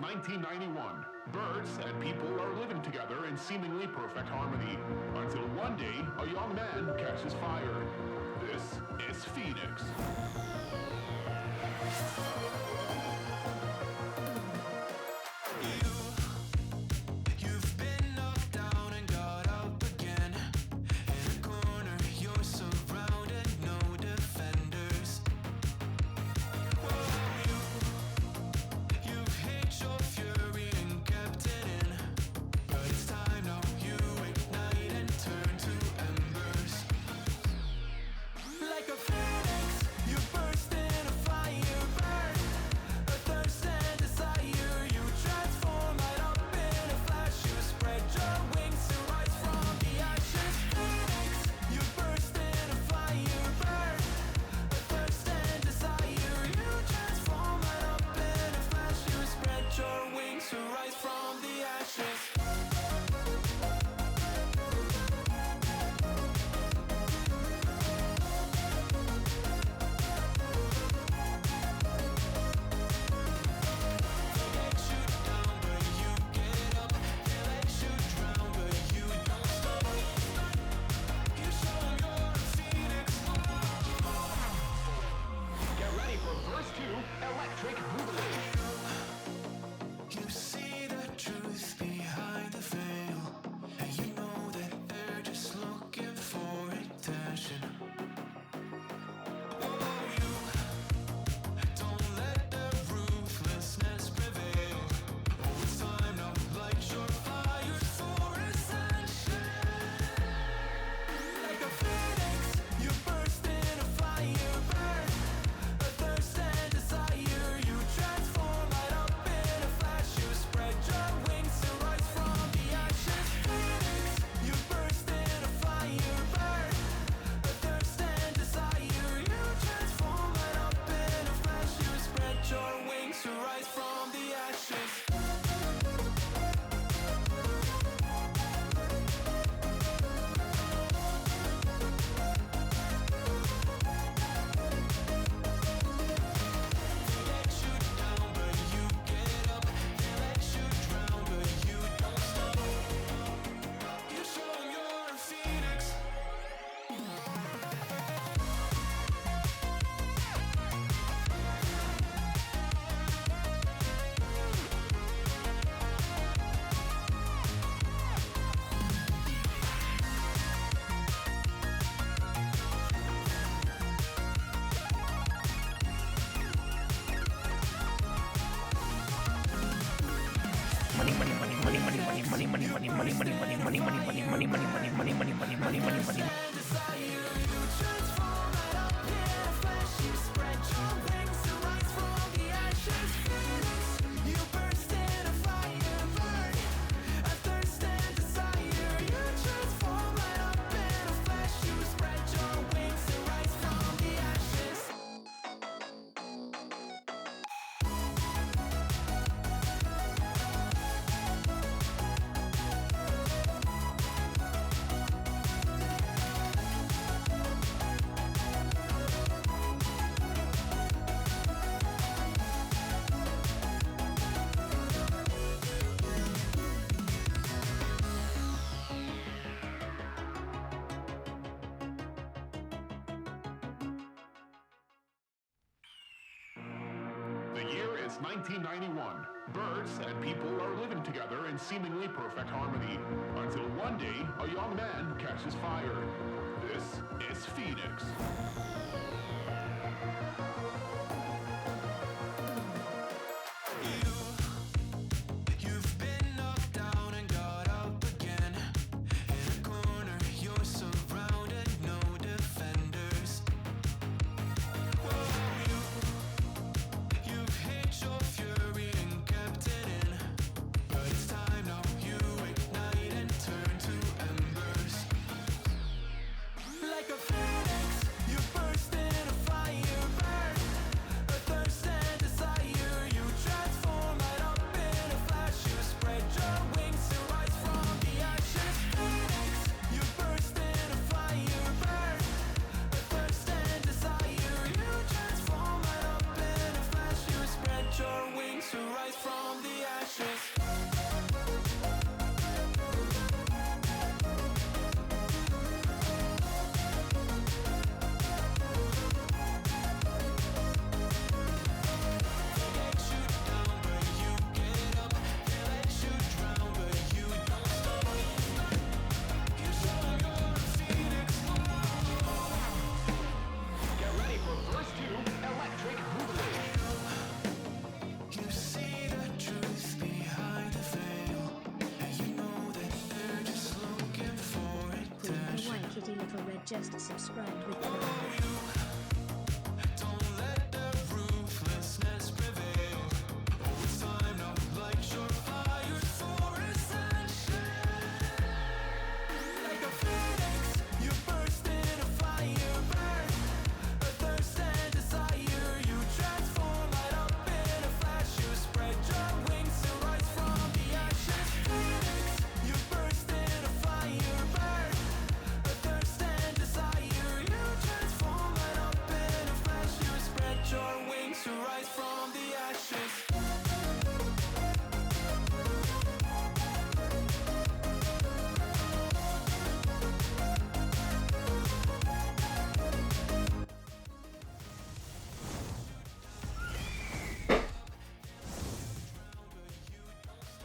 1991. Birds and people are living together in seemingly perfect harmony, until one day a young man catches fire. This is Phoenix. You've been knocked down and got up again. In a corner, you're surrounded, no defenders. Whoa, you've hid your fury and kept it in. But it's time now, you ignite and turn to embers. Like a phoenix, you burst in a fire burn. A thirst and desire, you transform right up in a flash. You spread your wings to rise from the ashes. Phoenix, you burst in a fire burn. A thirst and desire, you transform right up in a flash. You spread your wings to rise from the ashes. Get ready for verse 2, Electric Boogaloo. You see the truth behind the veil, and you know that they're just looking for attention. Oh, you don't let the ruthlessness prevail. Oh, it's time now, light your fires for ascension. Like a phoenix, you burst in a fire burn. A thirst and desire, you transform right up in a flash. You spread your wings to rise from the ashes. Phoenix, you burst in a fire burn. A thirst and desire, you transform right up in a flash. You spread your wings to rise from the ashes. They let you down, but you get up. They let you drown, but you don't stop. You show 'em you're a phoenix. And desire, you transform right up in a flash. You spread your wings to rise from the ashes. Phoenix, you burst in a fire burn. A thirst and desire, you transform right up in a flash. You spread your wings to rise from the ashes. The year is 1991. Birds and people are living together in seemingly perfect harmony, until one day a young man catches fire. This is Phoenix. You've been knocked down and got up again. In a corner, you're surrounded, no defenders. Whoa, you've hid your fury and kept it in. But it's time now, you ignite and turn to embers. just subscribed with the Don't let the ruthlessness prevail. Oh, it's time now, like surefires for ascension. Like a phoenix, you burst in a fire, burn. A thirst and desire, you transform right up in a flash. You spread your wings to rise from the ashes. Phoenix, you burst in a fire, burn. A thirst and desire, you transform right up in a flash. You spread your wings to rise from the ashes.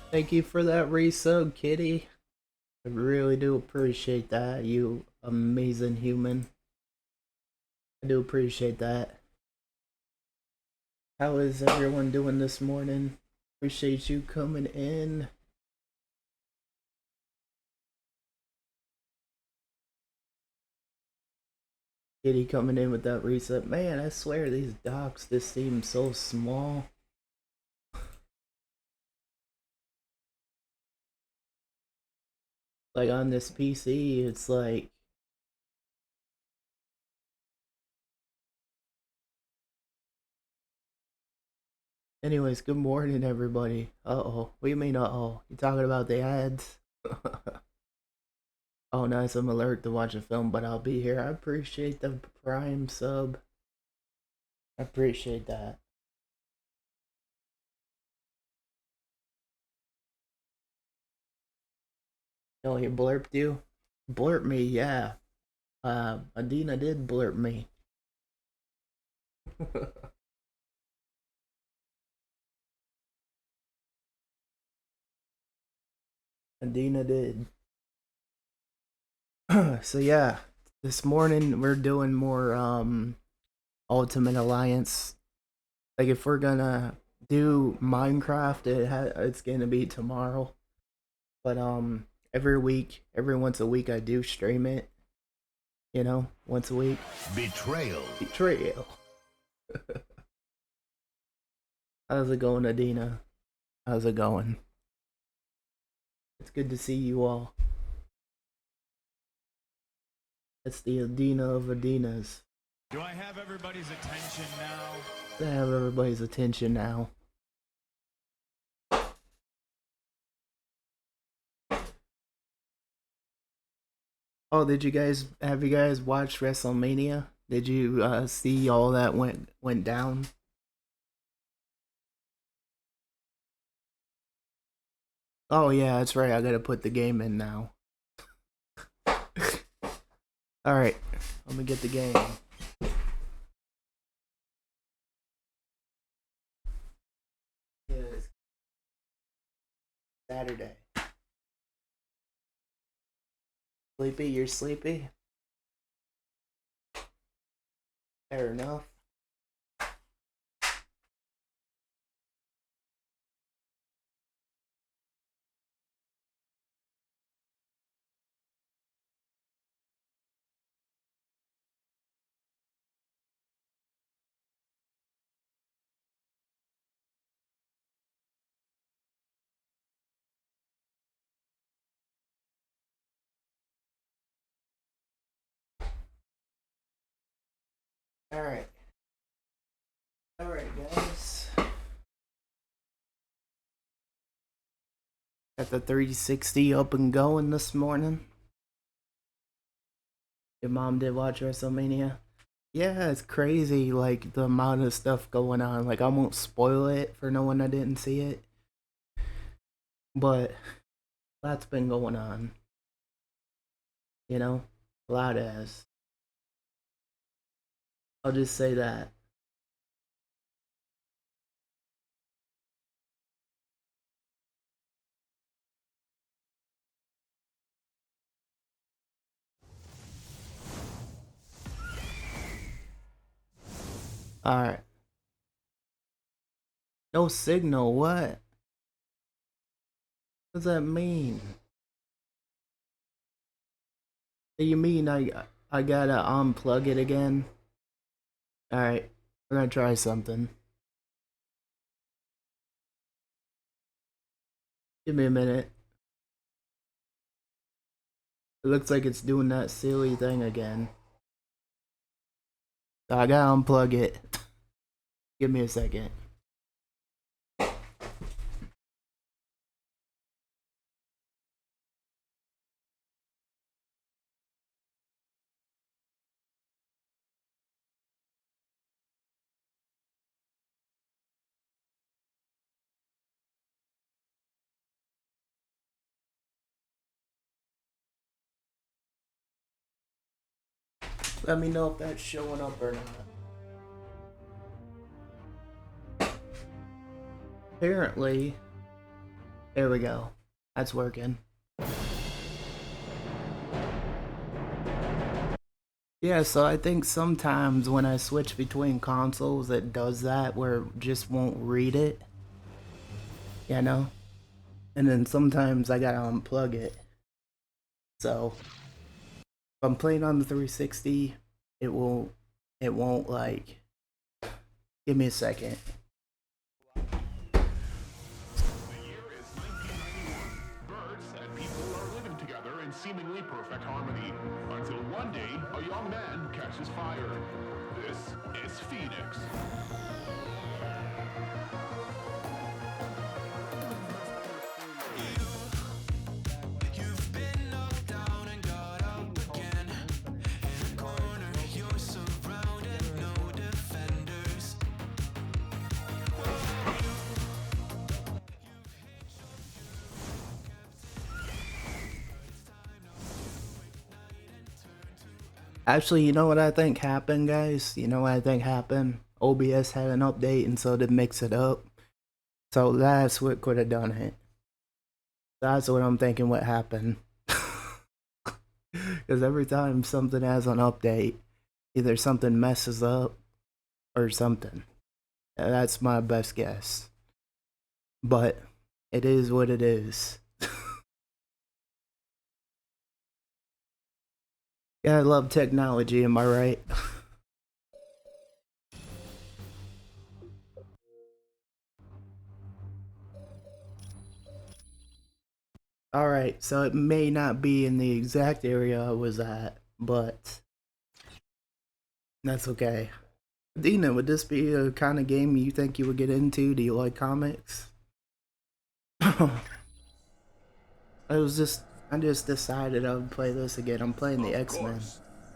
Thank you for that resub, Kitty. I really do appreciate that, you amazing human. I do appreciate that. How is everyone doing this morning? Appreciate you coming in. Kitty coming in with that resub. Man, I swear these docks just seem so small. Like on this PC, it's like anyways, good morning everybody. Uh-oh. What do you mean uh-oh? You talking about the ads? Oh nice, I'm alert to watch a film, but I'll be here. I appreciate the Prime sub. I appreciate that. Oh, he blurped you? Blurp me, yeah. Adina did blurp me. Adina did. So yeah, this morning we're doing more Ultimate Alliance. Like if we're gonna do Minecraft, it's gonna be tomorrow. But every once a week I do stream it. You know, once a week. Betrayal. Betrayal. How's it going, Adina? How's it going? It's good to see you all. It's the Adina of Adinas. Do I have everybody's attention now? I have everybody's attention now. Oh, have you guys watched WrestleMania? Did you see all that went down? Oh yeah, that's right. I gotta put the game in now. Alright, let me get the game. Yes. Saturday. Sleepy? You're sleepy? Fair enough. Alright. Alright, guys. Got the 360 up and going this morning. Your mom did watch WrestleMania? Yeah, it's crazy, like, the amount of stuff going on. Like, I won't spoil it for no one that didn't see it. But, lots been going on. You know? A lot has. I'll just say that. Alright. No signal, what? What does that mean? What do you mean I gotta unplug it again. Alright, we're gonna try something. Give me a minute. It looks like it's doing that silly thing again. So I gotta unplug it. Give me a second. Let me know if that's showing up or not. Apparently, there we go. That's working. Yeah, so I think sometimes when I switch between consoles, it does that where it just won't read it. You know? And then sometimes I gotta unplug it. So if I'm playing on the 360, it won't like, give me a second. The year is 1991. Birds and people are living together in seemingly perfect harmony. Until one day, a young man catches fire. This is Phoenix. You've been knocked down and got up again. In a corner, you're surrounded, no defenders. Actually, you know what I think happened, guys? You know what I think happened? OBS had an update and so to mix it up. So that's what could have done it. That's what I'm thinking what happened. Because every time something has an update, either something messes up or something. That's my best guess. But it is what it is. Yeah, I love technology, am I right? Alright, so it may not be in the exact area I was at, but that's okay. Dina, would this be a kind of game you think you would get into? Do you like comics? I just decided I would play this again. I'm playing the X-Men.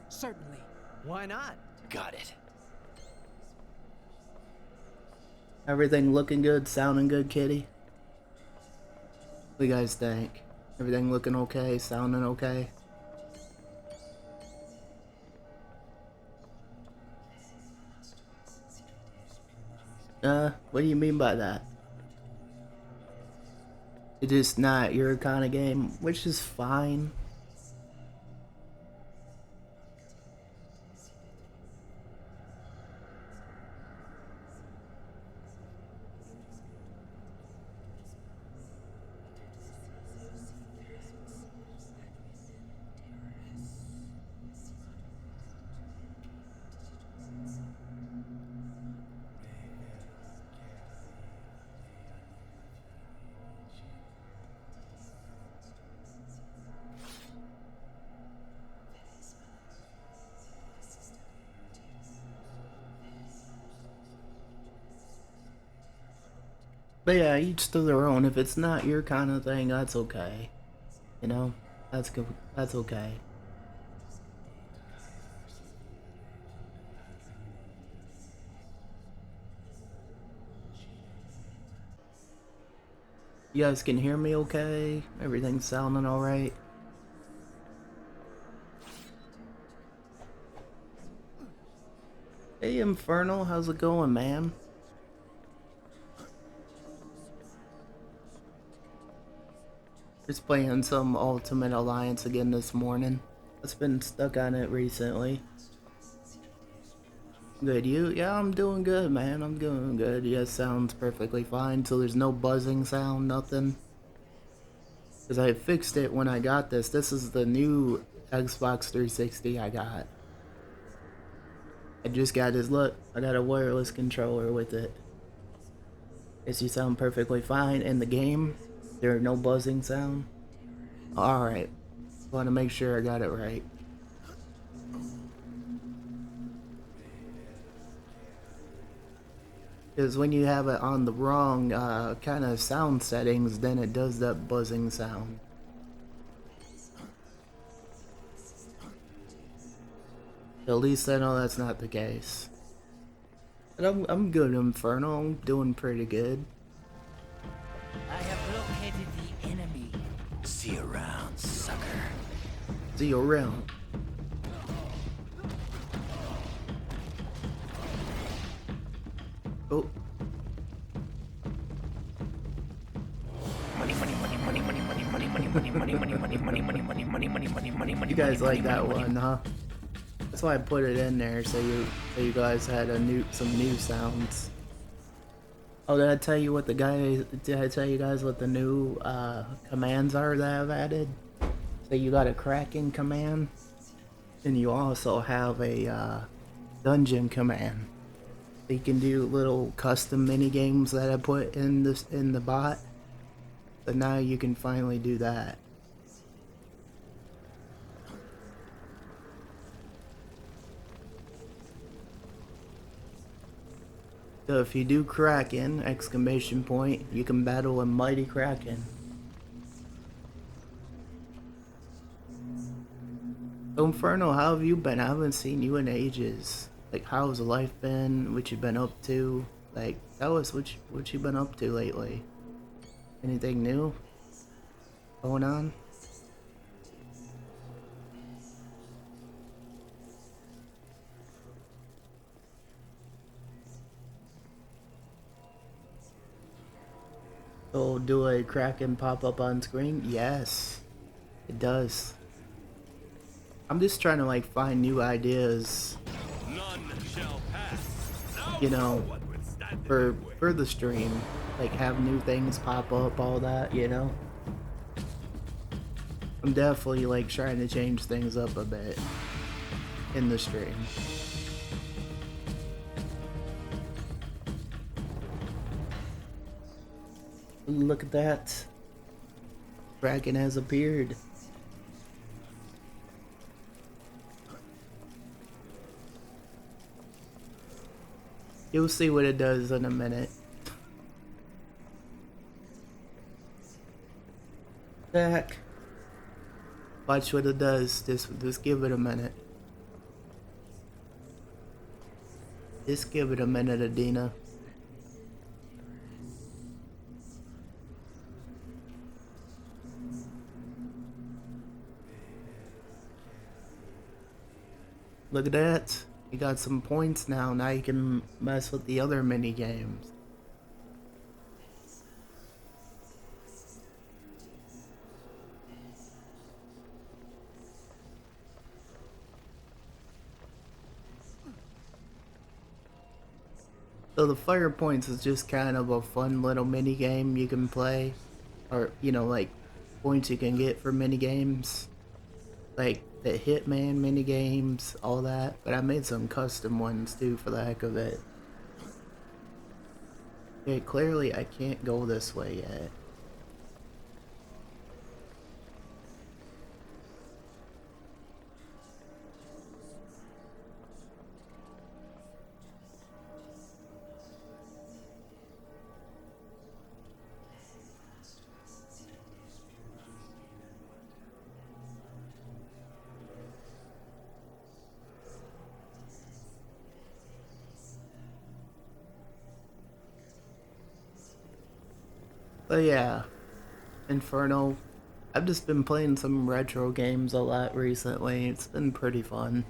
Certainly. Why not? Got it. Everything looking good, sounding good, kitty? What do you guys think? Everything looking okay, sounding okay? What do you mean by that? It's just not your kind of game, which is fine. But yeah, each to their own. If it's not your kind of thing, that's okay. You know? That's good. That's okay. You guys can hear me okay? Everything's sounding alright? Hey Infernal, how's it going, man? Just playing some Ultimate Alliance again this morning. I've been stuck on it recently. Good, you? Yeah, I'm doing good, man. I'm doing good. Yeah, sounds perfectly fine. So there's no buzzing sound, nothing. Because I fixed it when I got this. This is the new Xbox 360 I got. I just got this, look, I got a wireless controller with it. Does you sound perfectly fine in the game? There are no buzzing sound? Alright. Want to make sure I got it right. Because when you have it on the wrong kind of sound settings, then it does that buzzing sound. At least I know that's not the case. But I'm good, Inferno. I'm doing pretty good. I have located the enemy. See you around, sucker. See you around. Oh. You guys like that one, huh? That's why I put it in there, so you guys had some new sounds. Oh, did I tell you what did I tell you guys what the new commands are that I've added? So you got a Kraken command, and you also have a dungeon command. So you can do little custom mini games that I put in the bot. But now you can finally do that. So if you do Kraken, exclamation point, you can battle a mighty Kraken. So Inferno, how have you been? I haven't seen you in ages. Like, how's life been? What you been up to? Like, tell us what you been up to lately. Anything new going on? So do a Kraken pop up on screen? Yes, it does. I'm just trying to like find new ideas, you know, for the stream. Like have new things pop up, all that, you know. I'm definitely like trying to change things up a bit in the stream. Look at that. Kraken has appeared. You'll see what it does in a minute. Back. Watch what it does. Just give it a minute. Just give it a minute, Adina. Look at that. You got some points now. Now you can mess with the other mini games. So the fire points is just kind of a fun little mini game you can play, or you know, like points you can get for mini games, like the Hitman mini games, all that. But I made some custom ones too for the heck of it. Okay, clearly I can't go this way yet. But yeah, Inferno. I've just been playing some retro games a lot recently. It's been pretty fun.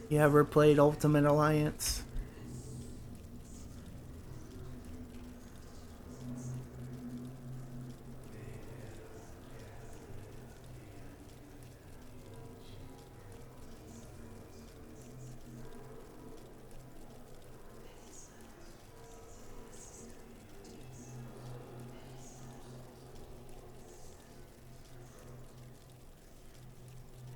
You ever played Ultimate Alliance?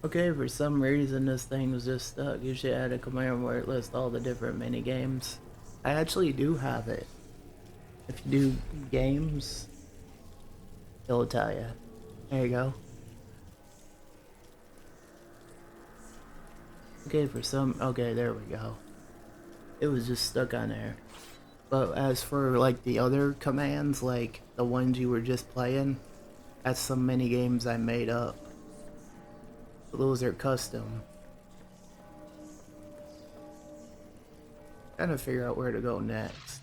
Okay, for some reason this thing was just stuck. You should add a command where it lists all the different mini games. I actually do have it. If you do games, it'll tell you. There you go. Okay, okay, there we go. It was just stuck on there. But as for like the other commands, like the ones you were just playing, that's some mini games I made up. So those are custom. Trying to figure out where to go next.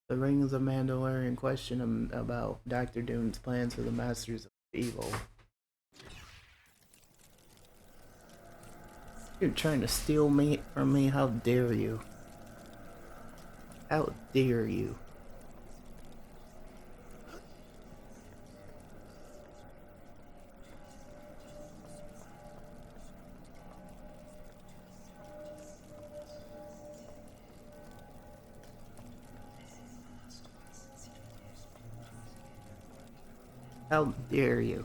The Rings of Mandarin question him about Dr. Doom's plans for the Masters of Evil. You're trying to steal me from me? How dare you? How dare you? How dare you?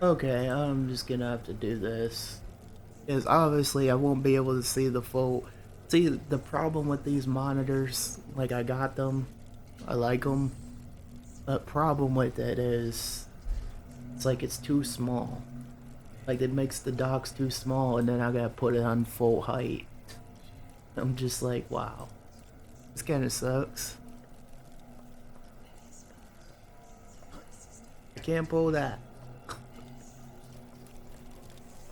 Okay, I'm just gonna have to do this. Because obviously I won't be able to see the full... See, the problem with these monitors, like I got them, I like them. The problem with it is, it's like it's too small. Like it makes the docks too small and then I gotta put it on full height. I'm just like, wow. This kinda sucks. I can't pull that.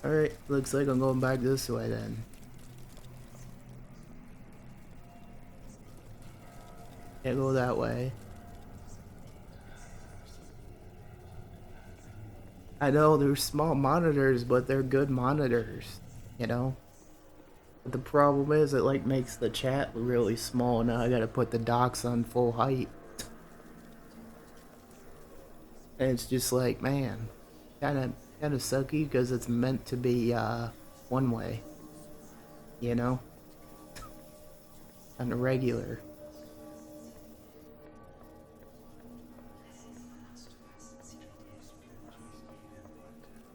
Alright, looks like I'm going back this way then. Can't go that way. I know they're small monitors, but they're good monitors, you know? But the problem is it like makes the chat really small. Now I gotta put the docks on full height. And it's just like, man, kinda sucky because it's meant to be one way, you know, on a regular.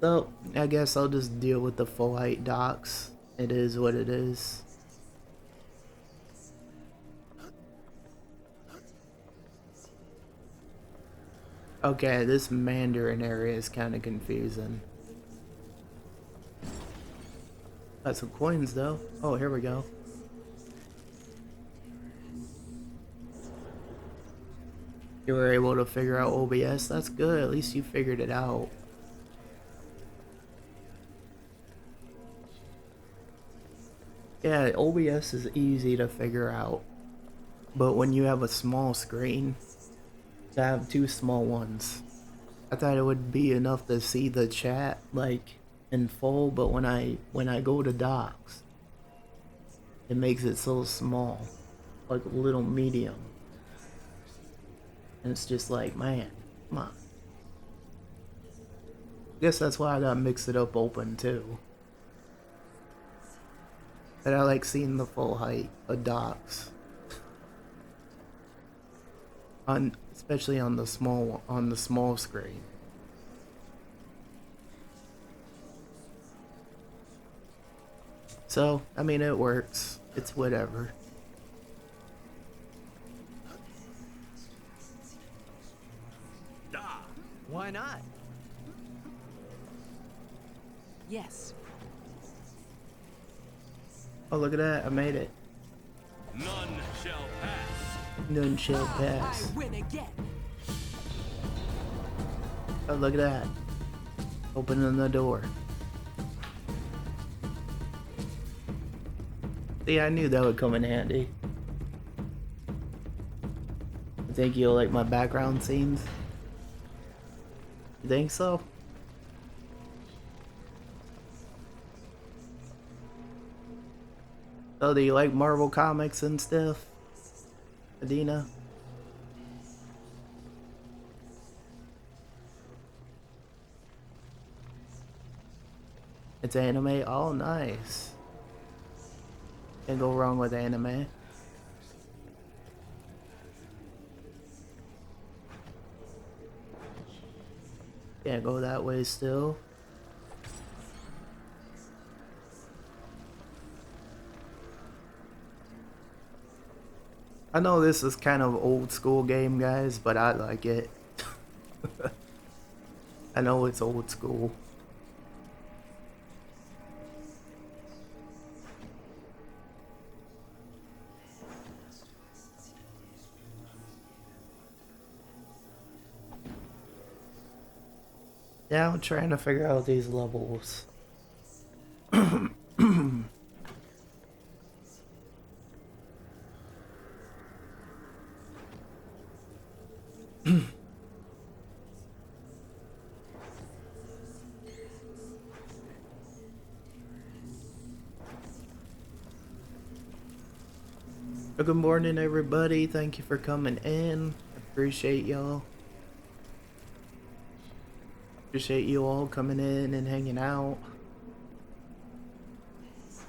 So I guess I'll just deal with the full height docks. It is what it is. Okay, this Mandarin area is kind of confusing. Got some coins though. Oh, here we go. You were able to figure out OBS? That's good, at least you figured it out. Yeah, OBS is easy to figure out. But when you have a small screen, to have two small ones. I thought it would be enough to see the chat like in full, but when I go to docks, it makes it so small, like a little medium. And it's just like, man, come on. I guess that's why I got Mix It Up open too. But I like seeing the full height of docks. Especially on the small screen. So, I mean, it works. It's whatever. Why not? Yes. Oh, look at that. I made it. None shall pass. None shall pass. I win again. Oh, look at that. Opening the door. See, I knew that would come in handy. I think you'll like my background scenes. You think so? Oh, do you like Marvel comics and stuff, Adina? It's anime? Oh, nice. Can't go wrong with anime. Can't go that way still. I know this is kind of old school game, guys, but I like it. I know it's old school. Yeah, I'm trying to figure out these levels. Good morning, everybody. Thank you for coming in. Appreciate y'all. Appreciate you all coming in and hanging out.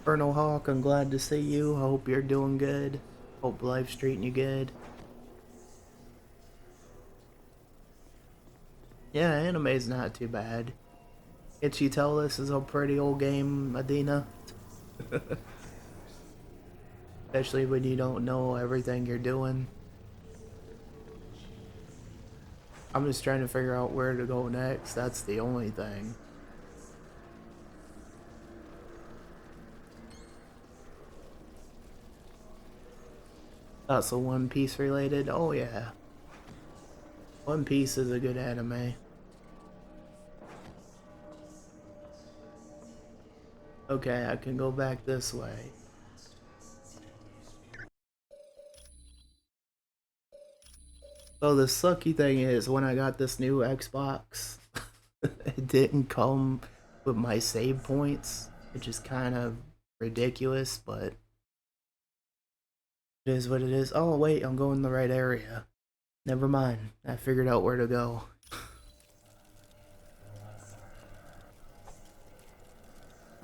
Colonel Hawk, I'm glad to see you. I hope you're doing good. Hope life's treating you good. Yeah, anime's not too bad. Can't you tell this is a pretty old game, Adina? Especially when you don't know everything you're doing. I'm just trying to figure out where to go next. That's the only thing. That's a One Piece related? Oh yeah. One Piece is a good anime. Okay, I can go back this way. So the sucky thing is, when I got this new Xbox, it didn't come with my save points, which is kind of ridiculous, but it is what it is. Oh wait, I'm going the right area. Never mind, I figured out where to go.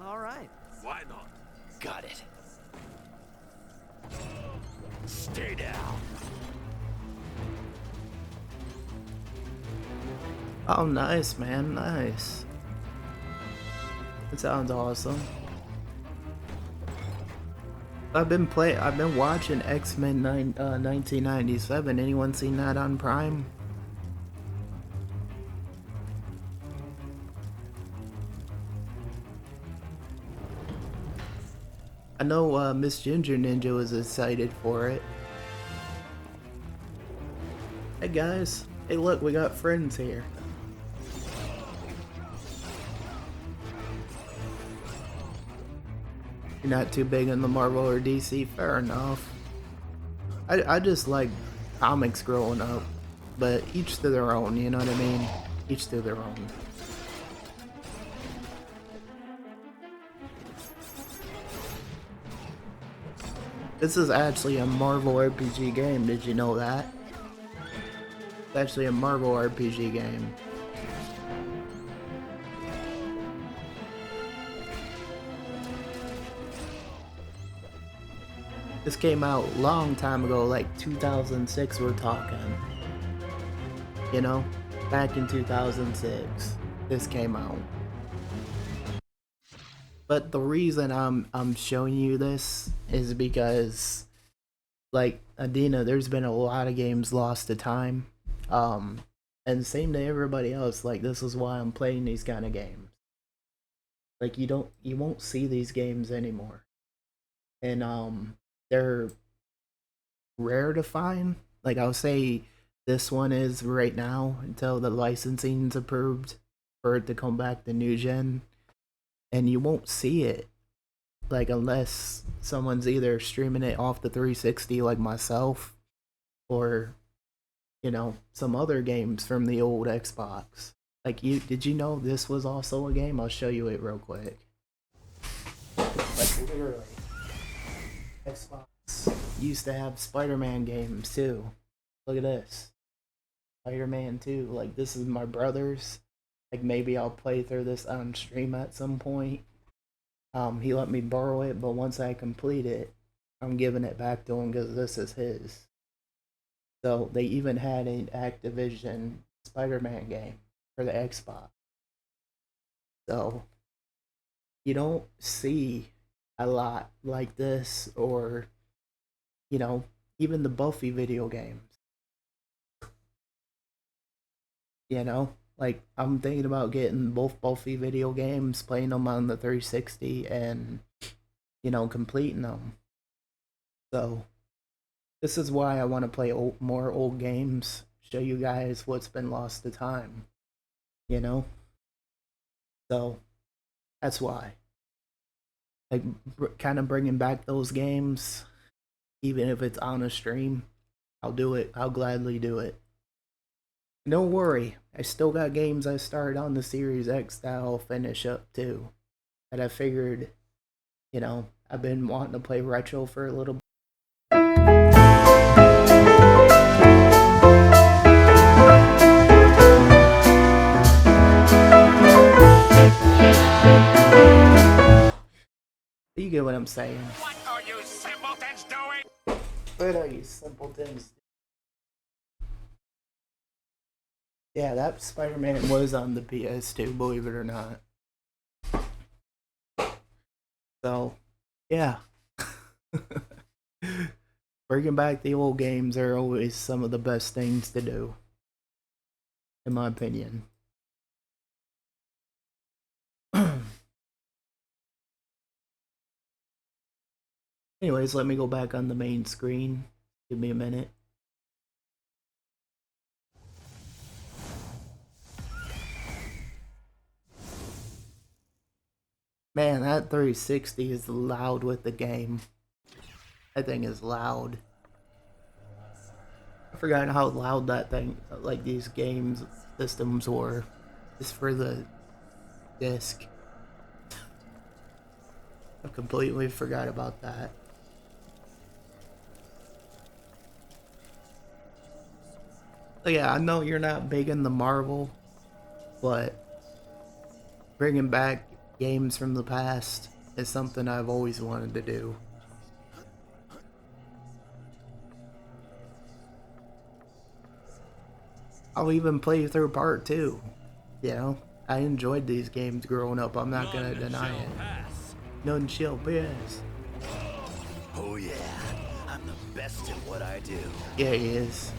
All right. Why not? Got it. Stay down. Oh, nice, man, nice. That sounds awesome. I've been watching X-Men 1997. Anyone seen that on Prime? I know Miss Ginger Ninja was excited for it. Hey guys, hey look, we got friends here. You're not too big on the Marvel or DC, fair enough. I just like comics growing up, but each to their own, you know what I mean? Each to their own. This is actually a Marvel RPG game, did you know that? It's actually a Marvel RPG game. This came out a long time ago, like 2006 we're talking. You know? Back in 2006, this came out. But the reason I'm showing you this is because, like, Adina, there's been a lot of games lost to time. And same to everybody else, like, this is why I'm playing these kind of games. Like, you won't see these games anymore. And, they're rare to find. Like, I'll say this one is right now until the licensing's approved for it to come back to new gen. And you won't see it, like, unless someone's either streaming it off the 360 like myself, or, you know, some other games from the old Xbox. Like, did you know this was also a game? I'll show you it real quick. Like, literally, Xbox used to have Spider-Man games too. Look at this. Spider-Man 2. Like, this is my brother's. Like, maybe I'll play through this on stream at some point. He let me borrow it, but once I complete it, I'm giving it back to him because this is his. So they even had an Activision Spider-Man game for the Xbox. So you don't see a lot like this, or you know, even the Buffy video games. You know, like I'm thinking about getting both Buffy video games, playing them on the 360, and you know, completing them. So this is why I want to play more old games, show you guys what's been lost to time, you know? So that's why. Like, kind of bringing back those games, even if it's on a stream, I'll do it. I'll gladly do it. Don't worry, I still got games I started on the Series X that I'll finish up too. That I figured, you know, I've been wanting to play retro for a little bit. You get what I'm saying. What are you simpletons doing? What are you simpletons? Yeah, that Spider-Man was on the PS2, believe it or not. So, yeah. Bringing back the old games are always some of the best things to do, in my opinion. Anyways, let me go back on the main screen. Give me a minute. Man, that 360 is loud with the game. That thing is loud. I forgot how loud that thing, like these games systems were. Just for the disc. I completely forgot about that. So yeah, I know you're not big in the Marvel, but bringing back games from the past is something I've always wanted to do. I'll even play through part 2. You know, I enjoyed these games growing up, I'm not gonna deny it. None shall pass. Oh yeah, I'm the best at what I do. Yeah, he is.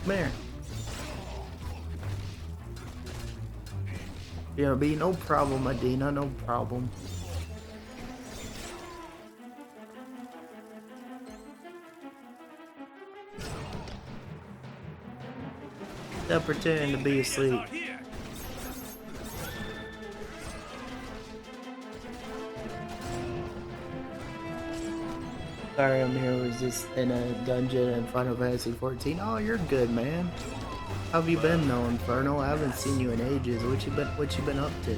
Come here. Yeah, be no problem, Adina, no problem. Stop pretending to be asleep. Sorry, I'm here. Was just in a dungeon in Final Fantasy 14. Oh, you're good, man. How have you been, though, Inferno? I haven't seen you in ages. What you been up to?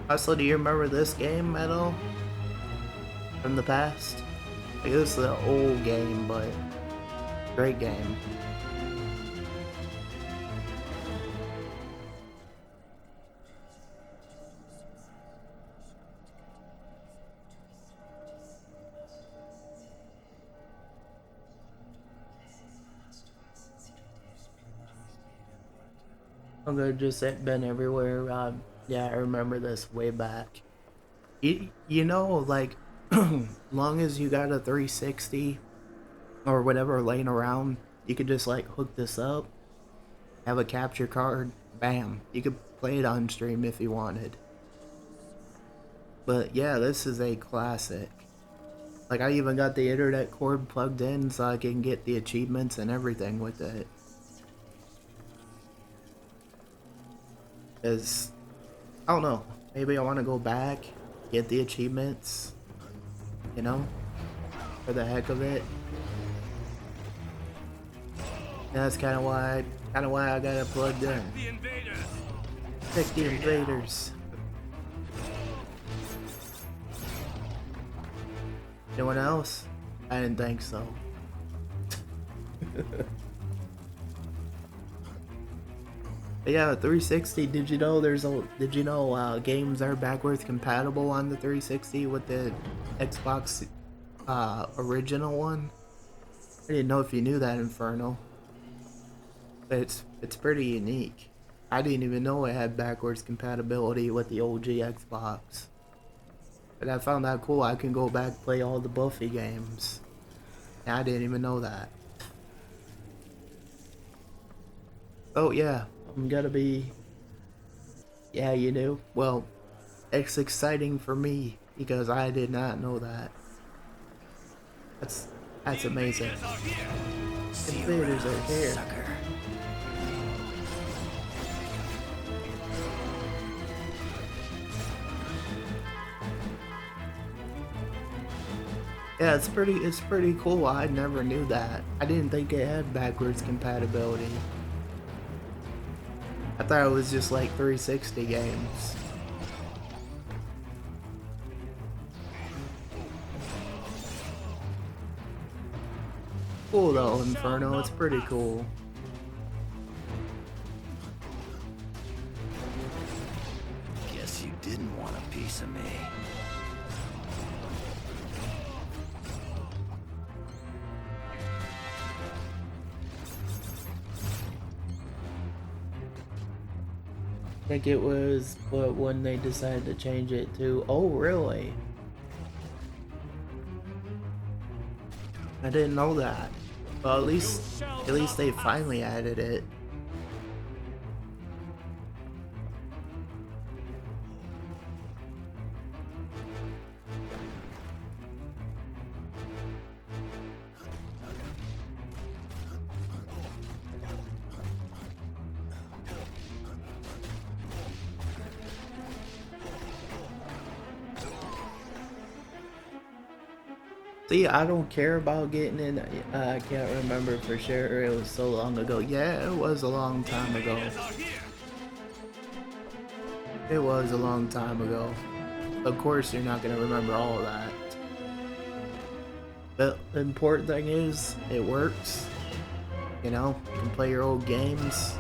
Also, do you remember this game at all? From the past? Like, this is an old game, but great game. I'm gonna just been everywhere. Yeah, I remember this way back. You know, like, long as you got a 360 or whatever laying around, you could just like hook this up, have a capture card, bam. You could play it on stream if you wanted. But yeah, this is a classic. Like, I even got the internet cord plugged in so I can get the achievements and everything with it. Because, I don't know, maybe I want to go back, get the achievements, you know, for the heck of it. That's kind of why I got it plugged in. Pick the invaders. Anyone else? I didn't think so. But yeah, 360. Did you know games are backwards compatible on the 360 with the Xbox original one? I didn't know if you knew that, Inferno. But it's pretty unique. I didn't even know it had backwards compatibility with the OG Xbox. But I found that cool. I can go back play all the Buffy games. And I didn't even know that. Oh yeah, I'm gonna be... Yeah, you knew? Well, it's exciting for me because I did not know that. That's amazing. Invaders are here. Sucker. Yeah, it's pretty cool. I never knew that. I didn't think it had backwards compatibility. I thought it was just like 360 games. Cool though, Inferno. It's pretty cool. Guess you didn't want a piece of me. I think it was when they decided to change it to... Oh, really? I didn't know that. Well, at least they finally added it. See, I don't care about getting in. I can't remember for sure. It was so long ago. Yeah, it was a long time ago. It was a long time ago. Of course, you're not going to remember all of that. But the important thing is, it works. You know, you can play your old games.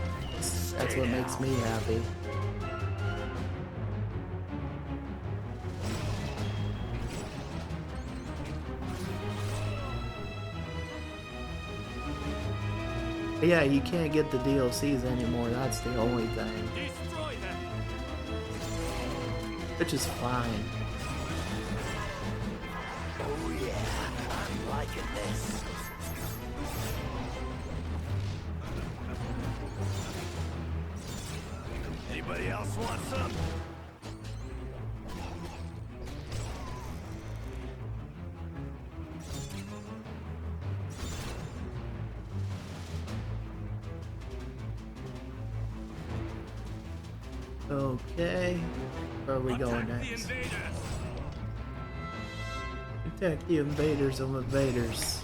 That's what makes me happy. But yeah, you can't get the DLCs anymore. That's the only thing. Which is fine. Oh yeah, I'm liking this. Anybody else want some? Okay, where are we going next? Attack the invaders of invaders.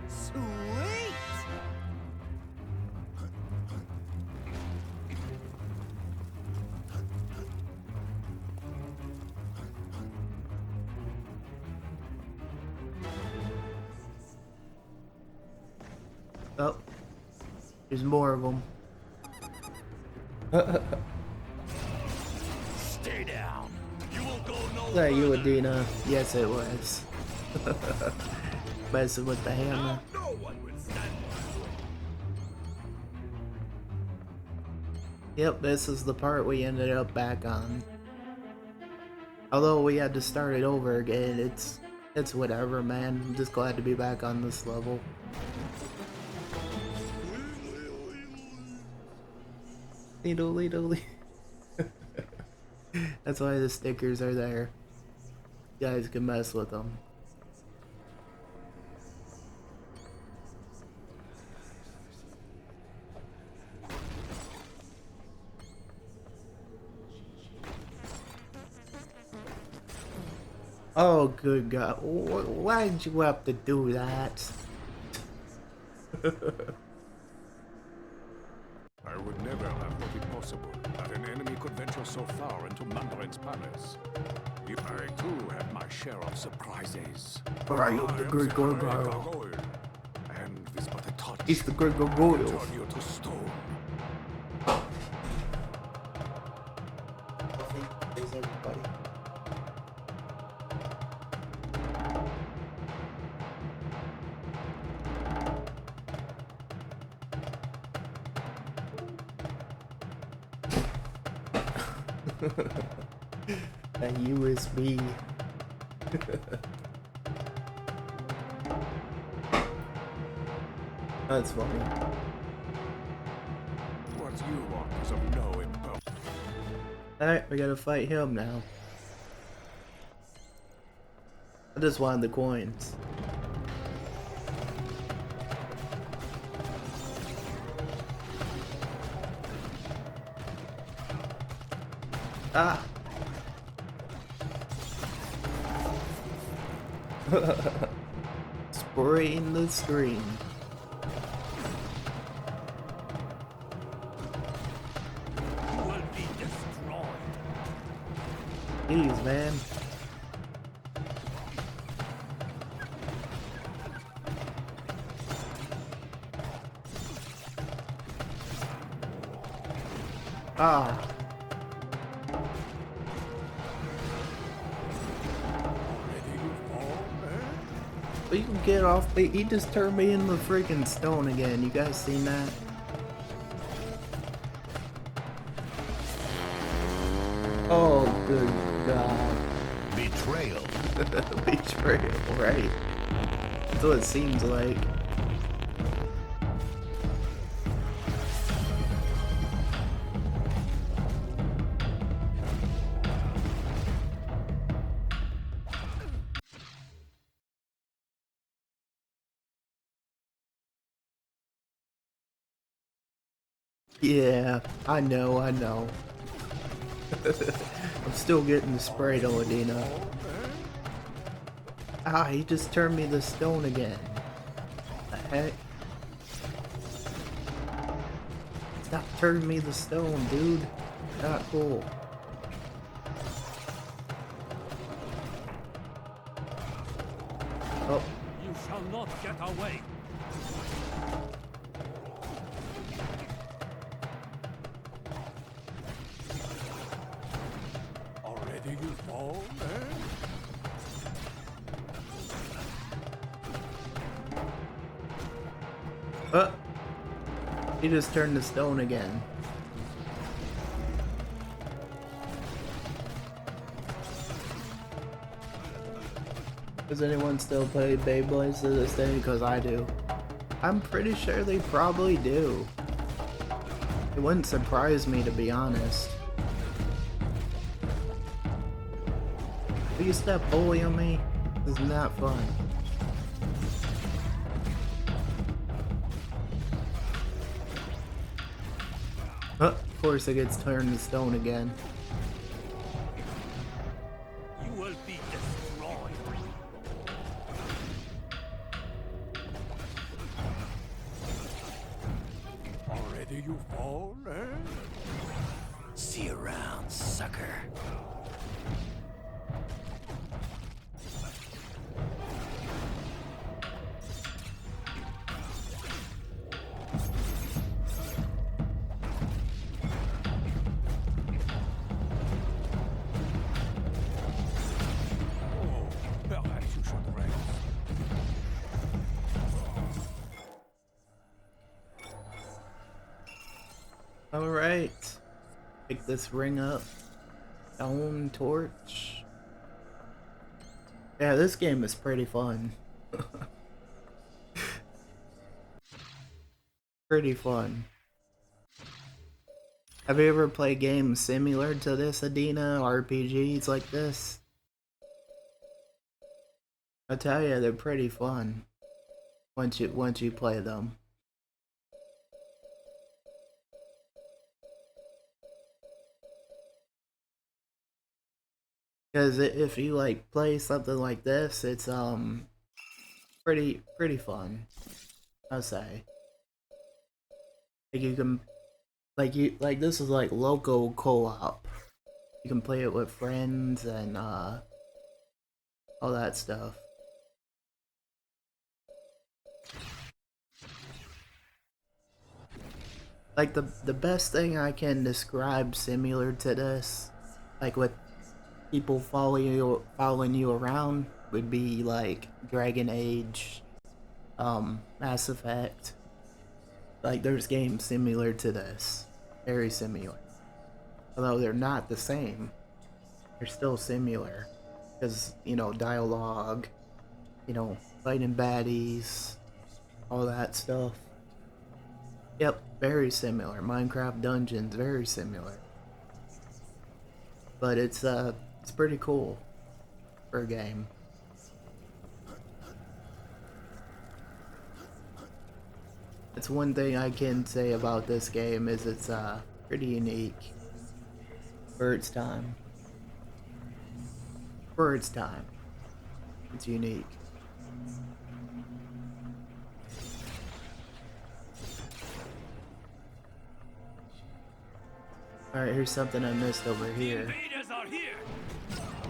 Sweet! Oh, there's more of them. Stay down. You will go no Is that you, further. Adina? Yes, it was. Messing with the hammer. No one will stand. Yep, this is the part we ended up back on. Although we had to start it over again, it's whatever, man. I'm just glad to be back on this level. Needly. That's why the stickers are there. You guys can mess with them. Oh, good God. Why did you have to do that? I would never have thought it possible that an enemy could venture so far into Mandarin's palace. I too have my share of surprises. Alright, the great gargoyle. Gargoyle. And He's the great gargoyle. Turn you to stone. There's everybody. That USB. That's funny. What you want is of no importance. Alright, we gotta fight him now. I just wanted the coins. Ah! Spraying the screen. You will be destroyed. Jeez, man. Ah. But you can get off, but he just turned me into the freaking stone again. You guys seen that? Oh, good God. Betrayal. Betrayal, right. That's what it seems like. Yeah, I know. I'm still getting the sprayed on Adina. Ah, he just turned me to stone again. The heck? Stop turning me to stone, dude. Not cool. Oh. You shall not get away. Already you fall, eh? He just turned to stone again. Does anyone still play Beyblades to this day? Because I do. I'm pretty sure they probably do. It wouldn't surprise me, to be honest. Will you stop bullying me? This is not fun. Of course it gets turned to stone again. You will be destroyed. Already you fall, eh? See you around, sucker. Perhaps you should rest. Alright. Pick this ring up. Stone torch. Yeah, this game is pretty fun. Pretty fun. Have you ever played games similar to this, Adina? RPGs like this? I tell you, they're pretty fun. Once you play them. Because if you like play something like this, it's pretty fun, I'll say. Like you can, like this is like local co-op. You can play it with friends and all that stuff. like the best thing I can describe similar to this, like with people following you around, would be like Dragon Age, Mass Effect. Like there's games similar to this, very similar. Although they're not the same, they're still similar, because you know, dialogue, you know, fighting baddies, all that stuff. Yep, very similar. Minecraft Dungeons, very similar. But it's pretty cool for a game. That's one thing I can say about this game, is it's pretty unique for its time. For its time, it's unique. Alright, here's something I missed over here.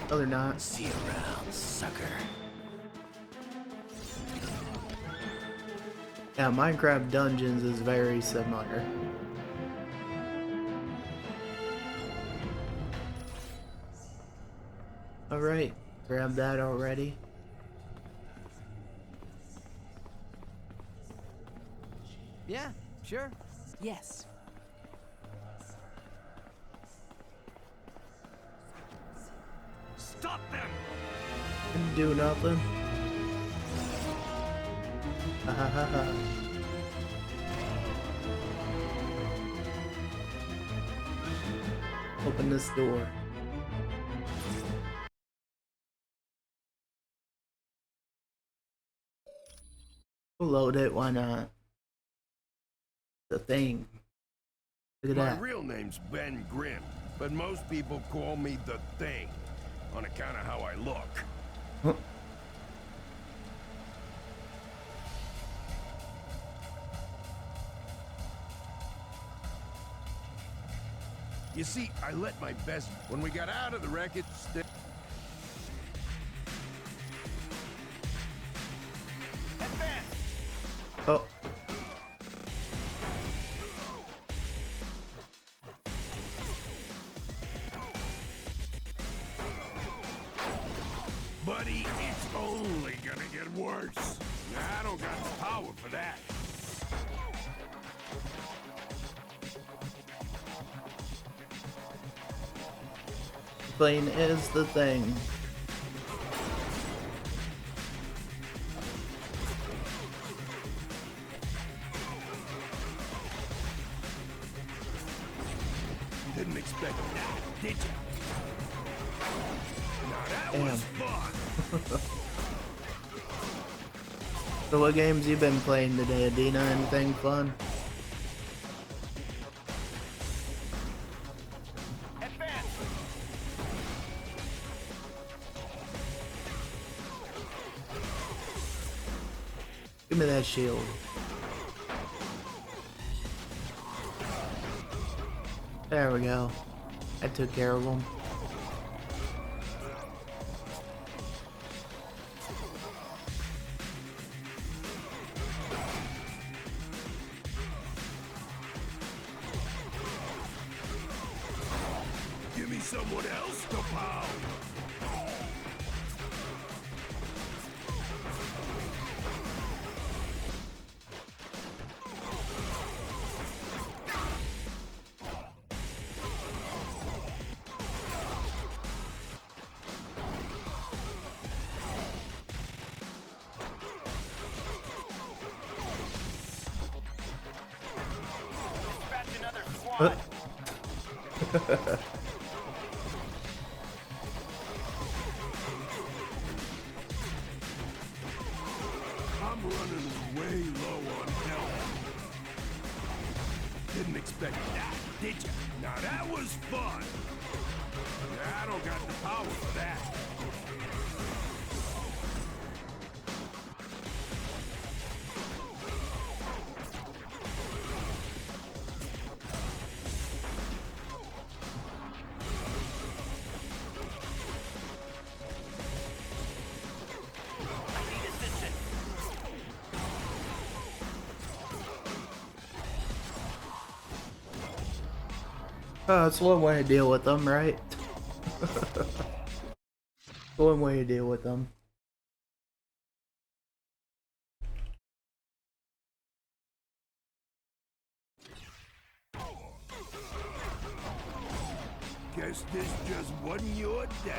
No, they're not. See you around, sucker. Yeah, Minecraft Dungeons is very similar. Alright, grab that already. Yeah, sure. Yes. Stop them! Didn't do nothing. Ha ha ha ha. Open this door. We'll load it, why not? The thing. Look at My that. real name's Ben Grimm, but most people call me the Thing, on account of how I look. Huh. You see, I let my best when we got out of the wreckage. Oh. Buddy, it's only gonna get worse. I don't got the power for that. Plane is the thing. Didn't expect that, did you? Now that Damn. was fun. So what games you been playing today, Adina? Anything fun? Give me that shield. There we go. I took care of them. Give me someone else to pound. I'm running way low on health. Didn't expect that, did you? Now that was fun. I don't got the power for that. That's one way to deal with them, right? One way to deal with them. Guess this just wasn't your day.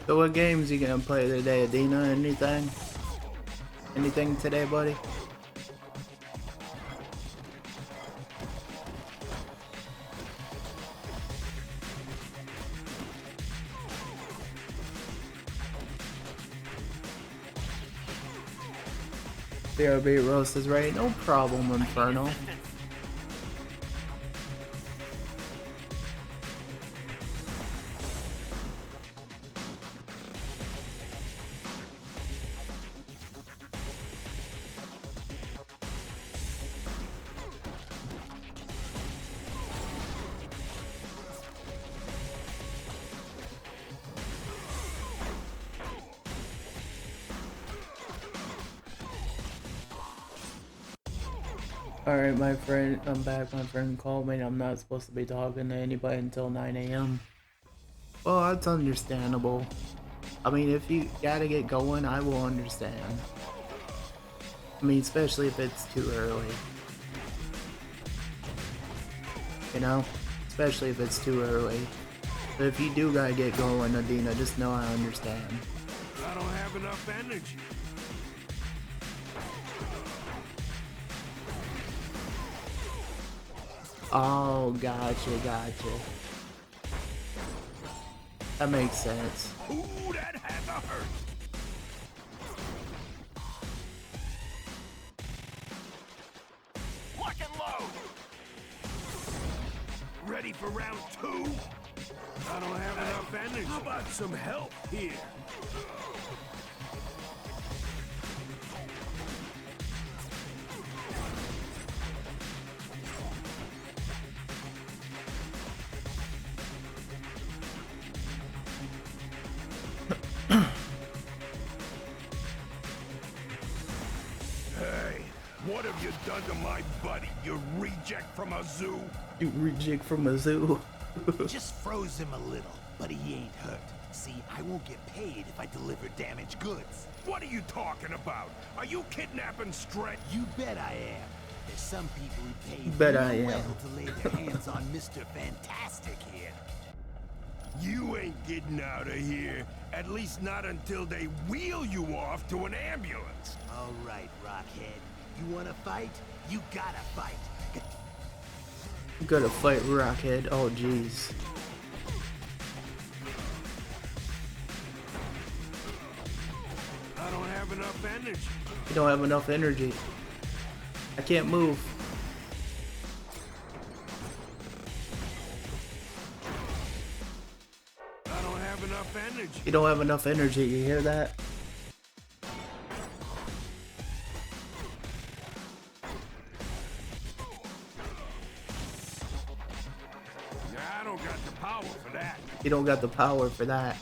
So what games you gonna play today, Adina? Anything? Anything today, buddy? BRB roast is ready. No problem, Inferno. Alright, my friend, I'm back. My friend called me. I'm not supposed to be talking to anybody until 9 a.m. Well, that's understandable. I mean, if you gotta get going, I will understand. I mean, especially if it's too early. You know? Especially if it's too early. But if you do gotta get going, Adina, just know I understand. I don't have enough energy. Oh, gotcha. That makes sense. Ooh, that had to hurt. Lock and load. Ready for round 2? I don't have enough energy. How about some help here? What have you done to my buddy, you reject from a zoo? You reject from a zoo? Just froze him a little, but he ain't hurt. See, I won't get paid if I deliver damaged goods. What are you talking about? Are you kidnapping Stretch? You bet I am. There's some people who pay Bet real I am. well to lay their hands on Mr. Fantastic here. You ain't getting out of here. At least not until they wheel you off to an ambulance. All right, Rockhead. You wanna fight? You gotta fight. You gotta fight Rockhead. Oh, jeez. I don't have enough energy. You don't have enough energy. I can't move. I don't have enough energy. You don't have enough energy. You hear that? I don't got the power for that. You don't got the power for that.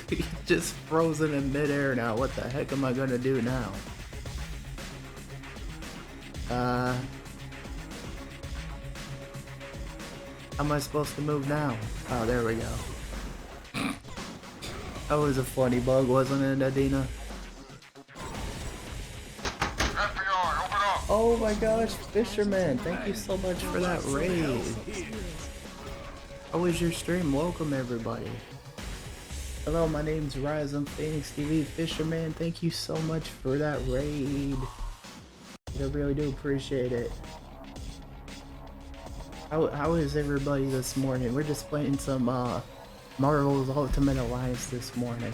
He's just frozen in midair now. What the heck am I gonna do now? How am I supposed to move now? Oh, there we go. That was a funny bug, wasn't it, Adina? Oh my gosh, Fisherman, thank you so much for that raid. How was your stream? Welcome everybody. Hello, my name's Ryzen Phoenix TV. Fisherman, thank you so much for that raid. I really do appreciate it. How is everybody this morning? We're just playing some Marvel's Ultimate Alliance this morning.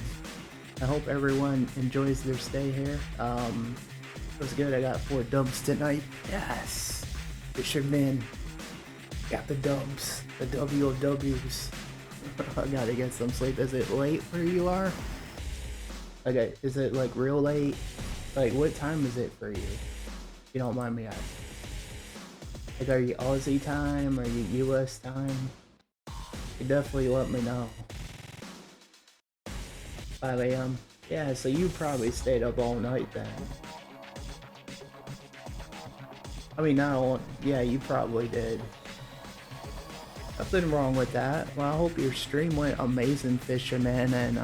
I hope everyone enjoys their stay here. It was good. I got 4 dubs tonight. Yes. Fisherman. Got the dubs. The W of W's. I gotta get some sleep. Is it late where you are? Okay, is it like real late? Like, what time is it for you? If you don't mind me asking. Like, are you Aussie time? Are you US time? You definitely let me know. 5 a.m. Yeah, so you probably stayed up all night then. I mean, yeah, you probably did. Nothing wrong with that. Well, I hope your stream went amazing, Fisherman, and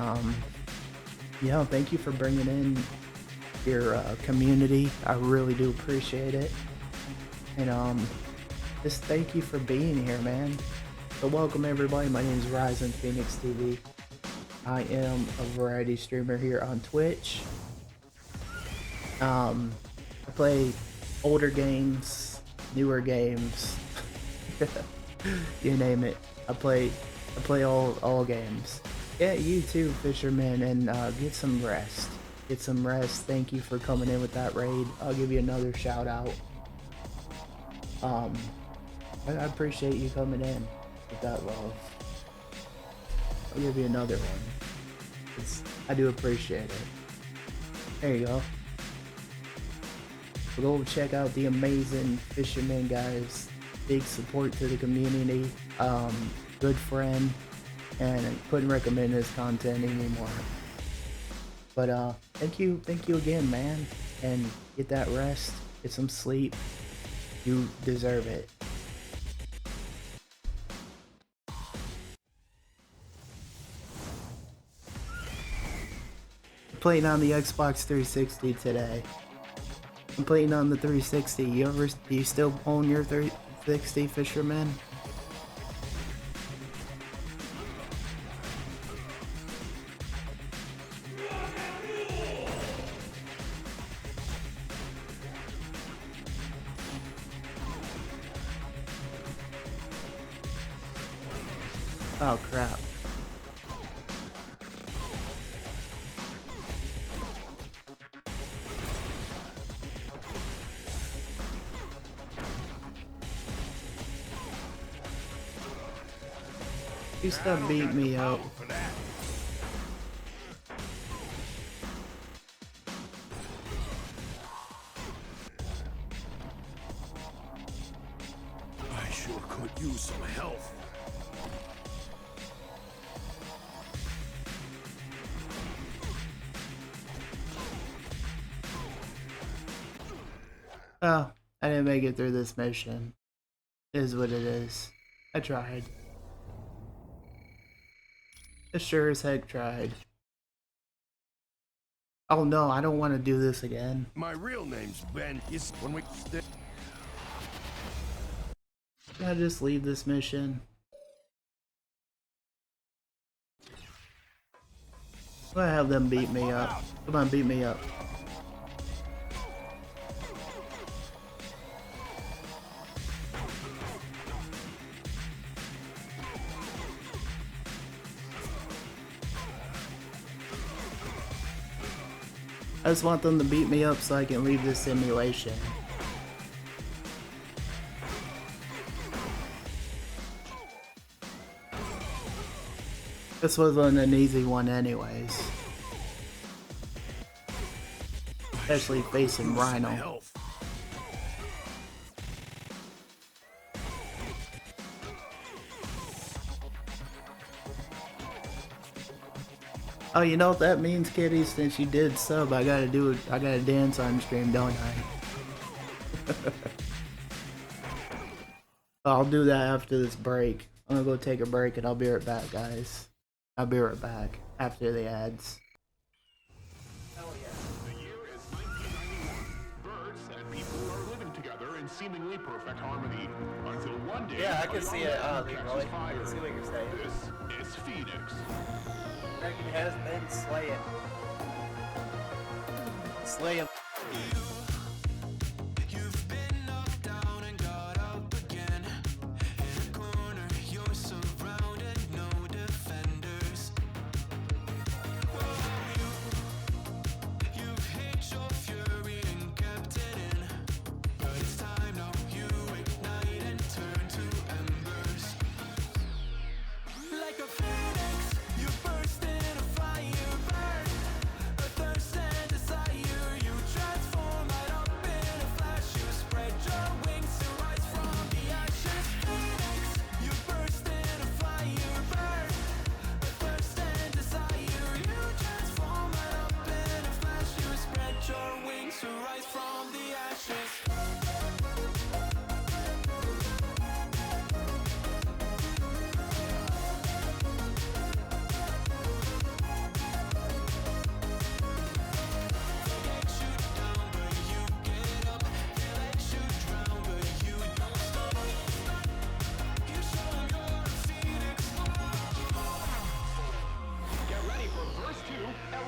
yeah, thank you for bringing in your community. I really do appreciate it, and just thank you for being here, man. So welcome everybody. My name is Ryzen Phoenix TV. I am a variety streamer here on Twitch. I play older games, newer games. You name it. I play all games. Yeah, you too, Fisherman, and get some rest. Get some rest. Thank you for coming in with that raid. I'll give you another shout out. I appreciate you coming in with that love. I'll give you another one. I do appreciate it. There you go. We'll go check out the amazing Fisherman, guys. Big support to the community. Good friend, and couldn't recommend his content anymore. But thank you again, man. And get that rest. Get some sleep. You deserve it. Playing on the Xbox 360 today. I'm playing on the 360. Do you still own your 360, Fisherman? Oh crap. You stop beating me up. I sure could use some help. Oh, I didn't make it through this mission. It is what it is. I tried. I sure as heck tried. Oh no, I don't want to do this again. My real name's Ben. Is when we Can I just leave this mission? I'm gonna have them beat me up. Come on, beat me up. I just want them to beat me up so I can leave this simulation. This wasn't an easy one anyways. Especially facing Rhino. Oh, you know what that means, kitty? Since you did sub, I gotta dance on stream, don't I? I'll do that after this break. I'm gonna go take a break and I'll be right back, guys. I'll be right back after the ads. The year is 1991. Birds and people are living together in seemingly perfect harmony. Until one day, Yeah, I can a see young it. man Leroy. catches I fire. can see what you're saying. This is Phoenix. Dragon has been slaying. Slaying. You've been knocked down and got up again. In a corner, you're surrounded, no defenders. Whoa,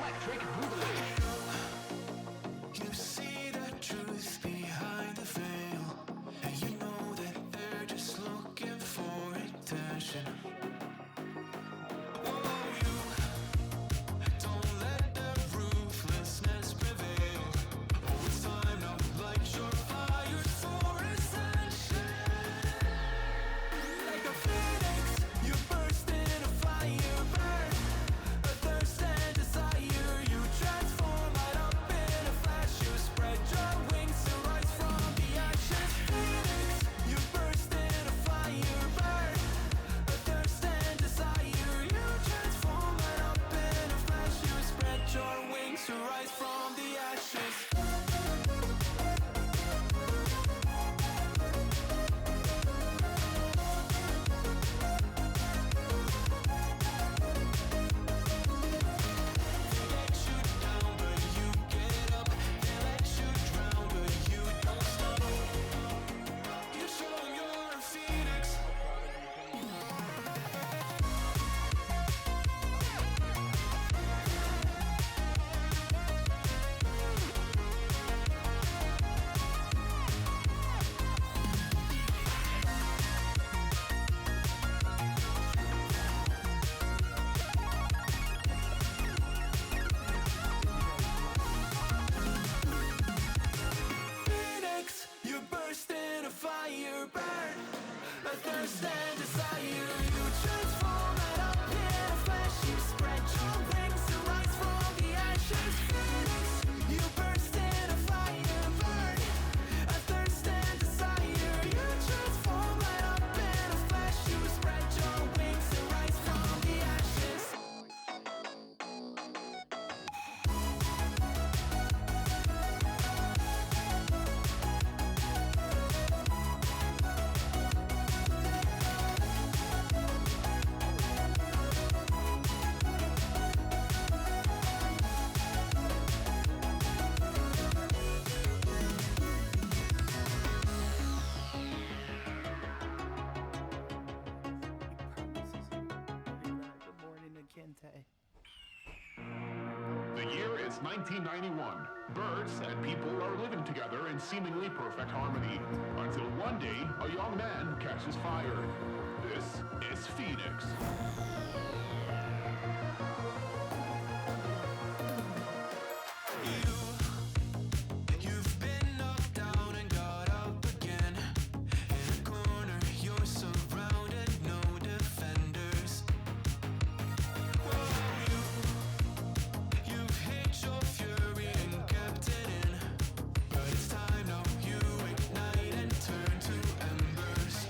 electric boogaloo. You see the truth behind the veil, and you know that they're just looking for attention. Oh, you don't let their ruthlessness prevail. Oh, it's time now, light your fires for ascension. Like a phoenix, you burst in a fire burn. A thirst and desire, you transform right up in a flash. You spread your wings to rise from the ashes. Phoenix, you burst in a fire burn. A thirst and desire, you transform right up in a flash. You spread your wings to rise from the ashes. Phoenix, you burst in a fire burn. A thirst and desire, you transform right up in a flash. You spread your wings to rise from the ashes. Phoenix, you burst in a fire burn. A thirst and desire, you transform right up in a flash. You spread your wings to rise from the ashes. Good morning to Kente. The year is 1991. Birds and people are living together in seemingly perfect harmony. Until one day, a young man catches fire. This is Phoenix. You've been knocked down and got up again. In a corner, you're surrounded, no defenders. You've hid your fury and kept it in. But it's time now, you ignite and turn to embers.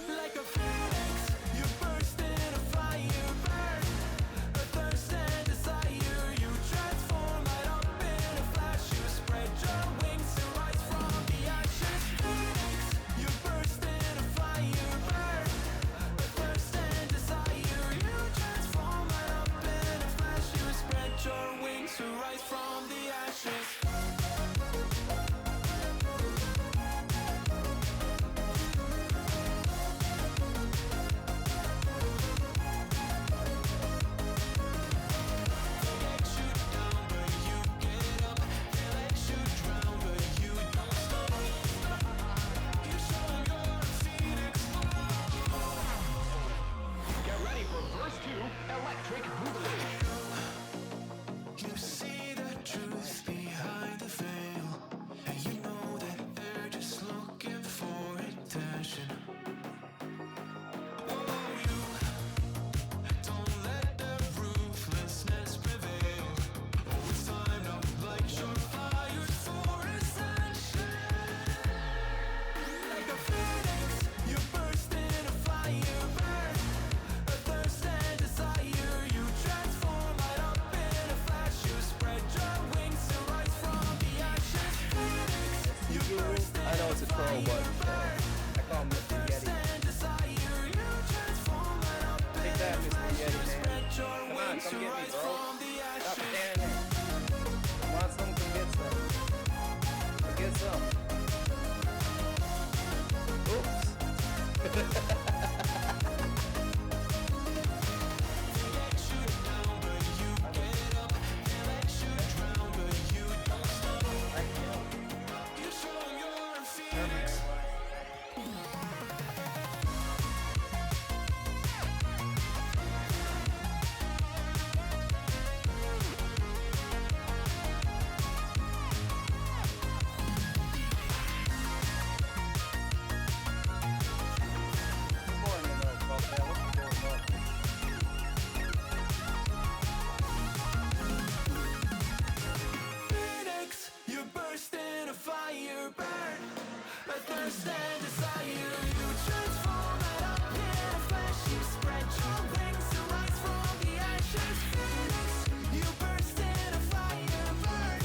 Like a phoenix, you burst in a fire burn. A thirst and desire, you transform right up in a flash. You spread your wings to rise from the ashes. Phoenix, you burst in a fire burn. A thirst and desire, you transform right up in a flash. You spread your wings to rise from the ashes. Get ready for verse 2, electric boogaloo. You see the truth behind the veil, and you know that they're just looking for attention. Oh, you don't let their ruthlessness prevail. Oh, it's time now, light your fires for ascension. Like a phoenix, you burst in a fire burn. A thirst and desire, you transform right up in a flash. You spread your wings to rise from the ashes. Phoenix, you burst in I know it's a troll, but burn. I call him Mr. Thirst Yeti. and desire, you transform right up in Take that, a Mr. flash. Yeti, You man. spread your Come on, wings come to get me, rise bro. from the Stop ashes. standing there. Want some? Come get some. Come get some. Oops. thirst and desire. You transform right up in a flash. You spread your wings to rise from the ashes. Phoenix, you burst in a fire, burn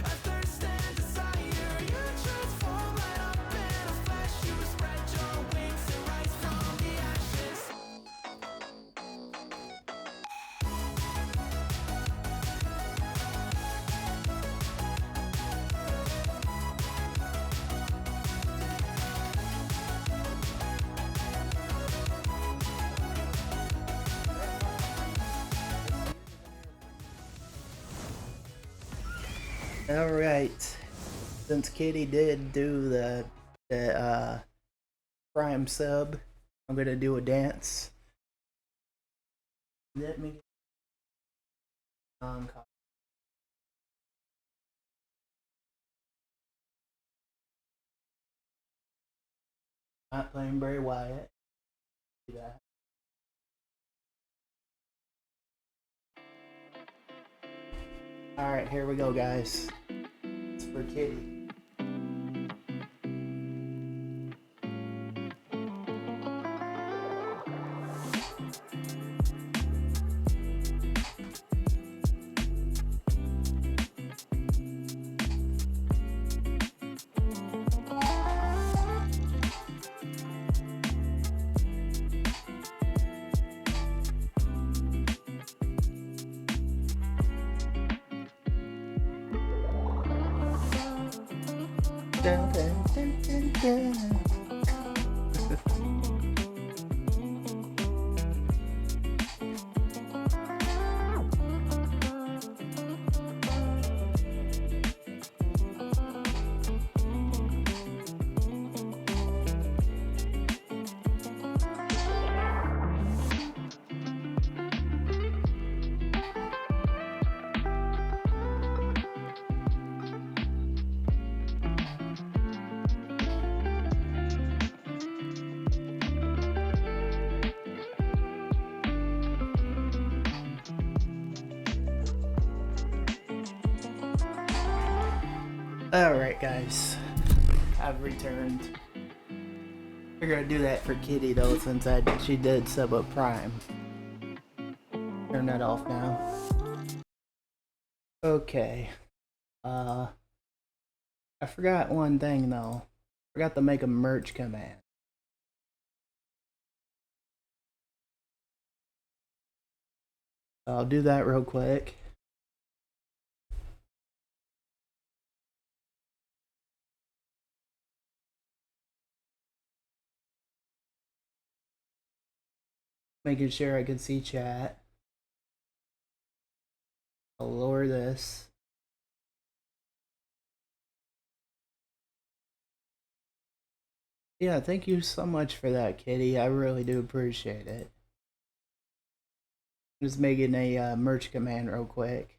a thirst and desire. You transform right up in a flash. You spread your wings to rise from the ashes. Alright. Since Kitty did do the Prime sub, I'm gonna do a dance. Let me not playing Bray Wyatt. Do that. Alright, here we go, guys. It's for Kitty. Dun, dun, dun, dun, dun. Alright, guys. I've returned. We're gonna do that for Kitty though, since she did sub up Prime. Turn that off now. Okay. I forgot one thing though. Forgot to make a merch command. I'll do that real quick. Making sure I can see chat. I'll lower this. Yeah, thank you so much for that, Kitty. I really do appreciate it. Just making a merch command real quick.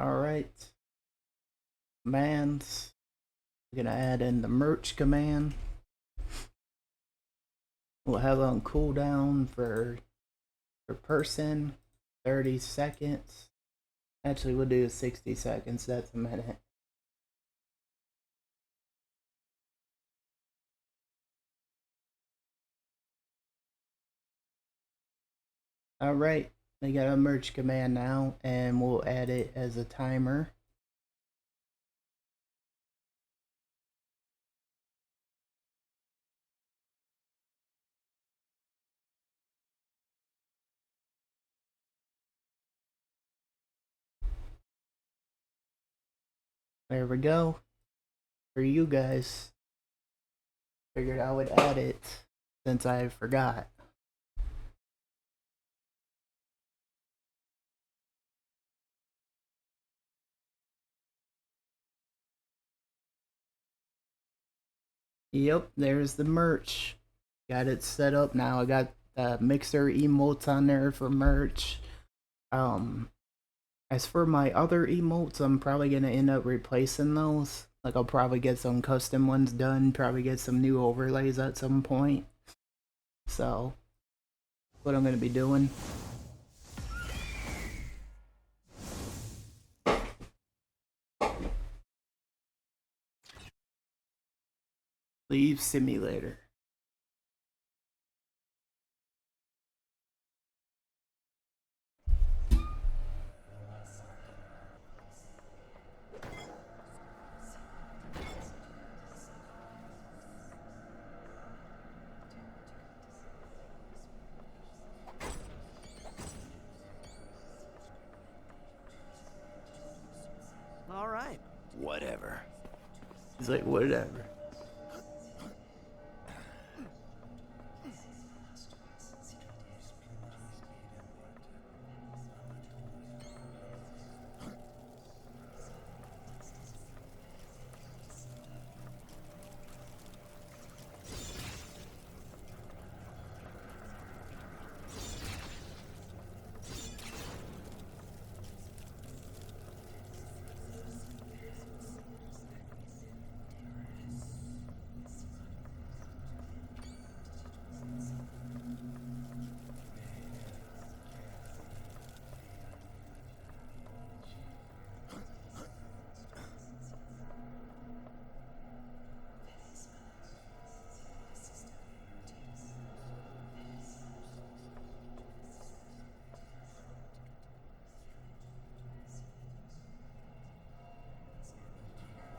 Alright. Commands. We're gonna add in the merch command. We'll have on cooldown for person 30 seconds. Actually, we'll do 60 seconds. That's a minute. Alright, we got a merge command now, and we'll add it as a timer. There we go. For you guys. Figured I would add it since I forgot. Yep, there's the merch. Got it set up now. I got Mixer emotes on there for merch. As for my other emotes, I'm probably gonna end up replacing those. Like, I'll probably get some custom ones done, probably get some new overlays at some point. So, what I'm gonna be doing. Leave simulator. All right. Whatever. He's like, whatever.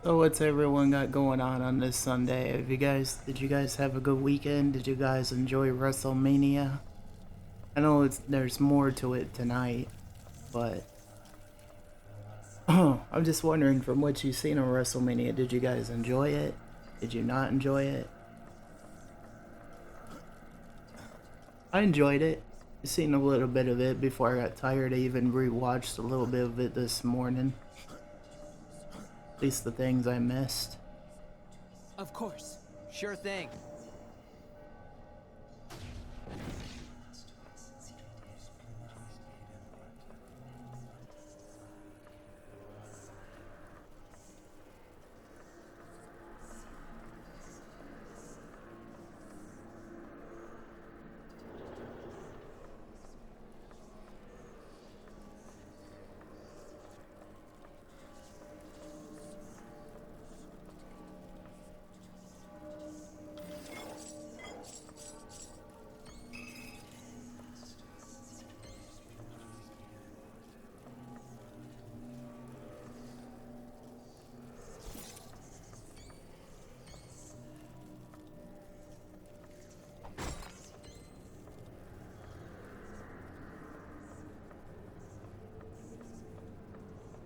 So what's everyone got going on this Sunday? Did you guys have a good weekend? Did you guys enjoy WrestleMania? I know there's more to it tonight, but I'm just wondering, from what you've seen on WrestleMania, did you guys enjoy it? Did you not enjoy it? I enjoyed it. I've seen a little bit of it before I got tired. I even rewatched a little bit of it this morning. At least the things I missed. Of course. Sure thing.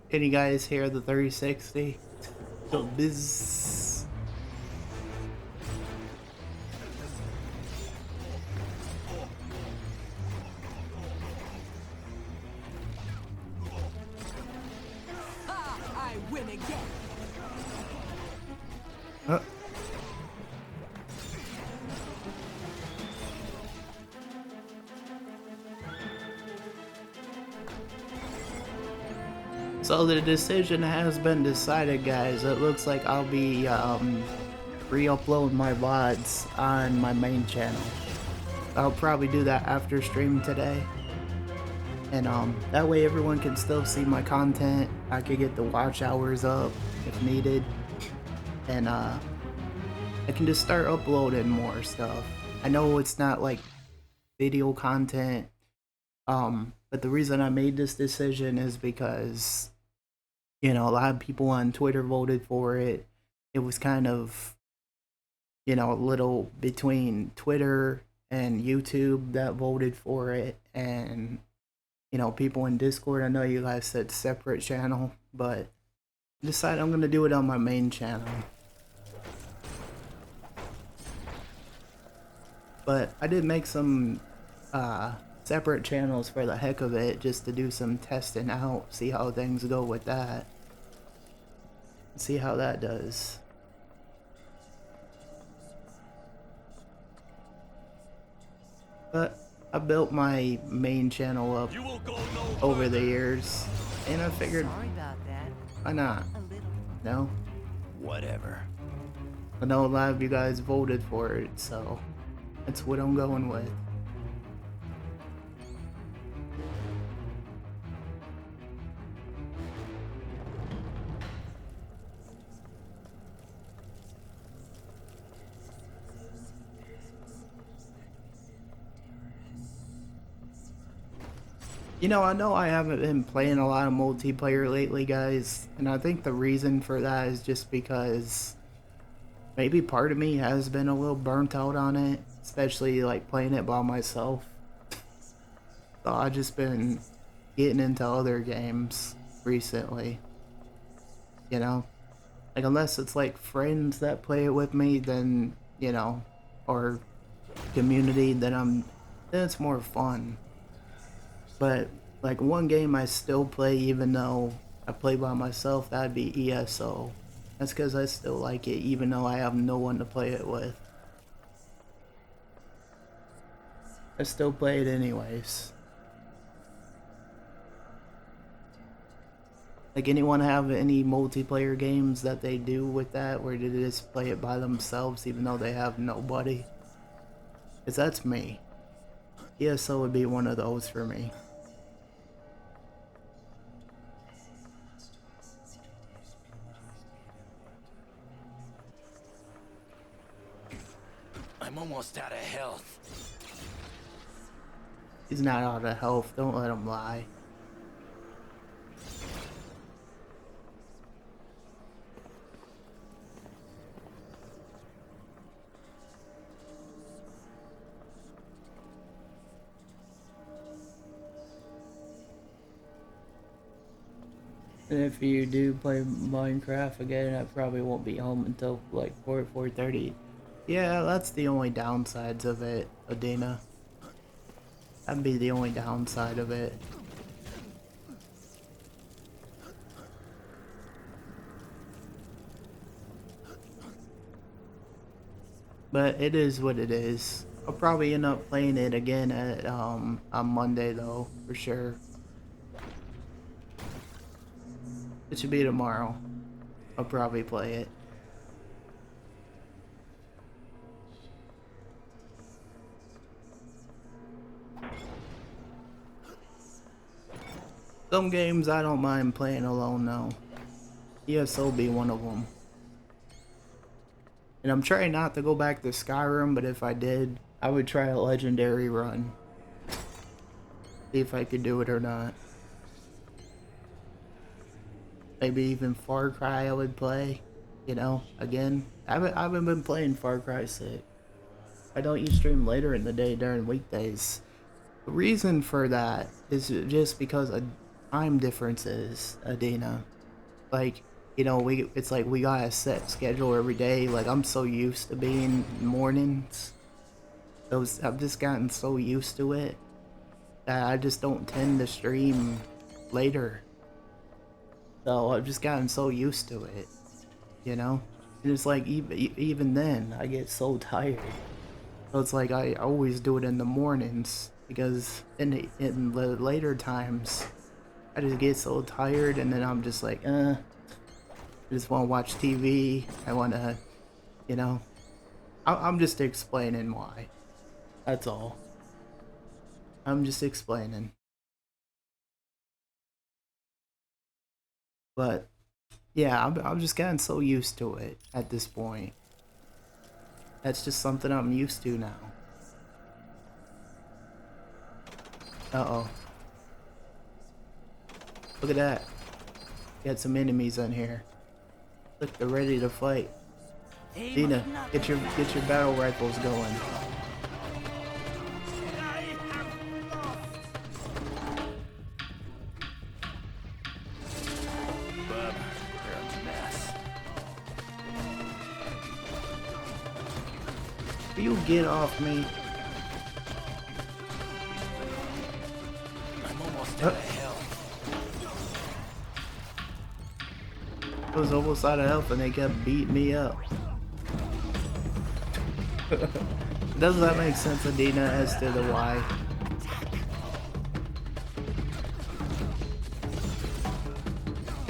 Can you guys hear the 360? The biz. I win again. So the decision has been decided, guys. It looks like I'll be re-uploading my VODs on my main channel. I'll probably do that after stream today. And that way everyone can still see my content. I could get the watch hours up if needed. And I can just start uploading more stuff. I know it's not like video content, but the reason I made this decision is because, you know, a lot of people on Twitter voted for it. It was kind of, you know, a little between Twitter and YouTube that voted for it, and, you know, people in Discord. I know you guys said separate channel, but I decided I'm gonna do it on my main channel. But I did make some separate channels for the heck of it, just to do some testing out, see how things go with that. See how that does. But I built my main channel up over the years. And I figured, Sorry about that. why not? A little. No? Whatever. I know a lot of you guys voted for it, so that's what I'm going with. You know I haven't been playing a lot of multiplayer lately, guys, and I think the reason for that is just because maybe part of me has been a little burnt out on it, especially like playing it by myself. So I've just been getting into other games recently, you know? Like, unless it's like friends that play it with me, then, you know, or community, then it's more fun. But like one game I still play even though I play by myself, that'd be ESO. That's because I still like it even though I have no one to play it with. I still play it anyways. Like, anyone have any multiplayer games that they do with that where they just play it by themselves even though they have nobody? Because that's me. ESO would be one of those for me. I'm almost out of health. He's not out of health, don't let him lie. And if you do play Minecraft again, I probably won't be home until like 4:30. Yeah, that's the only downsides of it, Adina. That'd be the only downside of it. But it is what it is. I'll probably end up playing it again at on Monday though, for sure. It should be tomorrow. I'll probably play it. Some games I don't mind playing alone though. ESO be one of them. And I'm trying not to go back to Skyrim, but if I did, I would try a legendary run. See if I could do it or not. Maybe even Far Cry I would play, you know, again. I haven't been playing Far Cry 6. I don't use stream later in the day during weekdays. The reason for that is just because of time differences, Adina. Like, you know, it's like we got a set schedule every day. Like, I'm so used to being mornings. I've just gotten so used to it that I just don't tend to stream later. So I've just gotten so used to it, you know? And it's like, even then, I get so tired. So it's like, I always do it in the mornings, because in the later times, I just get so tired, and then I'm just like, I just want to watch TV, I want to, you know? I'm just explaining why. That's all. I'm just explaining. But yeah, I'm just getting so used to it at this point. That's just something I'm used to now. Uh-oh. Look at that. Got some enemies in here. Look, they're ready to fight. Dina, get your battle rifles going. You get off me. I'm almost out of health. I was almost out of health and they kept beating me up. Doesn't that make sense, Adina, as to the why?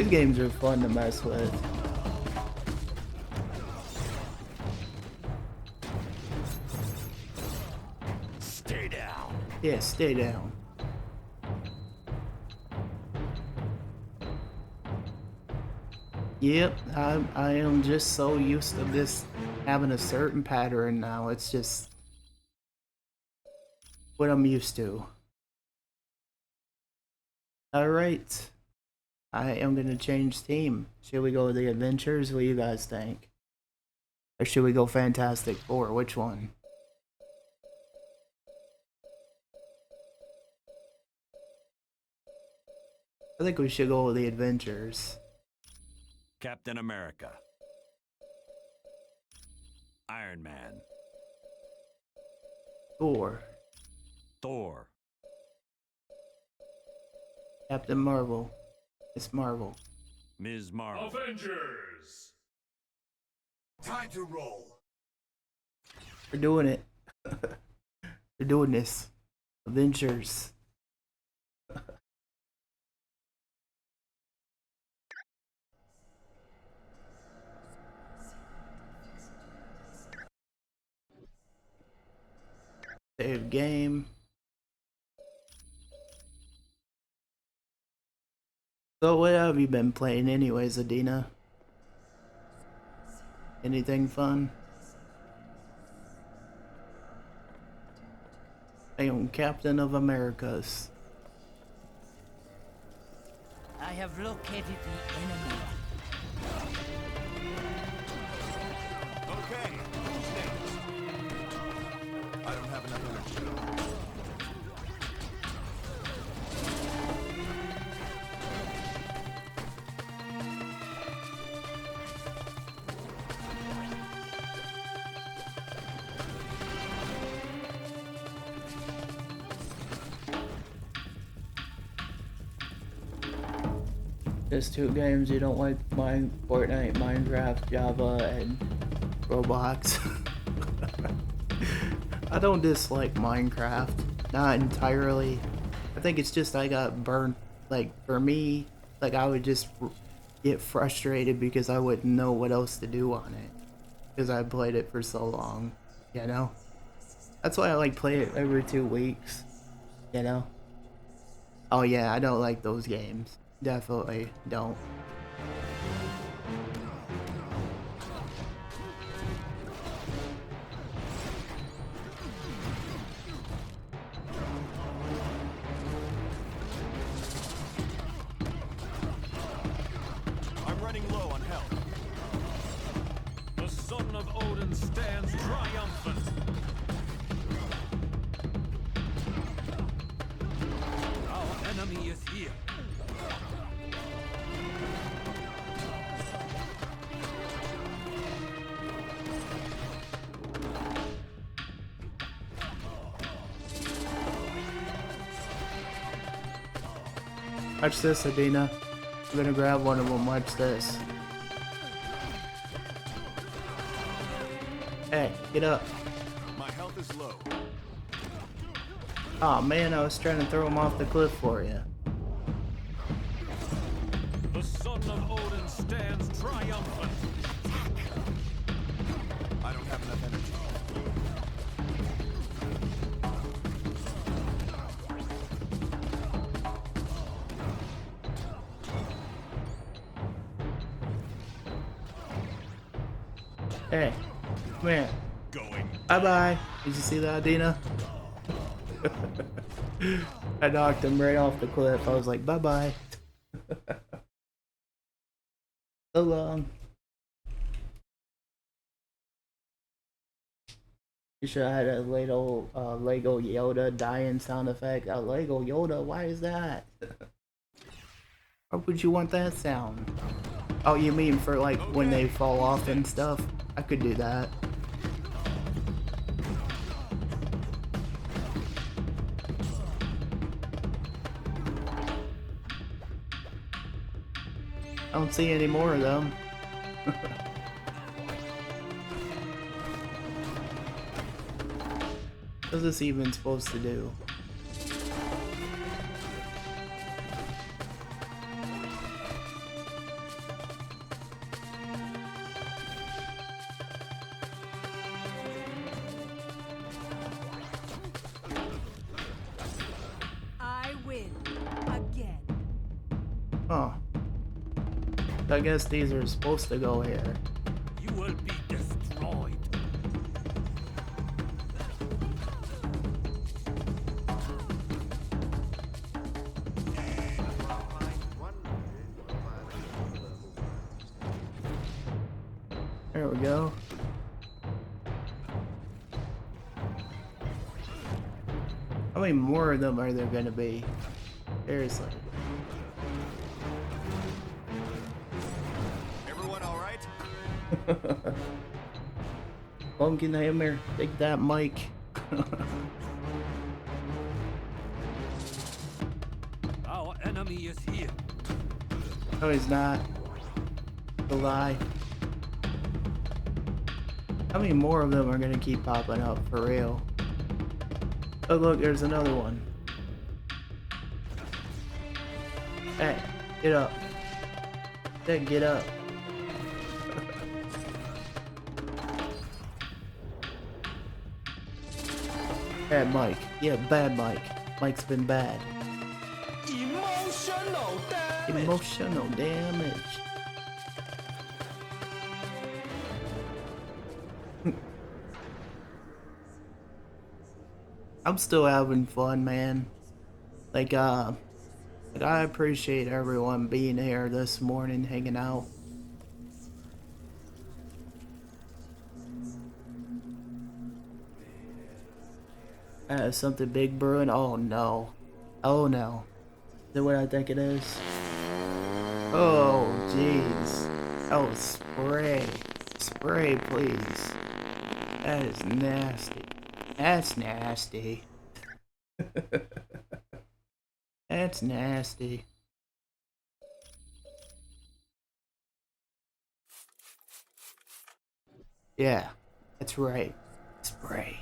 These games are fun to mess with. Stay down. Yeah, stay down. Yep, I am just so used to this having a certain pattern now. It's just what I'm used to. Alright. I am gonna change team. Should we go with the adventures? What do you guys think? Or should we go Fantastic Four? Which one? I think we should go with the adventures. Captain America. Iron Man. Thor. Thor. Captain Marvel. It's Marvel. Ms. Marvel. Avengers! Time to roll. We're doing it. We're doing this. Avengers. Save game. So what have you been playing anyways, Adina? Anything fun? I am Captain of Americas. I have located the enemy. Okay. Who's next? I don't have enough energy. There's two games you don't like: Fortnite, Minecraft, Java, and Roblox. I don't dislike Minecraft, not entirely. I think it's just I got burnt. Like for me, like I would just get frustrated because I wouldn't know what else to do on it because I played it for so long, you know. That's why I like play it every 2 weeks, you know. Oh yeah, I don't like those games. Definitely don't. I'm running low on health. The son of Odin stands triumphant. Our enemy is here. Watch this, Adina. I'm gonna grab one of them. Watch this. Hey, get up. My health is low. Oh man, I was trying to throw him off the cliff for you. The son of Odin stands triumphant. I don't have enough energy. Hey, come here. Going. Bye bye. Did you see that, Adina? I knocked him right off the cliff. I was like, bye bye. So long. You should have had a little Lego Yoda dying sound effect. A Lego Yoda? Why is that? Why would you want that sound? Oh, you mean for like when they fall off and stuff? I could do that. I don't see any more of them. What is this even supposed to do? Huh. I guess these are supposed to go here. You will be destroyed. There we go. How many more of them are there gonna be? Seriously. Everyone all right? Pumpkin Hammer, take that mic. Our enemy is here. No, he's not. It's a lie. How many more of them are gonna keep popping up for real? Oh look, there's another one. Hey, get up. Hey, get up. Bad Mike. Yeah, bad Mike. Mike's been bad. Emotional damage. Emotional damage. I'm still having fun, man. Like, I appreciate everyone being here this morning, hanging out. Something big brewing? Oh no. Oh no. Is that what I think it is? Oh jeez. Oh, spray. Spray, please. That is nasty. That's nasty. That's nasty. Yeah, that's right. Spray.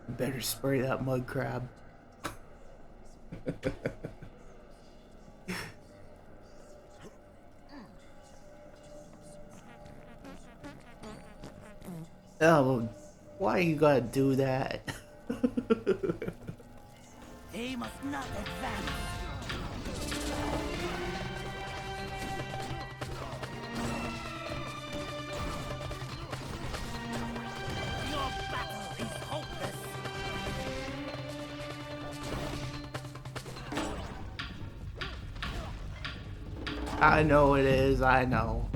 Better spray that mud crab. Oh, why you gotta do that? They must not advance. Your battle is hopeless. I know it is, I know.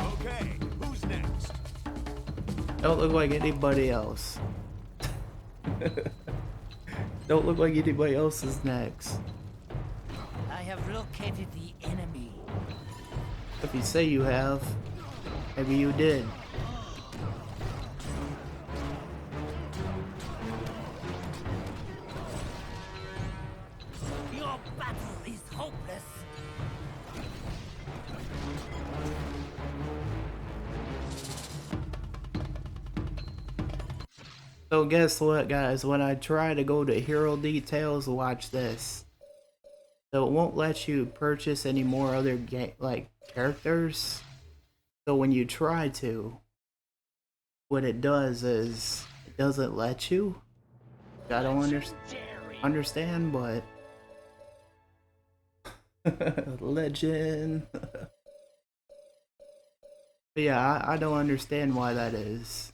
Okay, who's next? Don't look like anybody else. Don't look like anybody else is next. I have located the enemy. If you say you have, maybe you did. Your battle is hopeless. So guess what, guys? When I try to go to hero details, watch this. So it won't let you purchase any more other characters. So when you try to, what it does is it doesn't let you. I don't understand, but legend. But yeah, I don't understand why that is.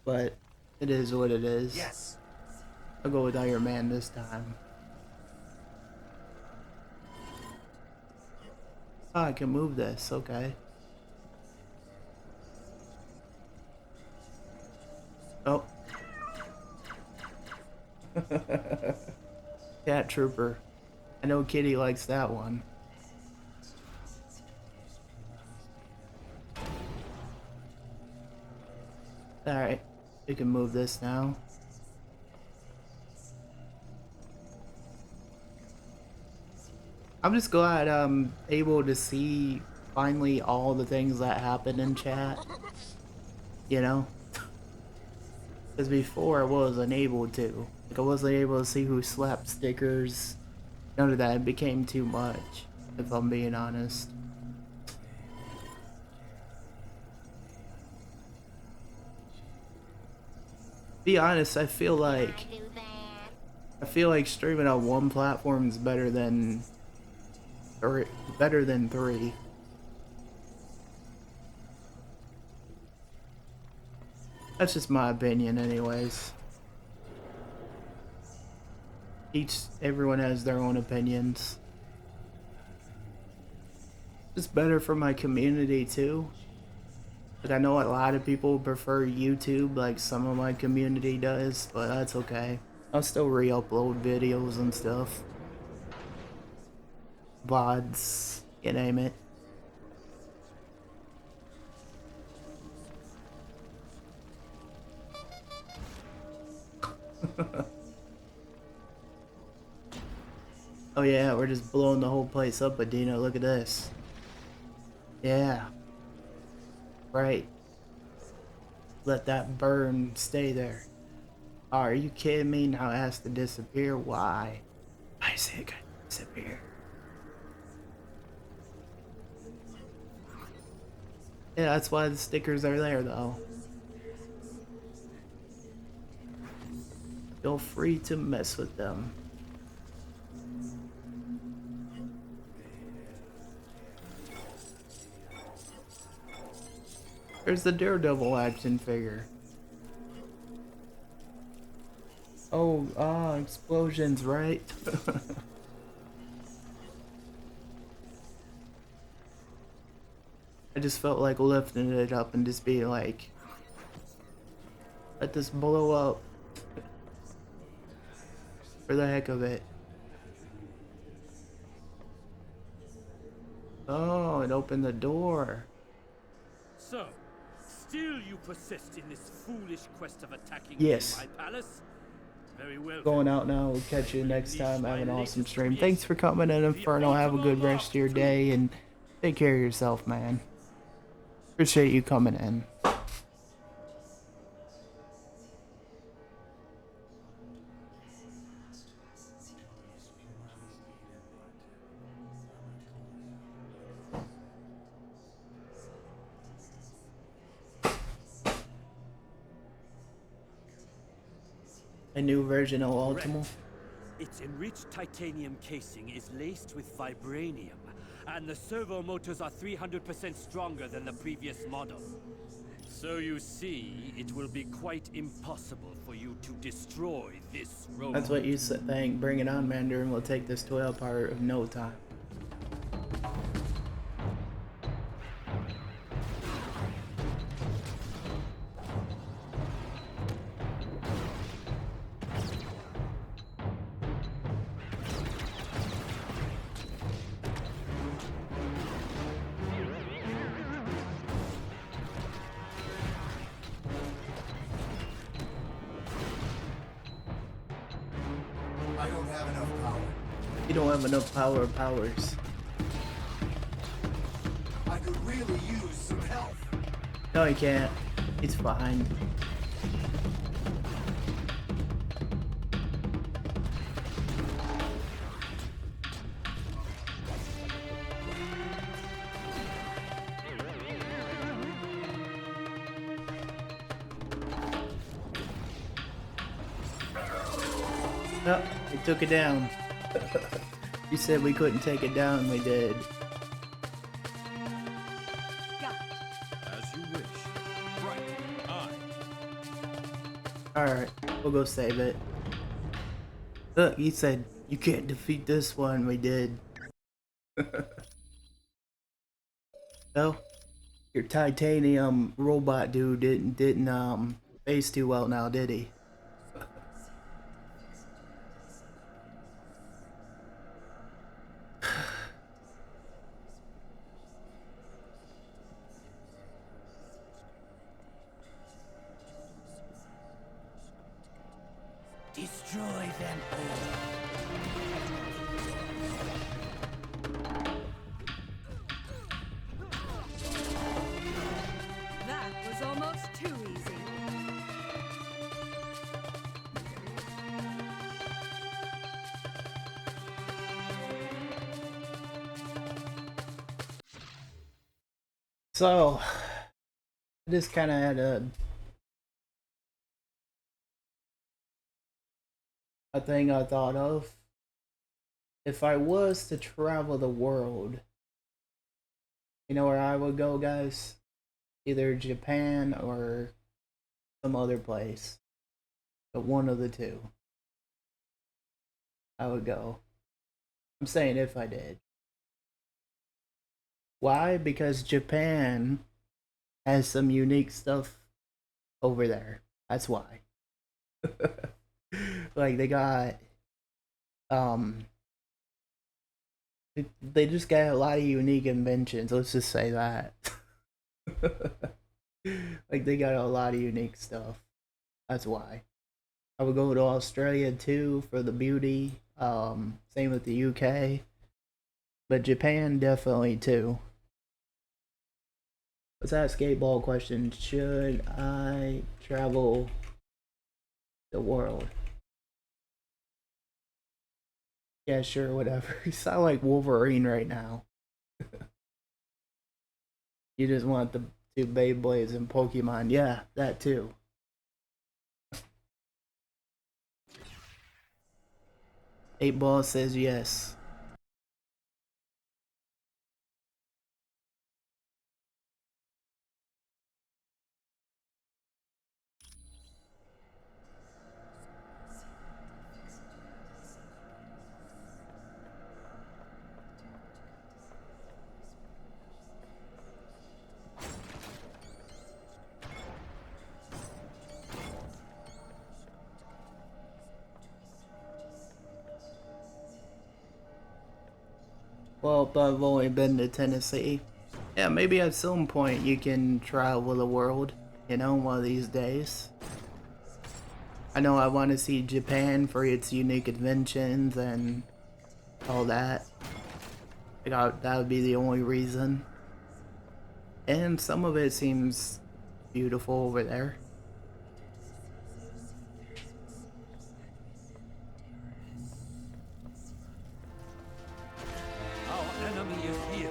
But it is what it is. Yes. I'll go with Iron Man this time. Oh, I can move this, okay. Oh. Cat Trooper. I know Kitty likes that one. Alright, we can move this now. I'm just glad I'm able to see finally all the things that happen in chat. You know? Because before I wasn't able to. Like I wasn't able to see who slapped stickers. None of that. It became too much, if I'm being honest. Be honest, I feel like streaming on one platform is better than three. That's just my opinion anyways. Everyone has their own opinions. It's better for my community too. Like I know a lot of people prefer YouTube, like some of my community does, but that's okay. I'll still re-upload videos and stuff. VODs, you name it. Oh yeah, we're just blowing the whole place up, Adina. Look at this. Yeah. Right. Let that burn stay there. Oh, are you kidding me? Now it has to disappear? Why? Why is it gonna disappear? Yeah, that's why the stickers are there though. Feel free to mess with them. There's the Daredevil action figure. Oh, explosions, right? I just felt like lifting it up and just being like, let this blow up. For the heck of it. Oh, it opened the door. So, still you persist in this foolish quest of attacking yes. my palace? Very well. Going out now. We'll catch you next time. Have an awesome stream. Thanks for coming in, Inferno. Have a good rest of your day and take care of yourself, man. Appreciate you coming in. A new version of Ultimo. Its enriched titanium casing is laced with vibranium, and the servo motors are 300% stronger than the previous model. So you see, it will be quite impossible for you to destroy this robot. That's what you think. Bring it on, Mandarin. We'll take this toy apart in no time. You don't have enough power or powers. I could really use some help. No, he can't. He's fine. Oh, he took it down. You said we couldn't take it down, we did. As you wish. Right. Alright, we'll go save it. Look, he said you can't defeat this one, we did. So, your titanium robot dude didn't face too well now, did he? Destroy them all. That was almost too easy. So, I just kind of had a a thing I thought of. If I was to travel the world, you know where I would go, guys? Either Japan or some other place. But one of the two. I would go. I'm saying if I did. Why? Because Japan has some unique stuff over there. That's why. Like they got they just got a lot of unique inventions, let's just say that. Like they got a lot of unique stuff. That's why. I would go to Australia too for the beauty. Same with the UK. But Japan definitely too. What's that skateball question? Should I travel the world? Yeah, sure, whatever. You sound like Wolverine right now. You just want the two Beyblades and Pokemon. Yeah, that too. Eight Ball says yes. Well, I've only been to Tennessee. Yeah, maybe at some point you can travel the world, you know, one of these days. I know I want to see Japan for its unique inventions and all that. That would be the only reason. And some of it seems beautiful over there. Our enemy is here.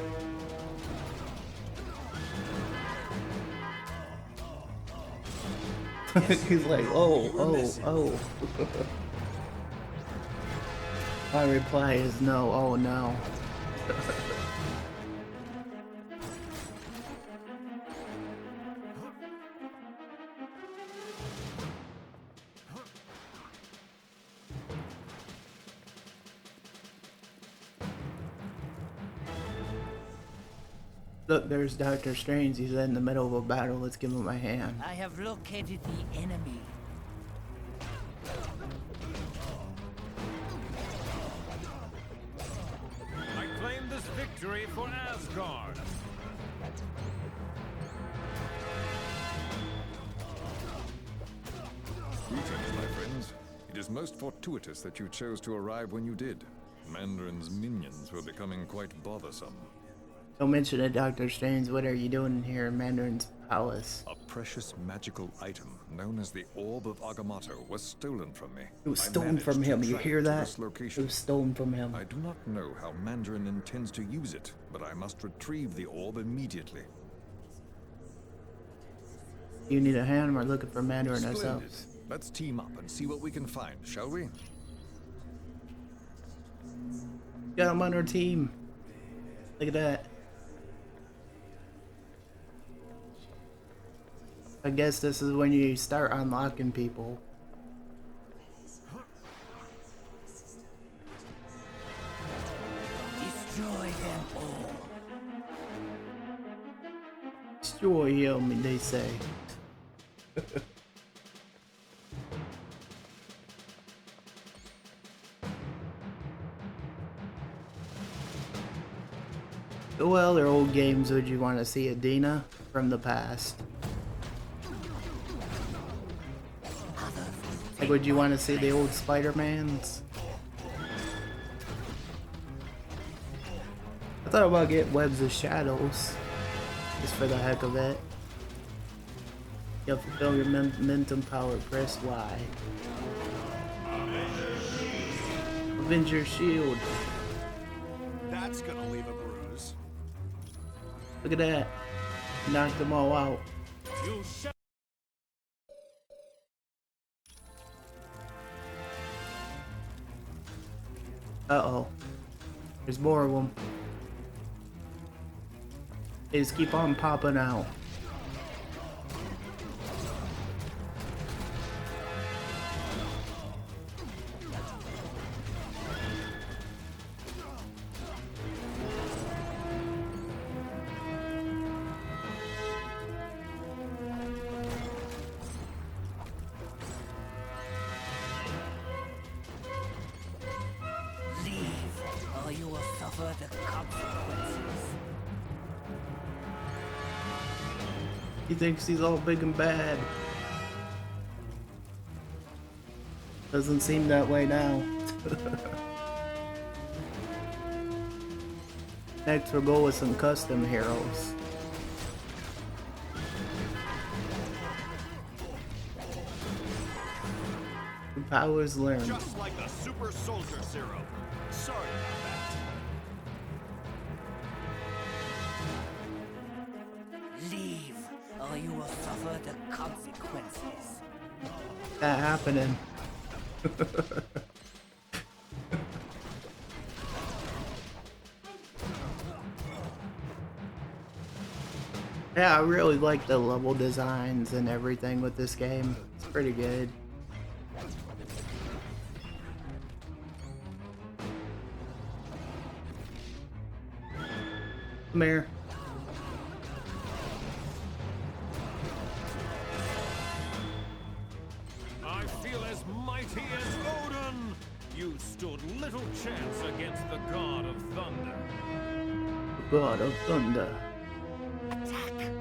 He's like, oh. My reply is no, oh no. Look, there's Dr. Strange. He's in the middle of a battle. Let's give him a hand. I have located the enemy. I claim this victory for Asgard. Greetings, my friends. It is most fortuitous that you chose to arrive when you did. Mandarin's minions were becoming quite bothersome. Don't mention it, Dr. Strange. What are you doing here in Mandarin's palace? A precious magical item known as the Orb of Agamotto was stolen from me. It was stolen from him. You hear that? It was stolen from him. I do not know how Mandarin intends to use it, but I must retrieve the orb immediately. You need a hand? We're looking for Mandarin Splendid. ourselves. Let's team up and see what we can find, shall we? Got him on our team. Look at that. I guess this is when you start unlocking people. Destroy them all. Destroy him, they say. What other old games would you want to see, Adina, from the past? Like, would you want to see the old Spider-Mans? I thought about getting Webs of Shadows, just for the heck of it. You have to fulfill your momentum power, press Y. Avenger Shield. That's gonna leave a bruise. Look at that. Knocked them all out. Uh-oh. There's more of them. They just keep on popping out. Or you will suffer the consequences. He thinks he's all big and bad. Doesn't seem that way now. Next we'll go with some custom heroes. The powers learned. Just like a super soldier serum. Sorry about that. Leave, or you will suffer the consequences. That happening. Yeah, I really like the level designs and everything with this game. It's pretty good. Come here. I feel as mighty as Odin! You stood little chance against the God of Thunder. God of Thunder. Attack!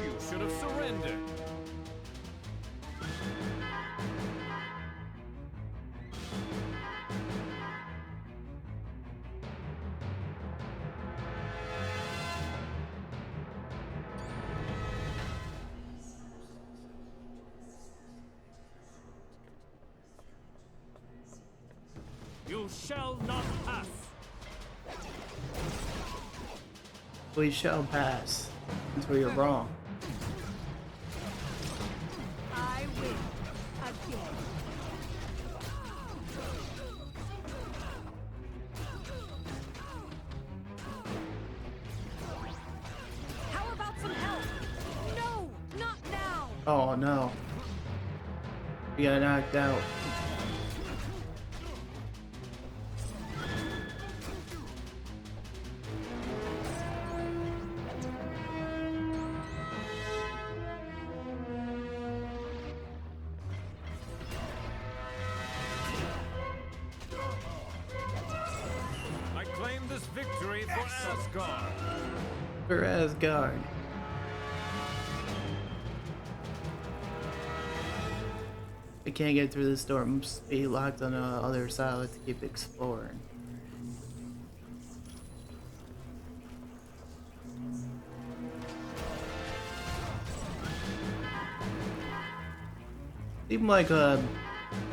You should have surrendered. You shall not pass. We shall pass until you're wrong. I win again. How about some help? No, not now. Oh no. We got knocked out. I claim this victory for Asgard. For Asgard. We can't get through this door. Must be locked on the other side. Let's keep exploring. Seemed like I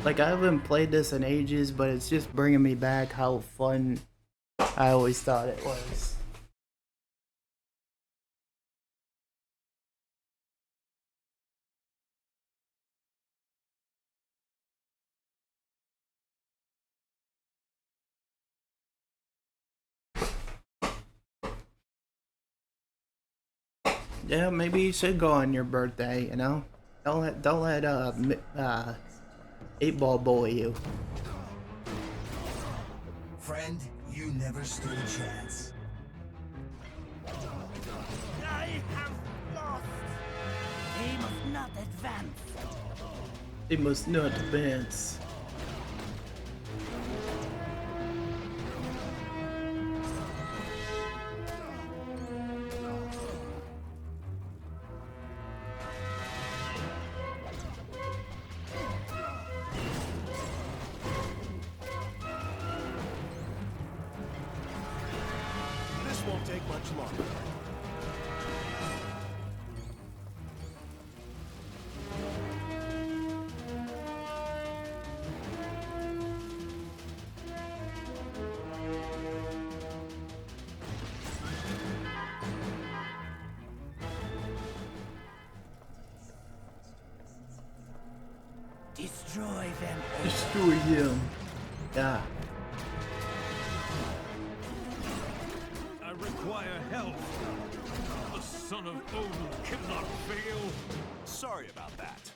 haven't played this in ages, but it's just bringing me back how fun I always thought it was. Yeah, maybe you should go on your birthday, you know? Don't let 8-ball bully you. Friend, you never stood a chance. I have lost. They must not advance. They must not advance. This won't take much longer. Destroy them all. Destroy him. Yeah. I require help. The son of Odin cannot fail. Sorry about that.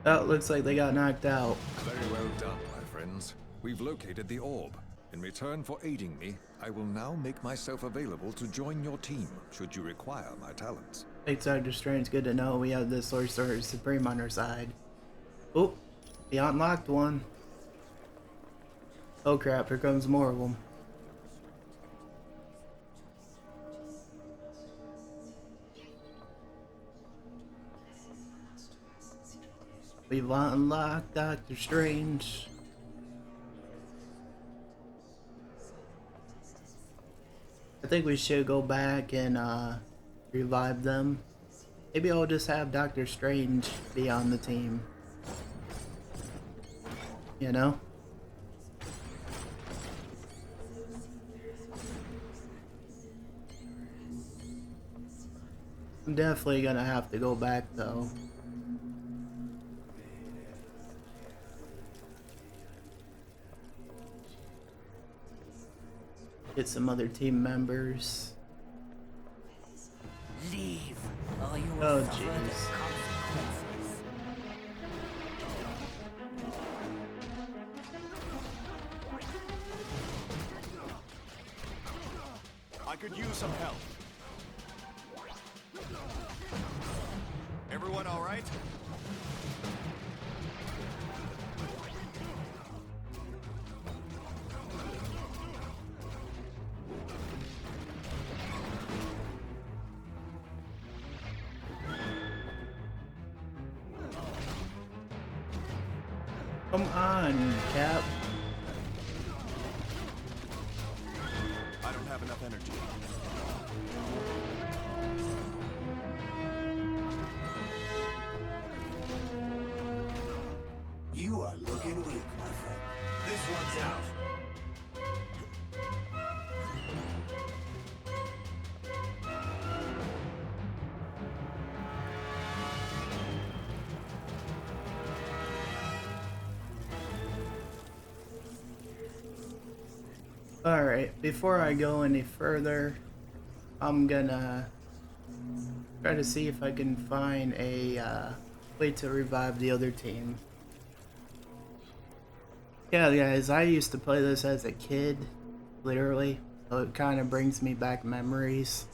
Oh, looks like they got knocked out. Very well done, my friends. We've located the orb. In return for aiding me, I will now make myself available to join your team, should you require my talents. Thanks, Dr. Strange. Good to know we have the Sorcerer Supreme on our side. Oh, he unlocked one. Oh crap, here comes more of them. We've unlocked Doctor Strange. I think we should go back and revive them. Maybe I'll just have Doctor Strange be on the team. You know? I'm definitely gonna have to go back though. Get some other team members. Leave, or you will Oh, suffer the jeez. consequences. I could use some help. Everyone all right? Come on, Cap. I don't have enough energy. You are looking weak, my friend. This one's out. Alright, before I go any further, I'm gonna try to see if I can find a way to revive the other team. Yeah, guys, I used to play this as a kid, literally, so it kind of brings me back memories.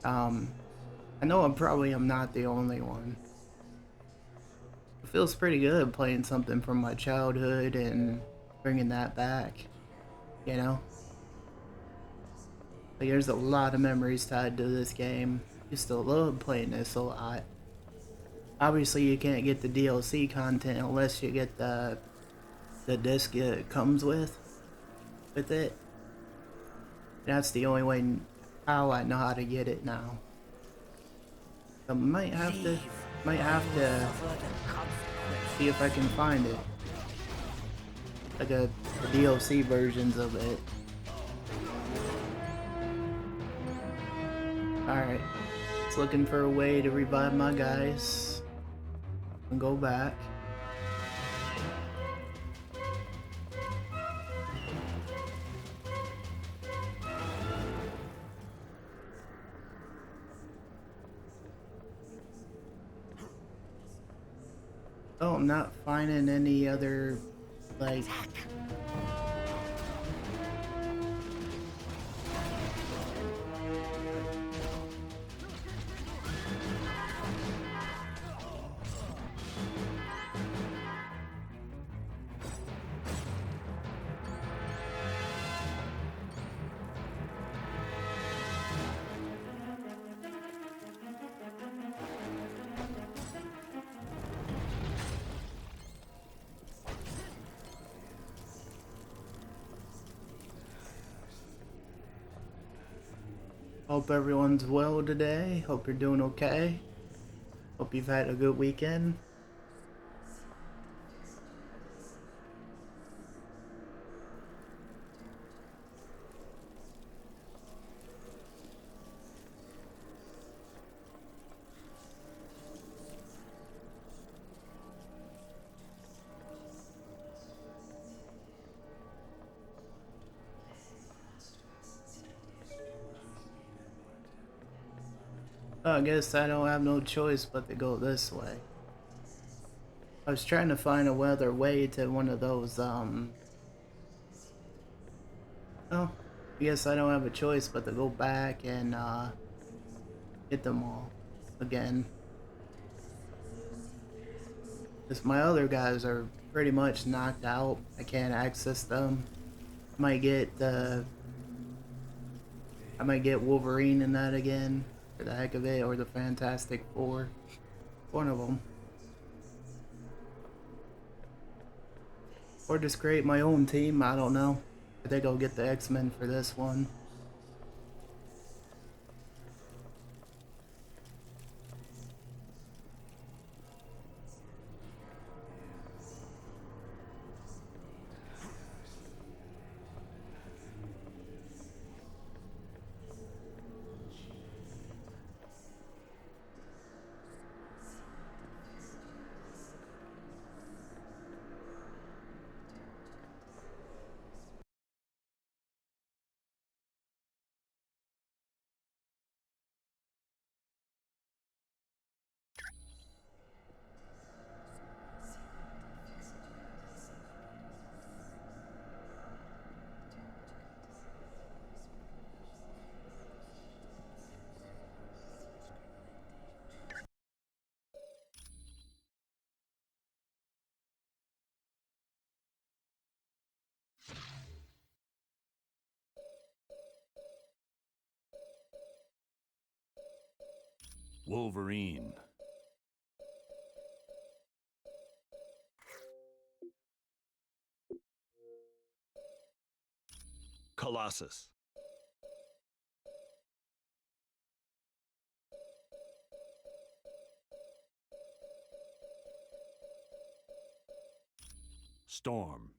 I know I'm not the only one. It feels pretty good playing something from my childhood and bringing that back. You know? Like, there's a lot of memories tied to this game. Used to love playing this a lot. Obviously, you can't get the DLC content unless you get the disc it comes with it. That's the only way how I know how to get it now. So might have to see if I can find it. Like the DLC versions of it. Alright. It's looking for a way to revive my guys. And go back. Oh, I'm not finding any other, like... Hope everyone's well today. Hope you're doing okay. Hope you've had a good weekend. I guess I don't have no choice but to go this way. I was trying to find a other way to one of those, oh, I guess I don't have a choice but to go back and, hit them all again. Because my other guys are pretty much knocked out. I can't access them. I might get Wolverine in that again, for the heck of it, or the Fantastic Four. One of them. Or just create my own team, I don't know. I think I'll get the X-Men for this one. Wolverine. Colossus. Storm.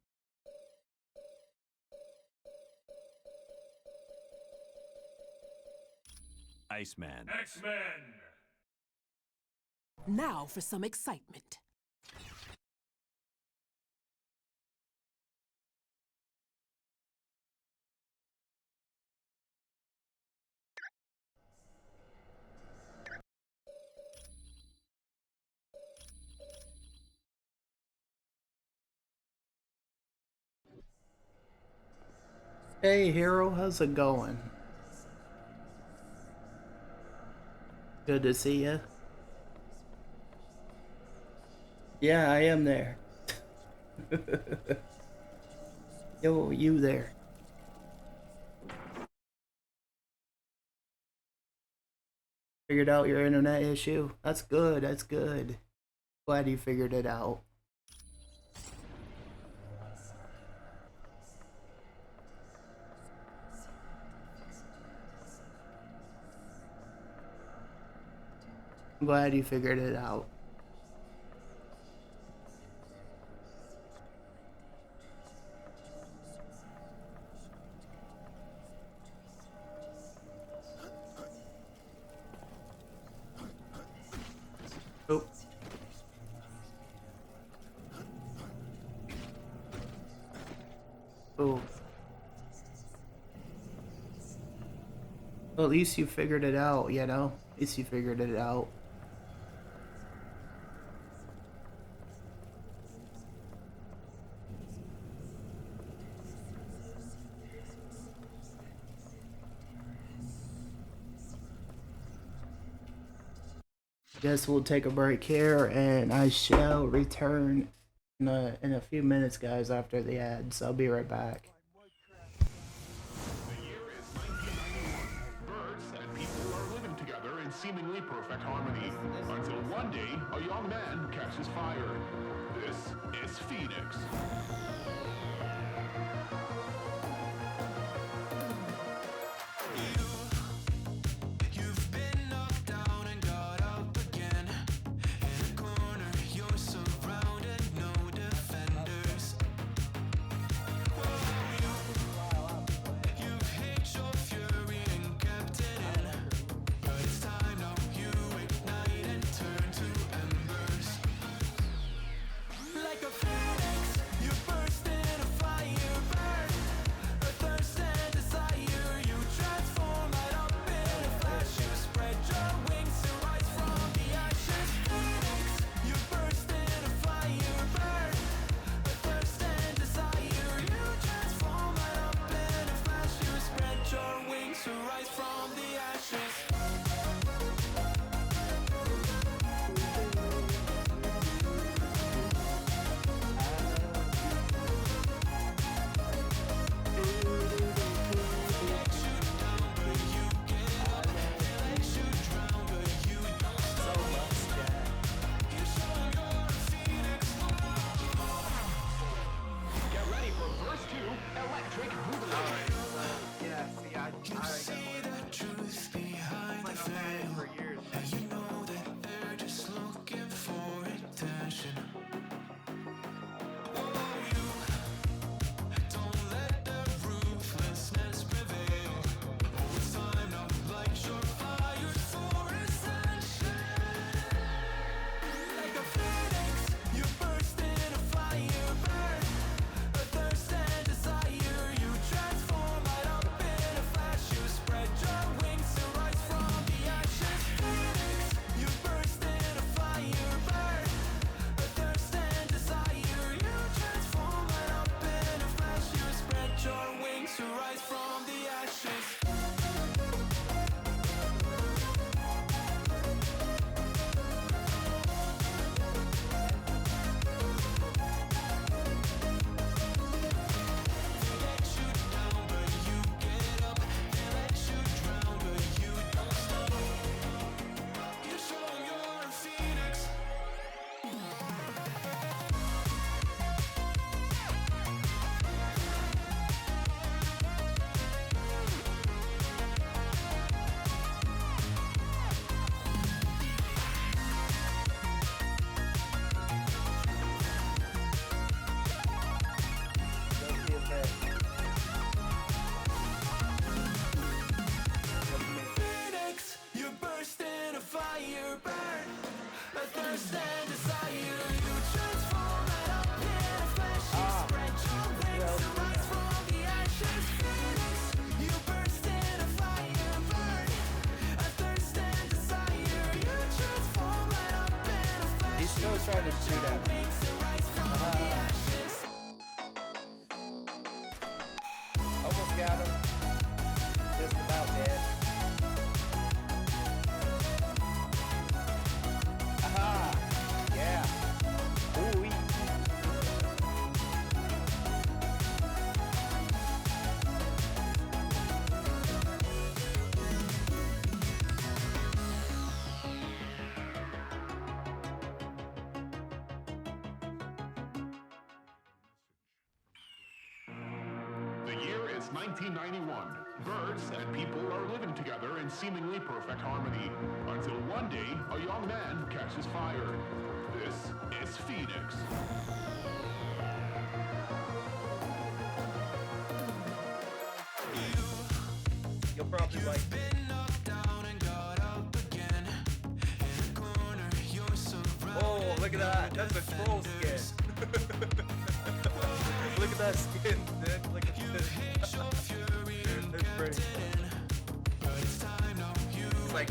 Iceman. X-Men! Now for some excitement. Hey hero, how's it going? Good to see ya. Yeah, I am there. Yo, you there. Figured out your internet issue? That's good, that's good. Glad you figured it out. I'm glad you figured it out. Oh. Oh. Well, at least you figured it out, you know? At least you figured it out. Guess we'll take a break here, and I shall return in a few minutes, guys, after the ads. I'll be right back. The year is 1991. Birds and people are living together in seemingly perfect harmony. Until one day, a young man catches fire. This is Phoenix. You've been knocked down and got up again. In a corner, you're surrounded, no defenders. You've hid your fury and kept it in. But it's time now, you ignite and turn to embers. Like a phoenix, you burst in a fire. trying to shoot at me. Almost got him. Just about dead. Aha! Yeah. Ooh. The year is 1991. Birds and people are living together in seemingly perfect harmony. Until one day, a young man catches fire. This is Phoenix. You'll probably like it. Oh, look at that. That's a troll skin. Look at that skin, dude. Look at this. That's pretty. It's like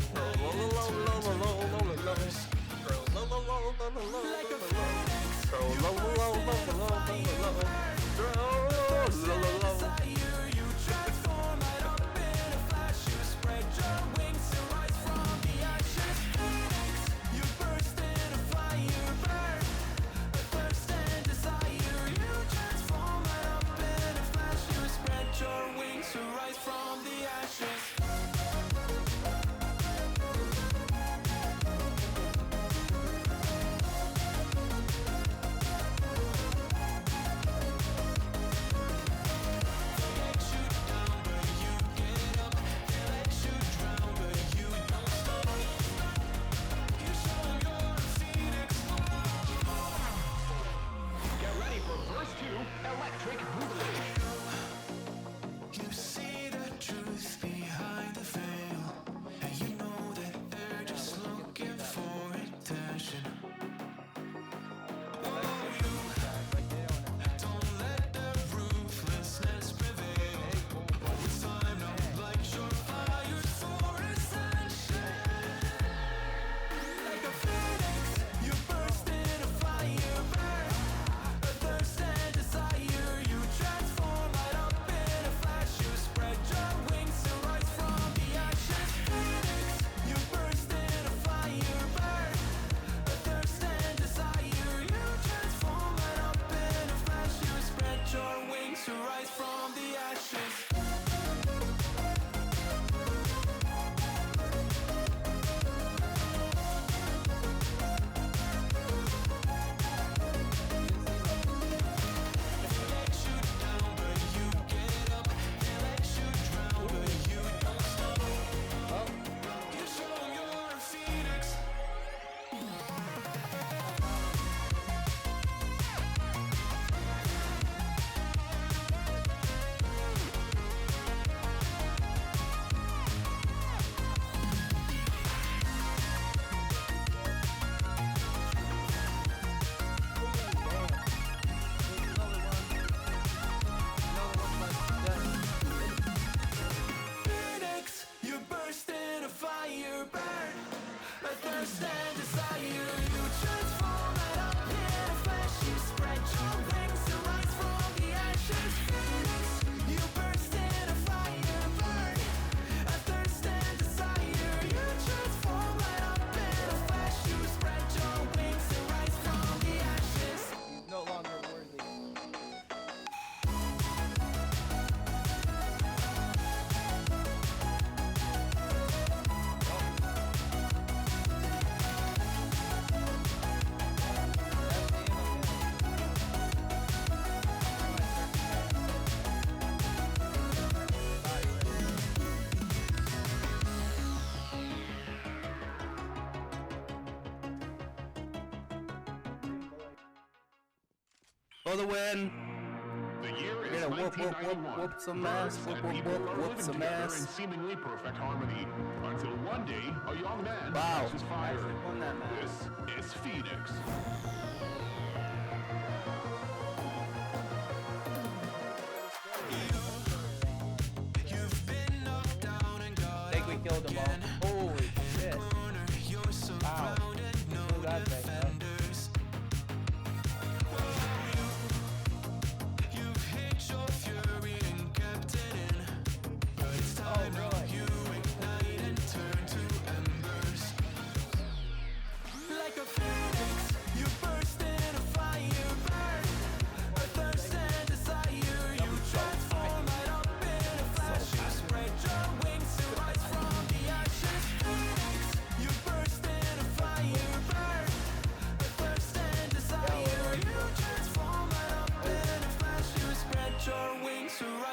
for the win. The year We're is gonna whoop 1991. whoop some ass. Birds Whoop and whoop people whoop are whoop living some together ass. in seemingly perfect harmony. Until one day, a young man Wow. catches fire. Actually won that match. This is Phoenix. I think we killed them all. Holy shit. Wow. Blew that thing up.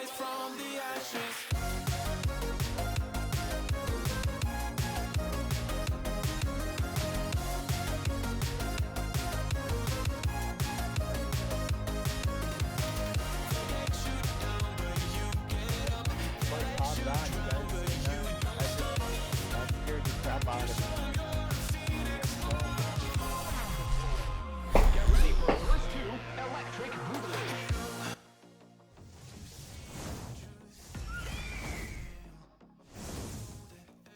rise from the ashes. Get ready for verse 2, Electric Boogaloo.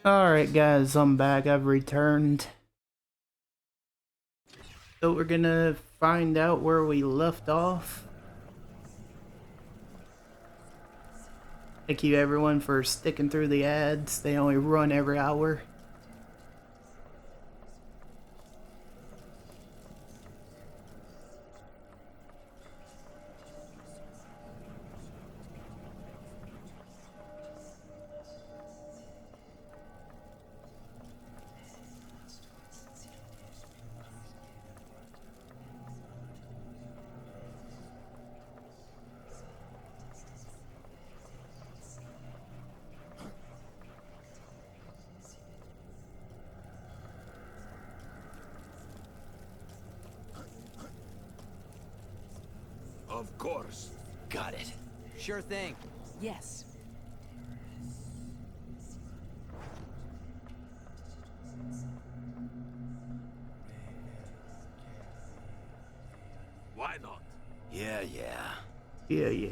Alright guys, I'm back. I've returned. So we're gonna find out where we left off. Thank you everyone for sticking through the ads. They only run every hour. Of course. Got it. Sure thing. Yes. Why not? Yeah. Yeah, yeah.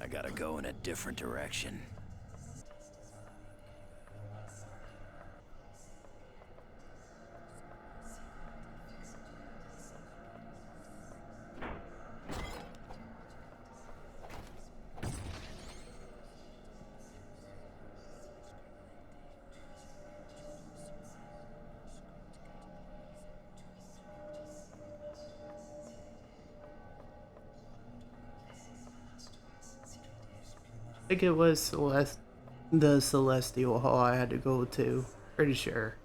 I gotta go in a different direction. I think it was the Celestial Hall I had to go to. Pretty sure.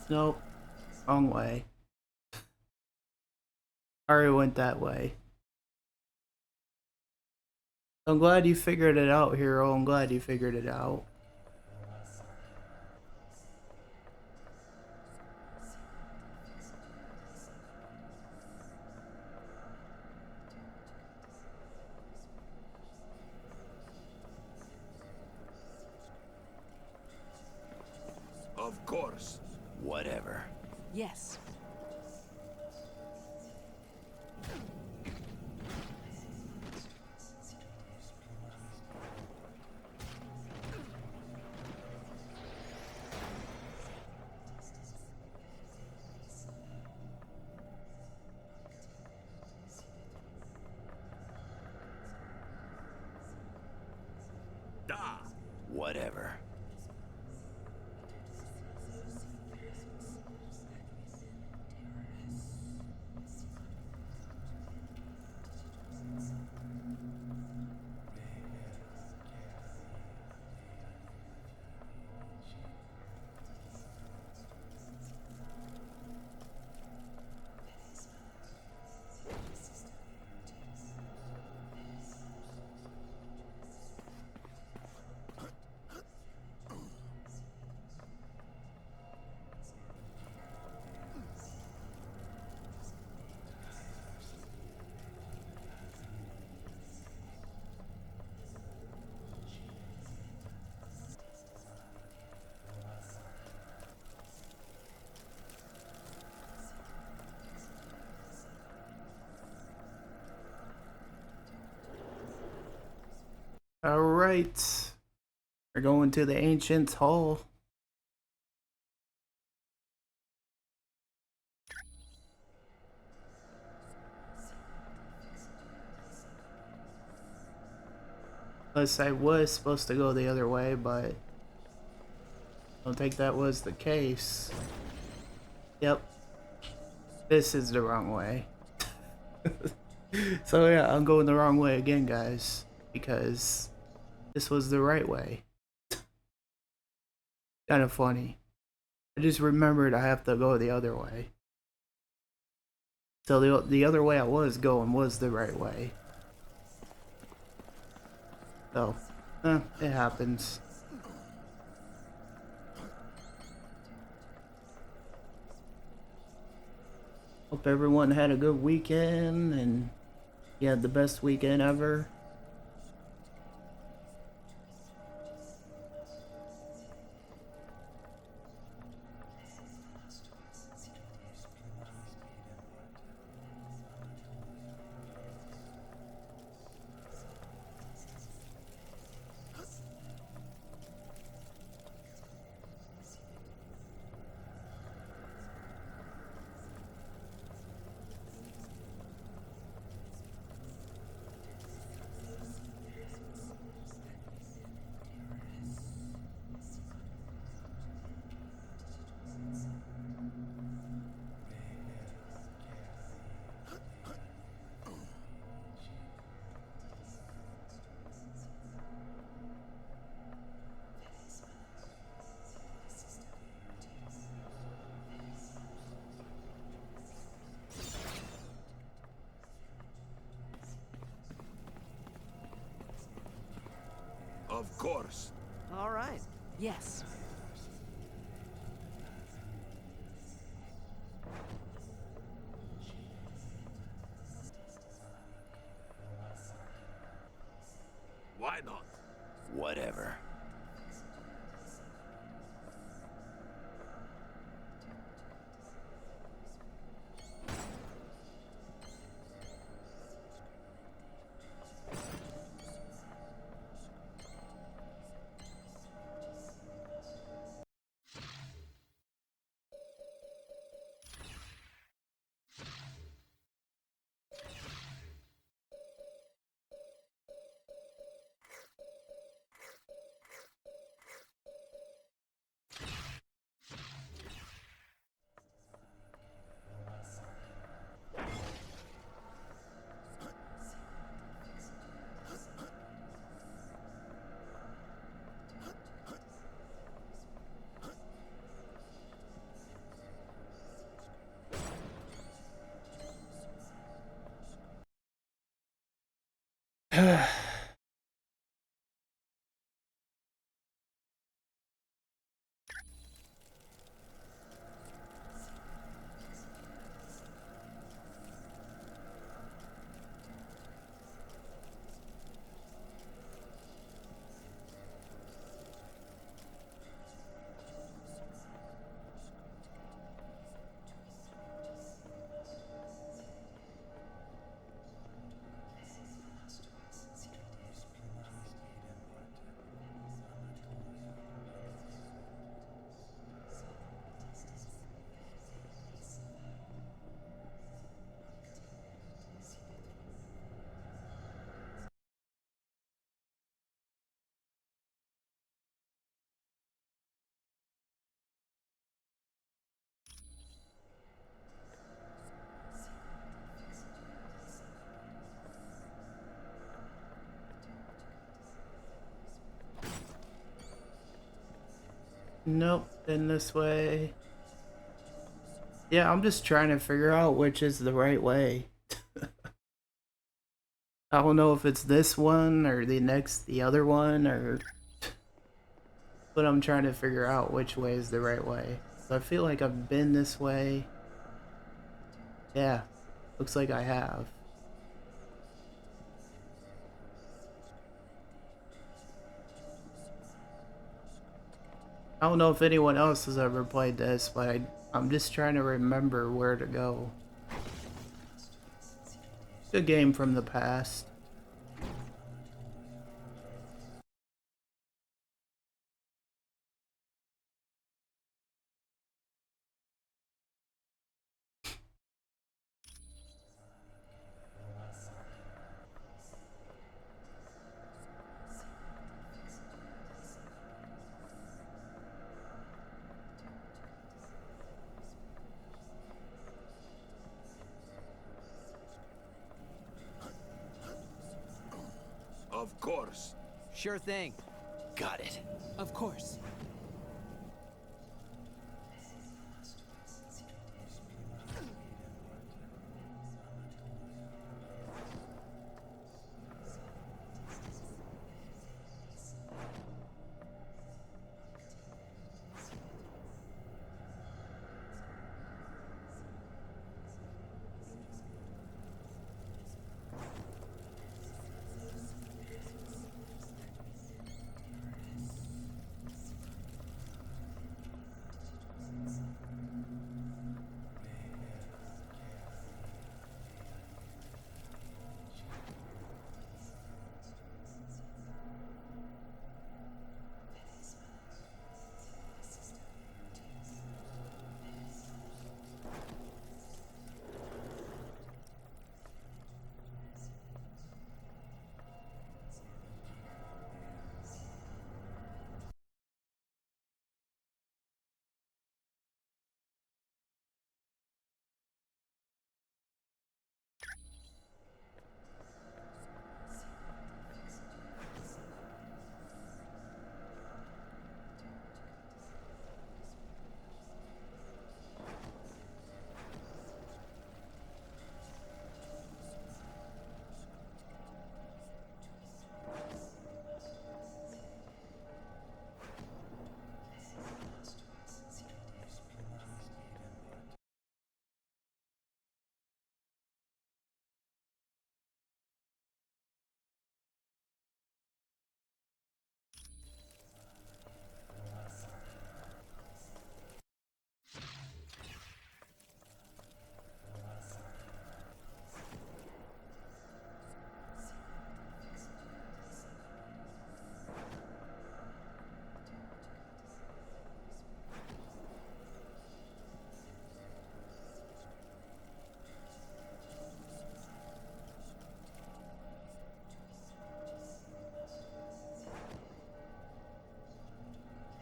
Nope. Wrong way. I already went that way. I'm glad you figured it out, Hero. I'm glad you figured it out. Of course. Whatever. Yes. Whatever. Alright. We're going to the Ancient's Hall. Plus, I was supposed to go the other way, but I don't think that was the case. Yep. This is the wrong way. So yeah, I'm going the wrong way again, guys, because this was the right way. Kind of funny. I just remembered I have to go the other way. So the other way I was going was the right way. So, it happens. Hope everyone had a good weekend and you had the best weekend ever. Of course. All right. Yes. Why not? Whatever. Nope, in this way. Yeah, I'm just trying to figure out which is the right way. I don't know if it's this one or the other one, or but I'm trying to figure out which way is the right way. So I feel like I've been this way. Yeah, looks like I have. I don't know if anyone else has ever played this, but I'm just trying to remember where to go. Good game from the past. Of course. Sure thing. Got it. Of course.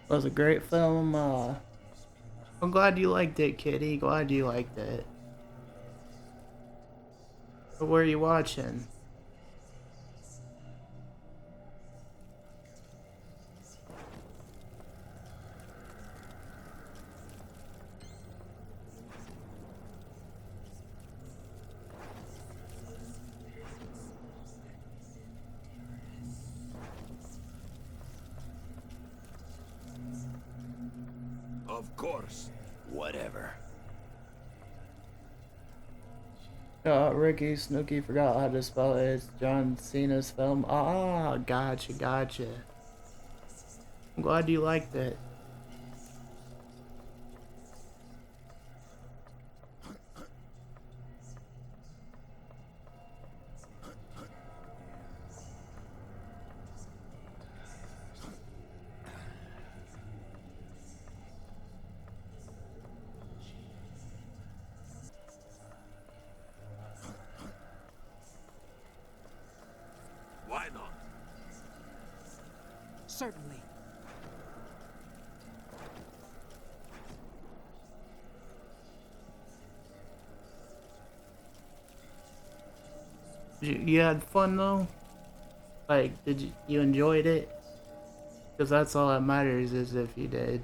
It was a great film. I'm glad you liked it, Kitty. Glad you liked it. But where are you watching? Of course. Whatever. Ricky Snooky forgot how to spell it. It's John Cena's film. Ah, gotcha, gotcha. I'm glad you liked it. Why not? Certainly. You had fun though? Like, did you enjoyed it? Because that's all that matters is if you did.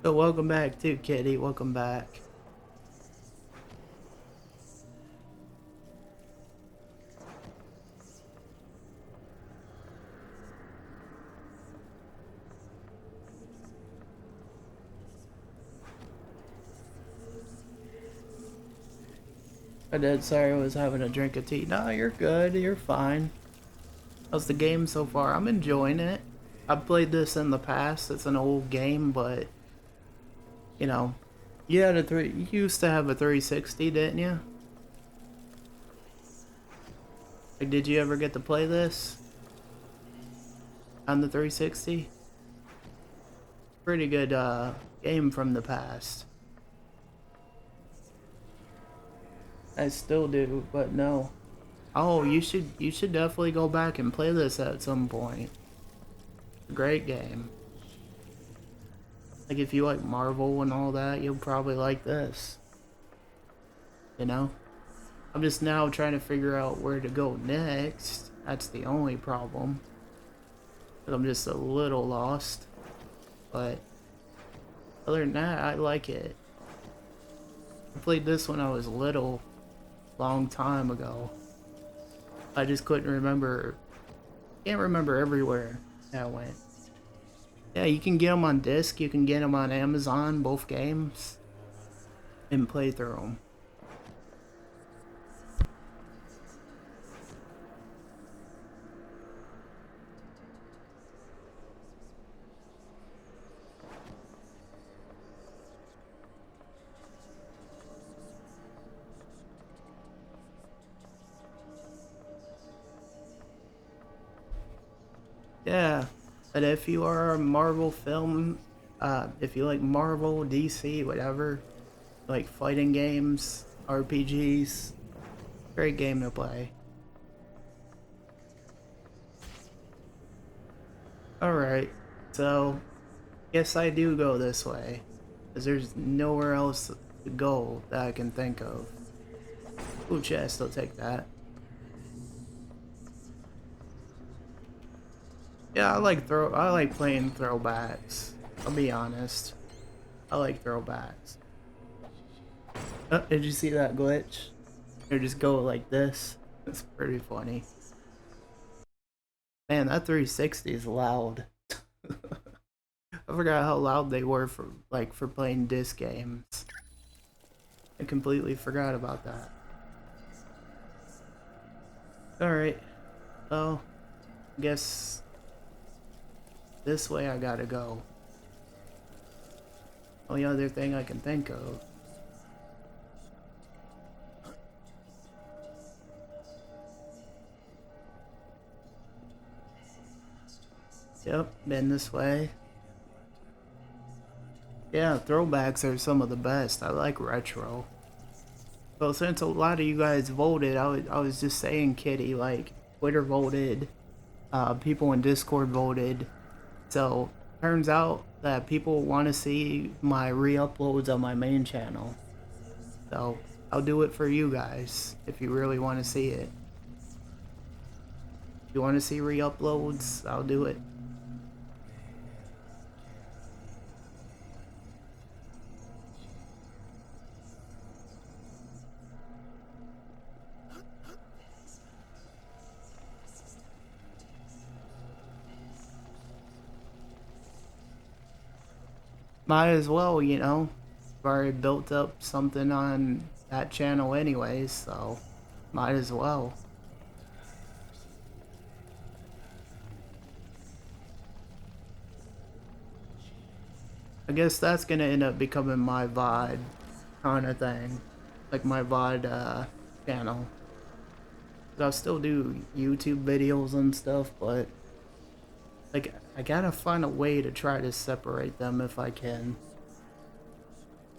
So welcome back too, Kitty. Welcome back. I did. Sorry, I was having a drink of tea. No, you're good. You're fine. How's the game so far? I'm enjoying it. I've played this in the past. It's an old game, but you know, You had you used to have a 360, didn't you? Like, did you ever get to play this on the 360? Pretty good game from the past. I still do, but no. Oh, you should definitely go back and play this at some point. Great game. Like, if you like Marvel and all that, you'll probably like this. You know? I'm just now trying to figure out where to go next. That's the only problem. I'm just a little lost. But other than that, I like it. I played this when I was little, long time ago. I just couldn't remember. Can't remember everywhere that went. Yeah, you can get them on disc. You can get them on Amazon, both games, and play through them. Yeah, but if you are a Marvel film, if you like Marvel, DC, whatever, like fighting games, RPGs, great game to play. Alright, so, guess I do go this way, because there's nowhere else to go that I can think of. Ooh, chest, I'll take that. Yeah, I like playing throwbacks. I'll be honest. I like throwbacks. Oh, did you see that glitch? Or just go like this? It's pretty funny. Man, that 360 is loud. I forgot how loud they were for playing disc games. I completely forgot about that. Alright. Well, I guess this way I gotta go. Only other thing I can think of. Yep, been this way. Yeah, throwbacks are some of the best. I like retro. Well, since a lot of you guys voted, I was just saying, Kitty, like, Twitter voted, people in Discord voted. So, turns out that people want to see my re-uploads on my main channel. So, I'll do it for you guys, if you really want to see it. If you want to see re-uploads, I'll do it. Might as well, you know. I've already built up something on that channel anyways, so might as well. I guess that's gonna end up becoming my VOD kind of thing. Like my VOD channel. I'll still do YouTube videos and stuff, but like, I gotta find a way to try to separate them if I can.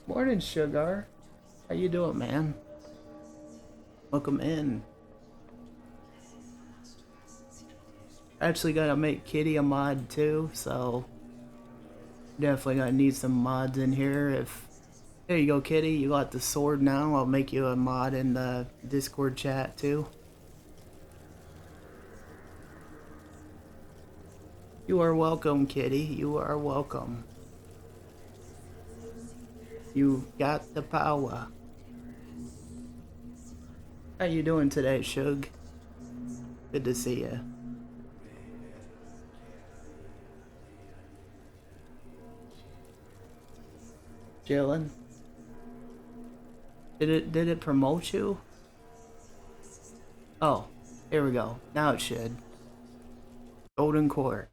Morning, Sugar. How you doing, man? Welcome in. I actually gotta make Kitty a mod too, so definitely gonna need some mods in here. There you go, Kitty. You got the sword now. I'll make you a mod in the Discord chat too. You are welcome, Kitty. You are welcome. You got the power. How you doing today, Shug? Good to see you. Chillin'. Did it promote you? Oh, here we go. Now it should. Golden Court.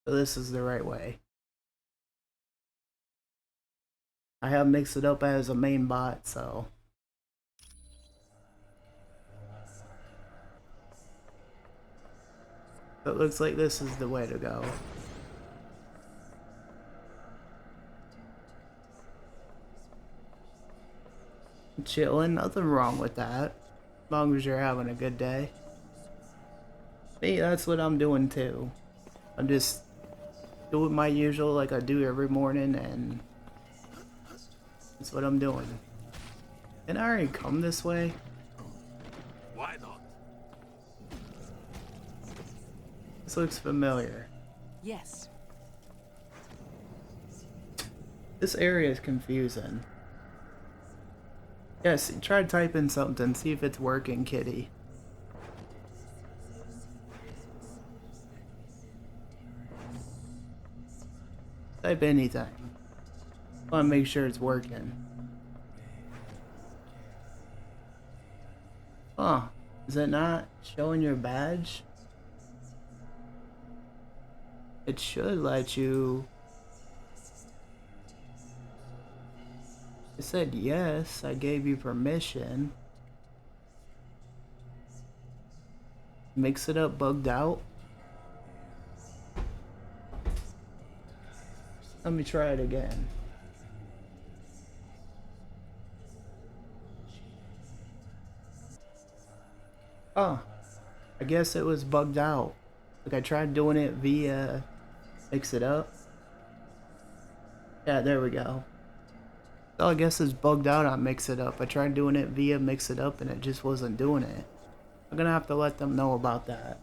So this is the right way. I have mixed it up as a main bot, so. It looks like this is the way to go. Chilling, nothing wrong with that. As long as you're having a good day. Me, that's what I'm doing too. I'm just doing my usual like I do every morning, and that's what I'm doing. Can I already come this way? Why not? This looks familiar. Yes. This area is confusing. Yes, try to type in something, see if it's working, kitty. Type anything. I want to make sure it's working. Huh. Is it not showing your badge? It should let you... It said yes, I gave you permission. Mix it up, bugged out. Let me try it again. Oh, I guess it was bugged out. Like I tried doing it via mix it up. Yeah, there we go. Oh, I guess it's bugged out on mix it up. I tried doing it via mix it up and it just wasn't doing it. I'm gonna have to let them know about that.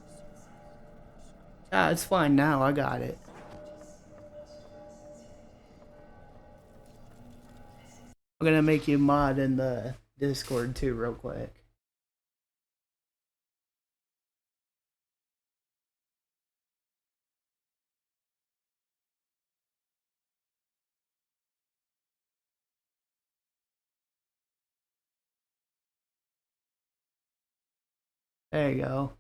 Ah, it's fine now. I got it. I'm gonna make you mod in the Discord too real quick. There you go.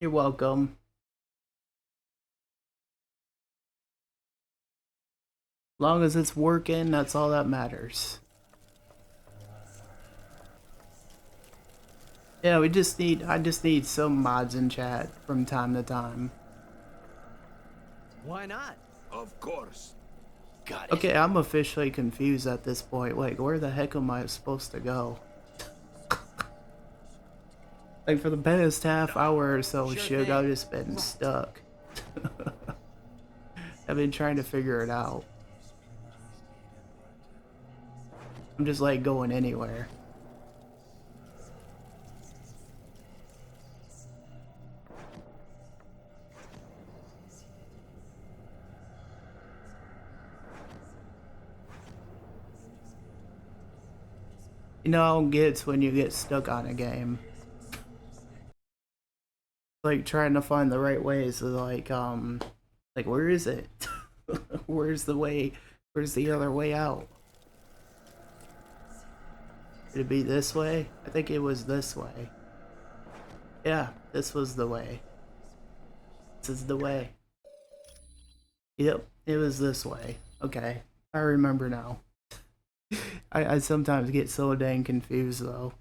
You're welcome. As long as it's working, that's all that matters. Yeah, I just need some mods in chat from time to time. Why not? Of course. Got it. Okay, I'm officially confused at this point. Like, where the heck am I supposed to go? Like, for the past half hour or so, Shug, I've just been stuck. I've been trying to figure it out. I'm just like going anywhere. You know, I don't get it's when you get stuck on a game. Like trying to find the right ways to like where is it? Where's the way? Where's the other way out? Could it be this way? I think it was this way. Yeah, this was the way. This is the way. Yep, it was this way. Okay, I remember now. I sometimes get so dang confused though.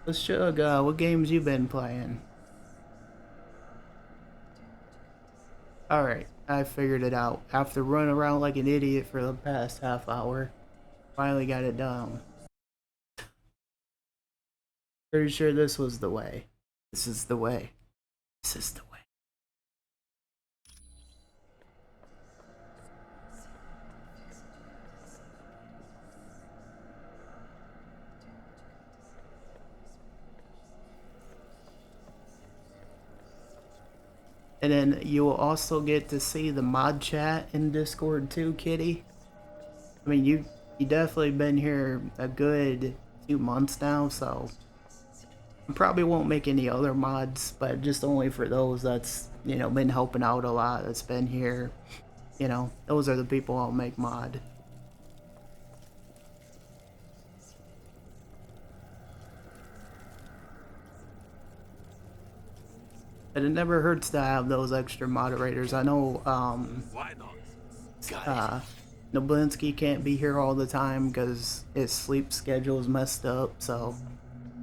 Let's Shug, what games you been playing? Alright, I figured it out. After running around like an idiot for the past half hour, finally got it done. Pretty sure this was the way. This is the way. This is the way. And then you will also get to see the mod chat in Discord too, Kitty. I mean, you definitely been here a good 2 months now, so I probably won't make any other mods, but just only for those that's, you know, been helping out a lot, that's been here. You know, those are the people I'll make mod. But it never hurts to have those extra moderators. I know, Why not? Noblinsky can't be here all the time because his sleep schedule is messed up, so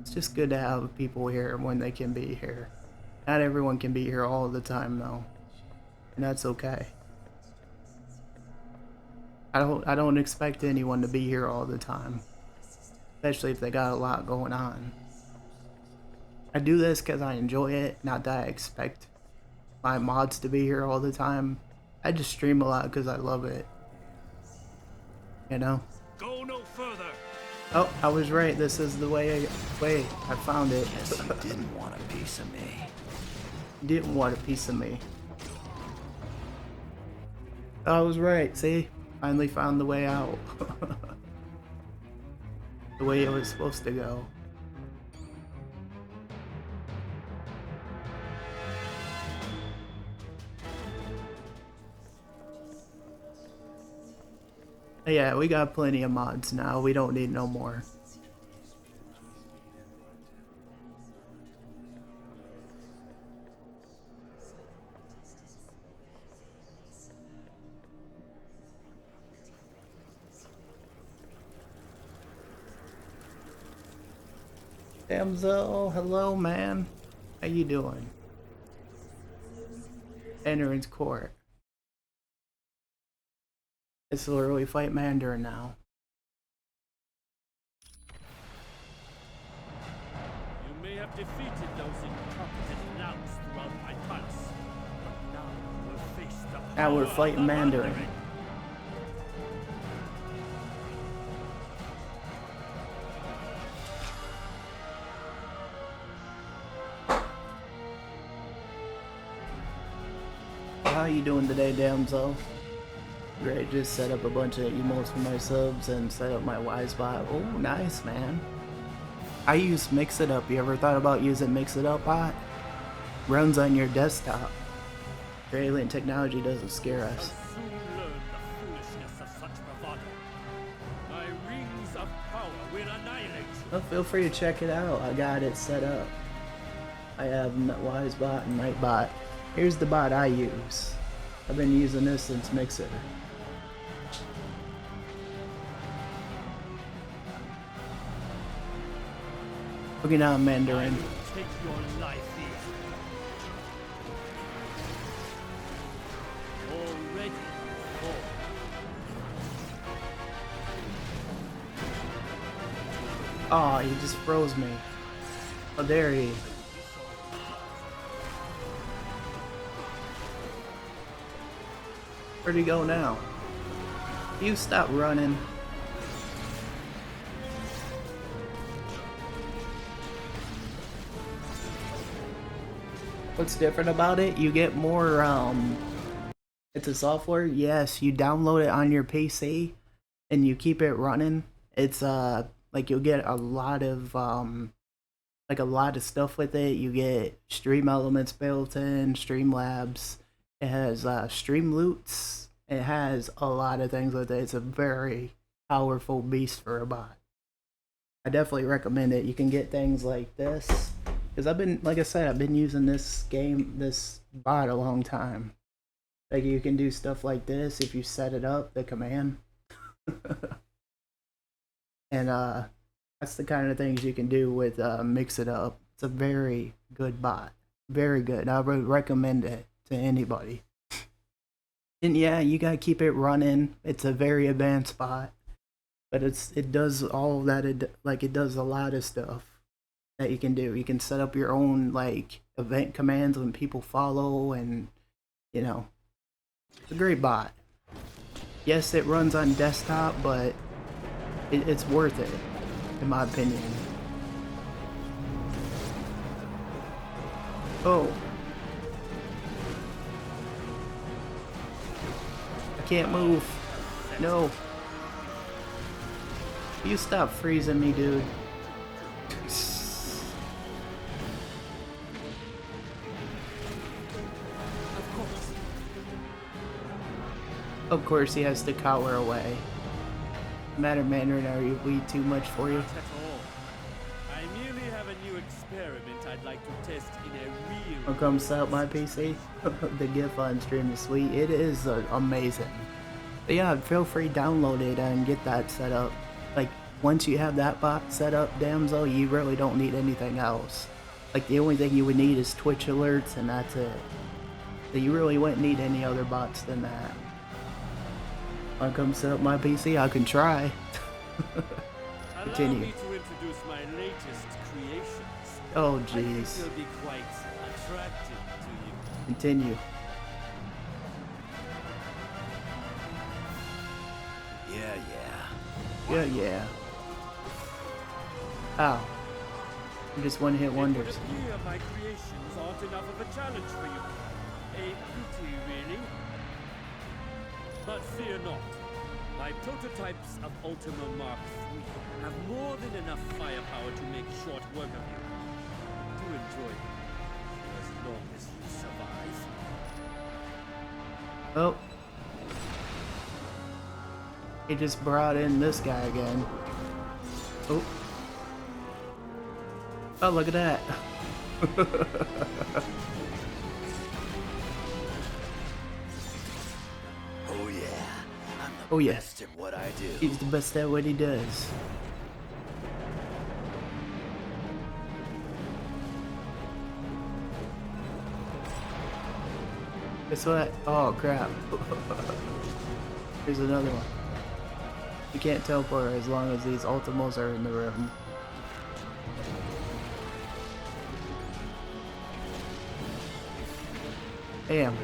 it's just good to have people here when they can be here. Not everyone can be here all the time though, and that's okay. I don't expect anyone to be here all the time, especially if they got a lot going on. I do this because I enjoy it, not that I expect my mods to be here all the time. I just stream a lot because I love it. You know? Go no further. Oh, I was right. This is the way I found it. Guess you didn't want a piece of me. Didn't want a piece of me. I was right. See? Finally found the way out. The way it was supposed to go. Yeah, we got plenty of mods now. We don't need no more. Damsel, hello man. How you doing? Mandarin's court. It's literally fight Mandarin now. You may have defeated those incompetent louts throughout my palace, but now you will face the power Now we're fighting of the Mandarin. How you doing today, damsel? Great, just set up a bunch of emotes for my subs and set up my wise bot. Oh, nice, man. I use Mix It Up. You ever thought about using Mix It Up bot? Runs on your desktop. Alien technology doesn't scare us. Soon learn the foolishness of such bravado. My rings of power will annihilate you. Well, feel free to check it out. I got it set up. I have wise bot and night bot. Here's the bot I use. I've been using this since Mixer. Looking at Mandarin. Take your life here. Already full. Oh, he just froze me. How dare he? Where'd he go now? You stop running. What's different about it? You get more, it's a software. Yes, you download it on your PC and you keep it running. It's, like you'll get a lot of, like a lot of stuff with it. You get stream elements built in, Streamlabs. It has, stream loots. It has a lot of things with it. It's a very powerful beast for a bot. I definitely recommend it. You can get things like this. Because I've been, like I said, I've been using this bot a long time. Like you can do stuff like this if you set it up, the command. And that's the kind of things you can do with Mix It Up. It's a very good bot. Very good. I would recommend it to anybody. And yeah, you gotta keep it running. It's a very advanced bot. But it does all that, it does a lot of stuff that you can do. You can set up your own like event commands when people follow, and you know, it's a great bot. Yes, it runs on desktop, but it's worth it, in my opinion. Oh. can't move. No. You stop freezing me, dude. Of course he has to cower away. Matter Mandarin, are we too much for you? Not at all. I merely have a new experiment I'd like to test in a real... What comes out my PC? The GIF on stream is sweet. It is amazing. But yeah, feel free download it and get that set up. Like, once you have that bot set up, Damsel, you really don't need anything else. Like, the only thing you would need is Twitch alerts and that's it. So you really wouldn't need any other bots than that. When it comes to set up my PC, I can try. Continue. Allow me to introduce my latest creations. Oh, I think jeez. they'll be quite attractive to you. Continue. Yeah. Ow. I'm just one-hit wonders. It would appear my creations aren't enough of a challenge for you. A pity, really. But fear not. My prototypes of Ultima Mark III have more than enough firepower to make short work of you. Do enjoy them, as long as you survive. Oh. He just brought in this guy again. Oh. Oh, look at that. Oh yeah. I'm the Oh yeah. best at what I do. He's the best at what he does. Guess what? Oh crap. Here's another one. You can't teleport as long as these Ultimos are in the room. Damn.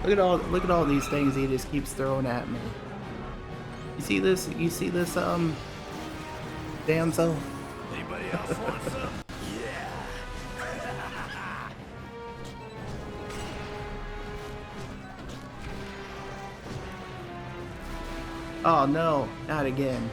Look at all these things he just keeps throwing at me. You see this damsel? Anybody else want some? Yeah. Oh no, not again.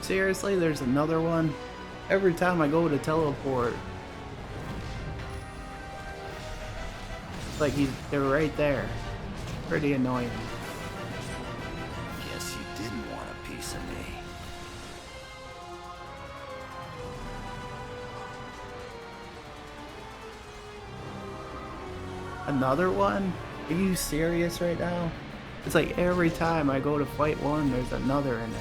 Seriously, there's another one? Every time I go to teleport. It's like they're right there. Pretty annoying. Guess you didn't want a piece of me. Another one? Are you serious right now? It's like every time I go to fight one, there's another in there.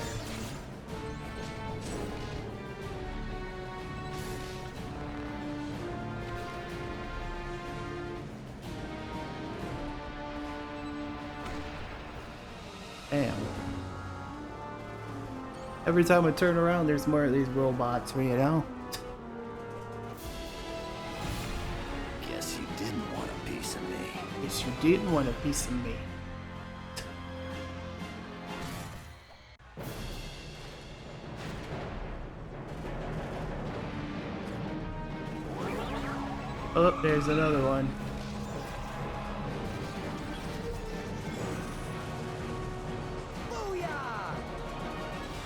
Damn. Every time I turn around, there's more of these robots, you know? Guess you didn't want a piece of me. Guess you didn't want a piece of me. Oh, there's another one.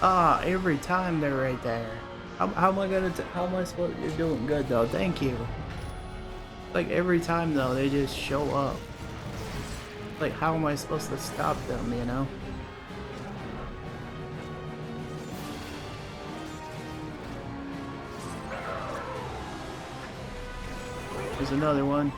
Ah, every time they're right there. How am I supposed to, you're doing good though, thank you. Like every time though, they just show up. Like how am I supposed to stop them, you know? There's another one.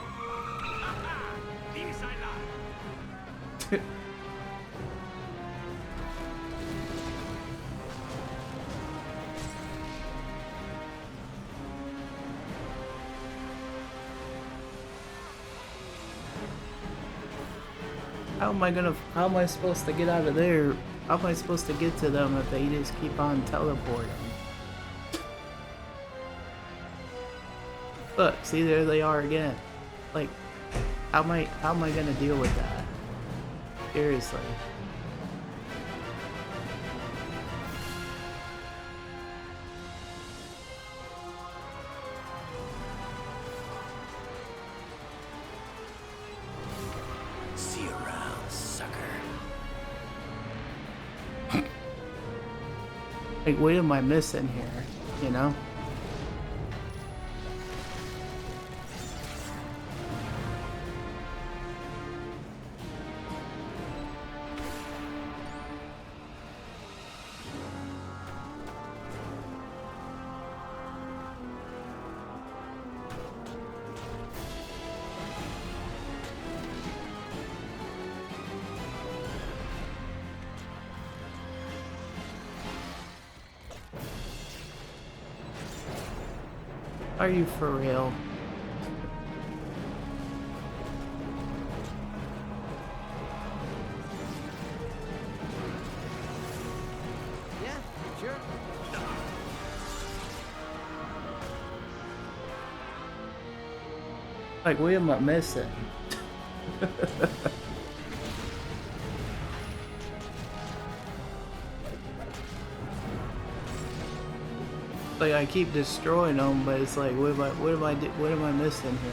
How am I supposed to get out of there? How am I supposed to get to them if they just keep on teleporting? Look, see there they are again. Like, how am I gonna deal with that? Seriously. See you around, sucker. Like, what am I missing here? You know? Are you for real? Yeah, sure. Like, what am I missing? Like, I keep destroying them, but it's like, what am I missing here?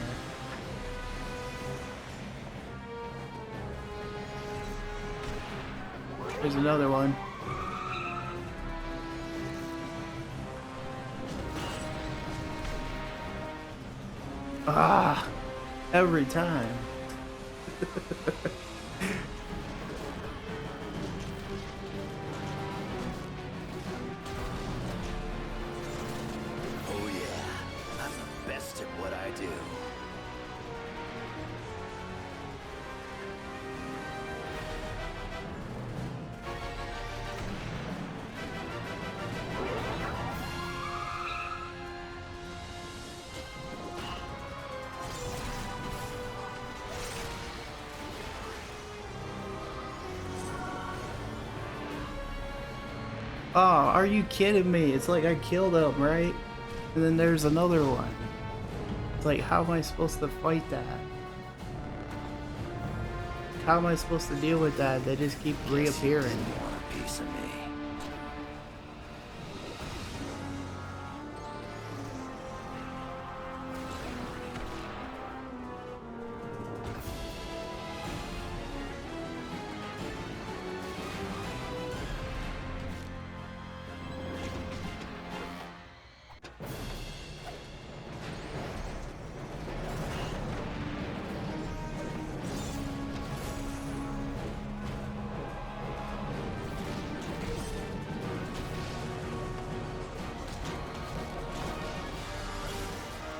There's another one. Ah, every time. Oh yeah, I'm the best at what I do. Oh, are you kidding me? It's like I killed him, right? And then there's another one. It's like, how am I supposed to fight that? How am I supposed to deal with that? They just keep reappearing. Want a piece of me?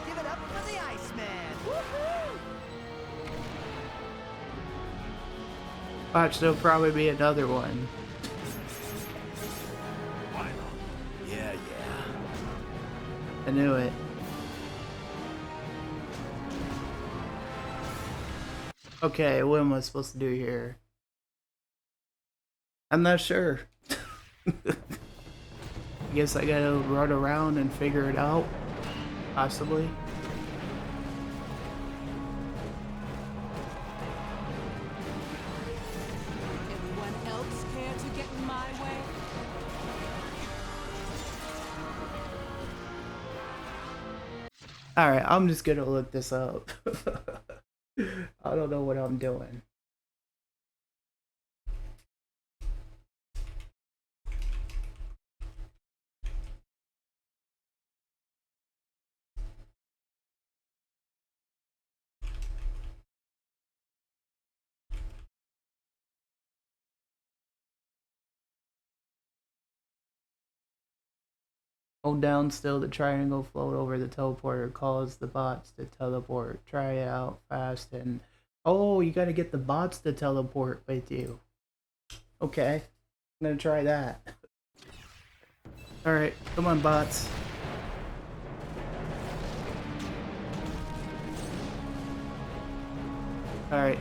Give it up for the Iceman. Woohoo! Watch, there'll probably be another one. Yeah. I knew it. Okay, what am I supposed to do here? I'm not sure. I guess I gotta run around and figure it out. Possibly. Anyone else care to get in my way? Alright, I'm just gonna look this up. I don't know what I'm doing. Hold down still the triangle float over the teleporter calls the bots to teleport. Try it out fast and... Oh, you gotta get the bots to teleport with you. Okay. I'm gonna try that. Alright, come on bots. Alright.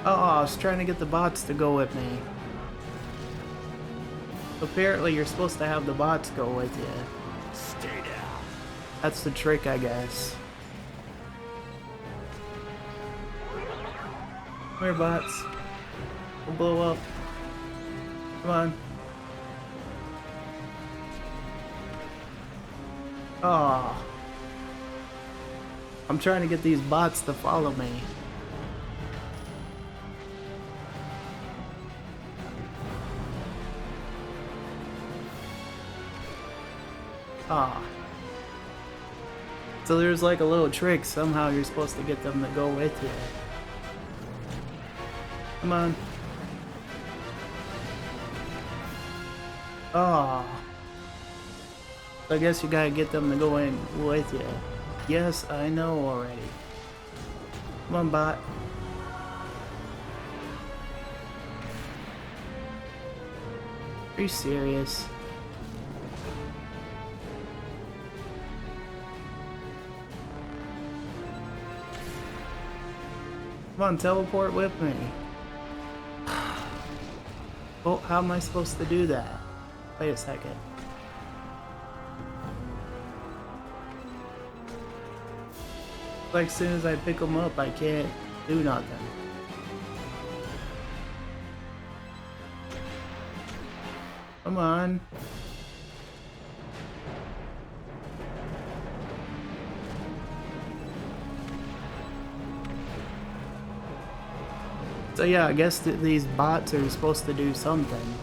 Oh, I was trying to get the bots to go with me. Apparently, you're supposed to have the bots go with you. Stay down. That's the trick, I guess. Come here, bots. We'll blow up. Come on. Oh. I'm trying to get these bots to follow me. Ah. So there's like a little trick. Somehow you're supposed to get them to go with you. Come on. Ah. So I guess you gotta get them to go in with you. Yes, I know already. Come on, bot. Are you serious? Come on, teleport with me. Oh, how am I supposed to do that? Wait a second. Like, as soon as I pick them up, I can't do nothing. Come on. So yeah, I guess these bots are supposed to do something.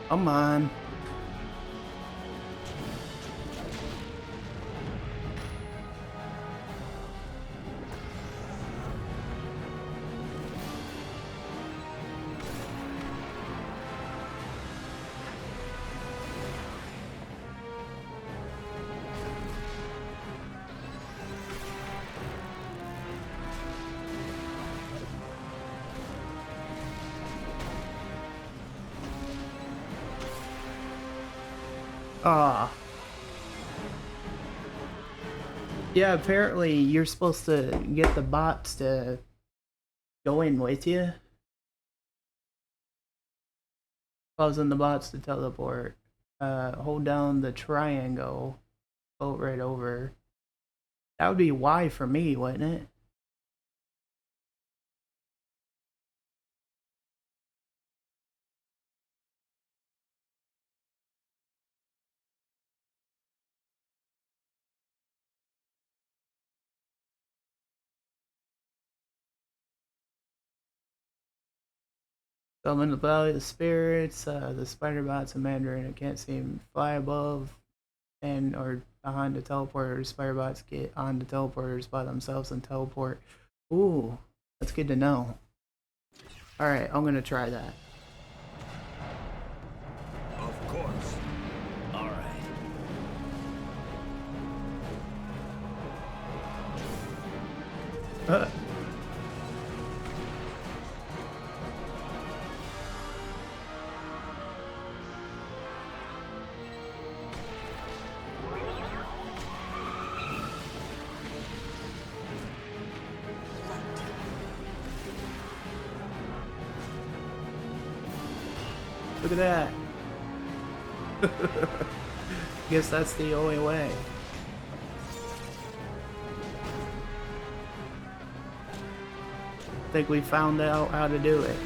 Come on. Ah. Yeah, apparently you're supposed to get the bots to go in with you. Causing the bots to teleport. Hold down the triangle. Float right over. That would be Y for me, wouldn't it? Summon the valley of the spirits, the spider bots and Mandarin. I can't seem to fly above and or behind the teleporters. Spider bots get on the teleporters by themselves and teleport. Ooh, that's good to know. Alright, I'm gonna try that. Of course. All right. Look at that. Guess that's the only way. I think we found out how to do it.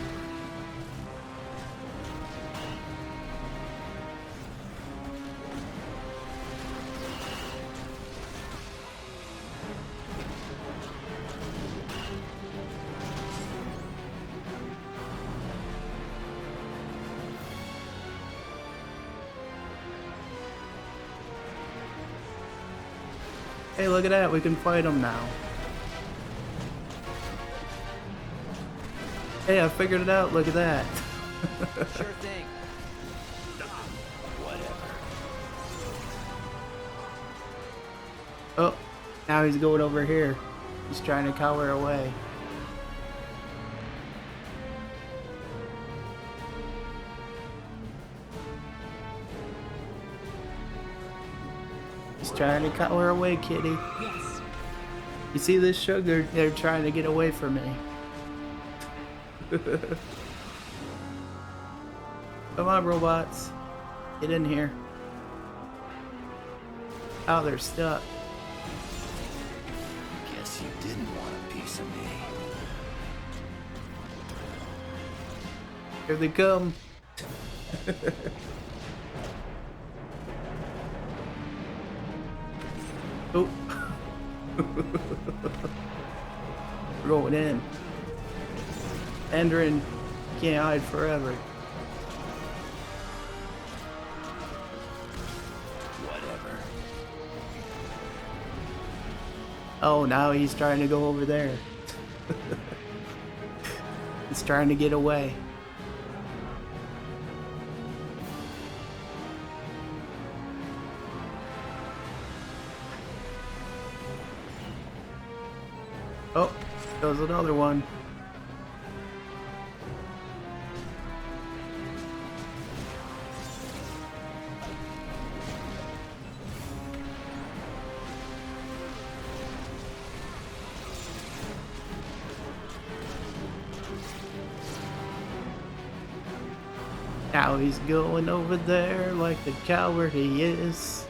Hey, look at that, we can fight them now. Hey, I figured it out, look at that. Sure thing. Whatever. Oh, now he's going over here. He's trying to cower away. He's trying to cower away, kitty. Yes. You see this sugar? They're trying to get away from me. Come on, robots. Get in here. Oh, they're stuck. Guess you didn't want a piece of me. Here they come. Oh. We're going in. Mandarin can't hide forever. Whatever. Oh, now he's trying to go over there. He's trying to get away. Oh, there's another one. Now he's going over there like the coward he is.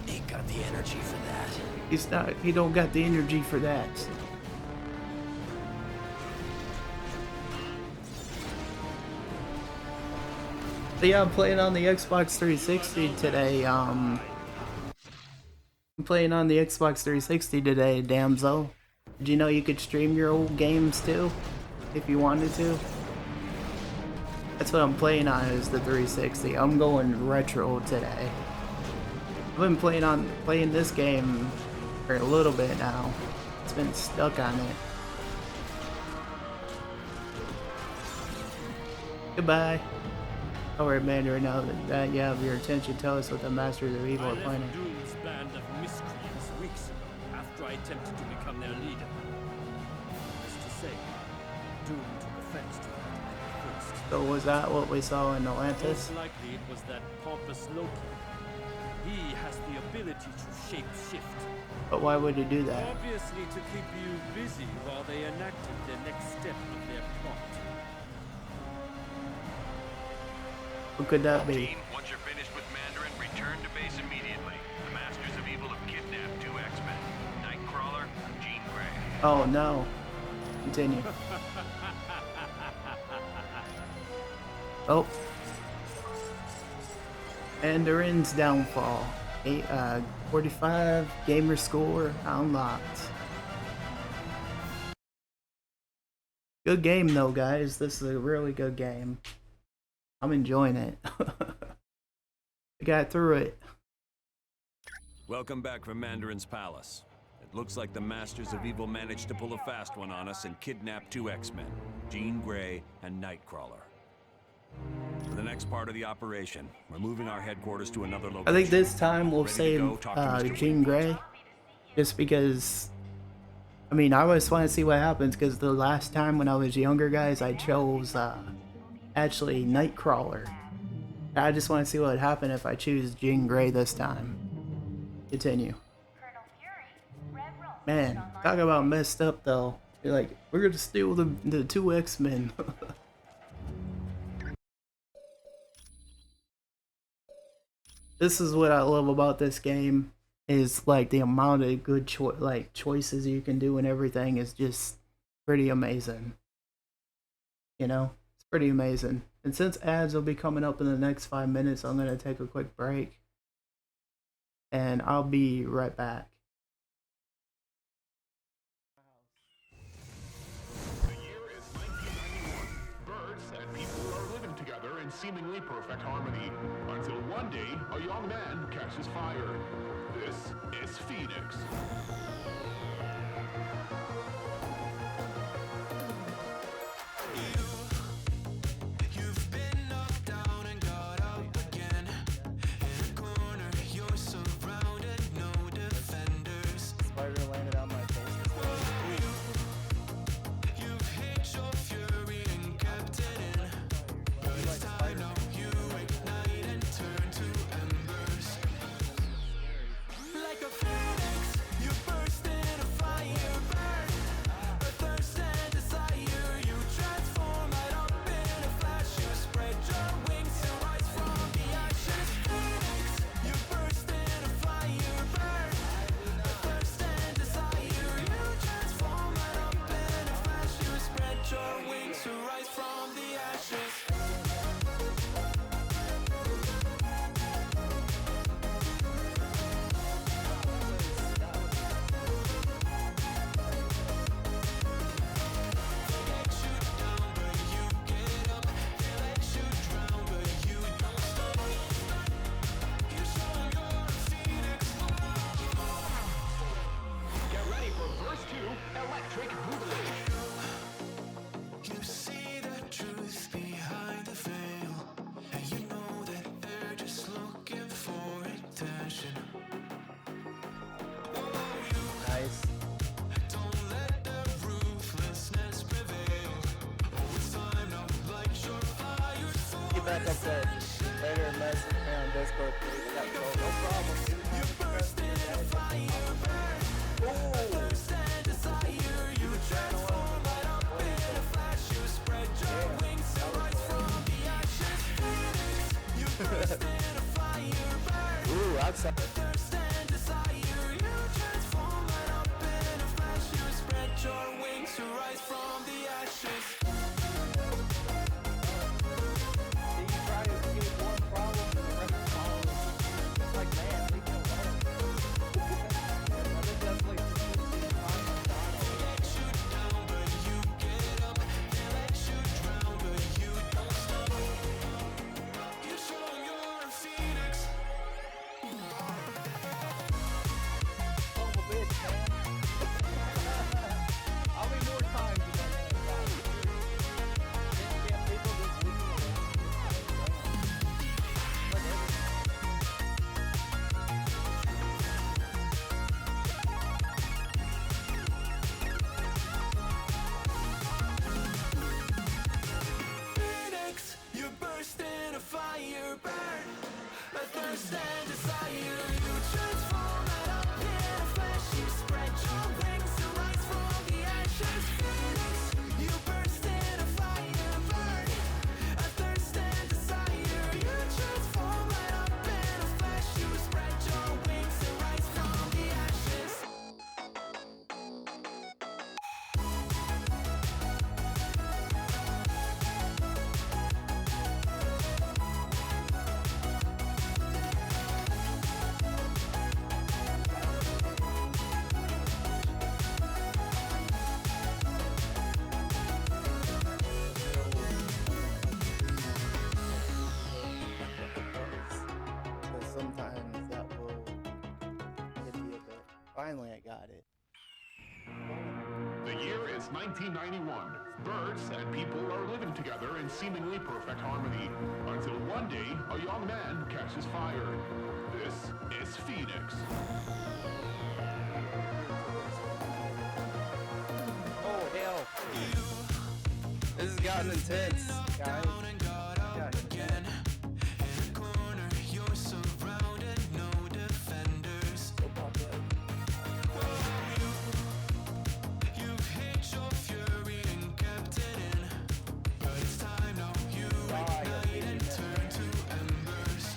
Ain't got the energy for that. He don't got the energy for that. So yeah, I'm playing on the Xbox 360 today. I'm playing on the Xbox 360 today, Damso. Did you know you could stream your old games too, if you wanted to? That's what I'm playing on, is the 360. I'm going retro today. I've been playing this game for a little bit now. It's been stuck on it. Goodbye. Alright, Mandarin, now that you have your attention, tell us what the Masters of Evil are planning. Doom's band of miscreants weeks ago after I attempted to become their leader. As to say, Doom took offense to that at first. So was that what we saw in Atlantis? Most likely it was that pompous Loki. He has the ability to shape-shift. But why would he do that? Obviously to keep you busy while they enacted the next step of their plot. Who could that be? Team, once you're finished with Mandarin, return to base immediately. The Masters of Evil have kidnapped 2 X-Men. Nightcrawler, Jean Grey. Oh no. Continue. Oh. Mandarin's downfall. 45 gamer score unlocked. Good game though, guys. This is a really good game. I'm enjoying it. I got through it. Welcome back from Mandarin's palace. It looks like the Masters of Evil managed to pull a fast one on us and kidnap 2 X-Men, Jean Grey and Nightcrawler. For the next part of the operation, we're moving our headquarters to another location. I think this time we'll save Jean Grey, just because, I mean, I always want to see what happens, because the last time when I was younger, guys, I chose actually Nightcrawler. I just want to see what would happen if I choose Jean Grey this time. Continue. Man, talk about messed up though. You're like, we're gonna steal the 2 X-Men. This is what I love about this game, is like the amount of good choices you can do and everything is just pretty amazing. You know, it's pretty amazing. And since ads will be coming up in the next 5 minutes, I'm gonna take a quick break, and I'll be right back. seemingly perfect harmony. Until one day, a young man catches fire. This is Phoenix. You've been knocked down and got up again. In a corner, you're surrounded, no defenders. Spider landed on my face. You've hid your fury and kept it in. But it's time now you ignite and turn to embers. Like a phoenix, you burst in a fire burn. A thirst and desire, you transform right up in a flash. You spread your wings to rise from the ashes. Phoenix, you burst in a fire burn. A thirst and desire, you transform right up in a flash. You spread your wings to rise from the ashes. Get ready for verse 2, Electric Boogaloo. You see the truth behind the veil, and you know that they're just looking for attention. Nice. Don't let the ruthlessness prevail. Oh, it's time now, light your fires for Get back up there. Later, message me on Discord. Please. No problem. You burst in a fire burn. A thirst and desire, you transform right up in a flash. You spread your wings to rise from the ashes. Phoenix, you burst in a fire burn. Ooh, outside. A thirst and desire, you transform right up in a flash. You spread your wings to rise from the ashes. You try to escape one problem and the rest follows. It's like, man, leave me alone. Another definitely Let you down, but you get up. They let you drown, but you don't stop. You show you're a phoenix. son of a bitch, man. How many more times did I can't people just leave me alone? Like Phoenix, you burst in a fire burn. A thirst and desire, you transform right up in a flash. You spread your wings to rise from the ashes. Phoenix, you burst in a fire burn. A thirst and desire, you transform right up in a flash. You spread your wings to rise from the ashes. because sometimes that will hit you a bit. Finally, I got it. The year is 1991. Birds and people are living together in seemingly perfect harmony. Until one day, a young man catches fire. This is Phoenix. Oh, hell. This has gotten intense, guys. Again, in a corner, you're surrounded, no defenders. You've hid your fury and kept it in, but it's time now you ignite and turn to embers.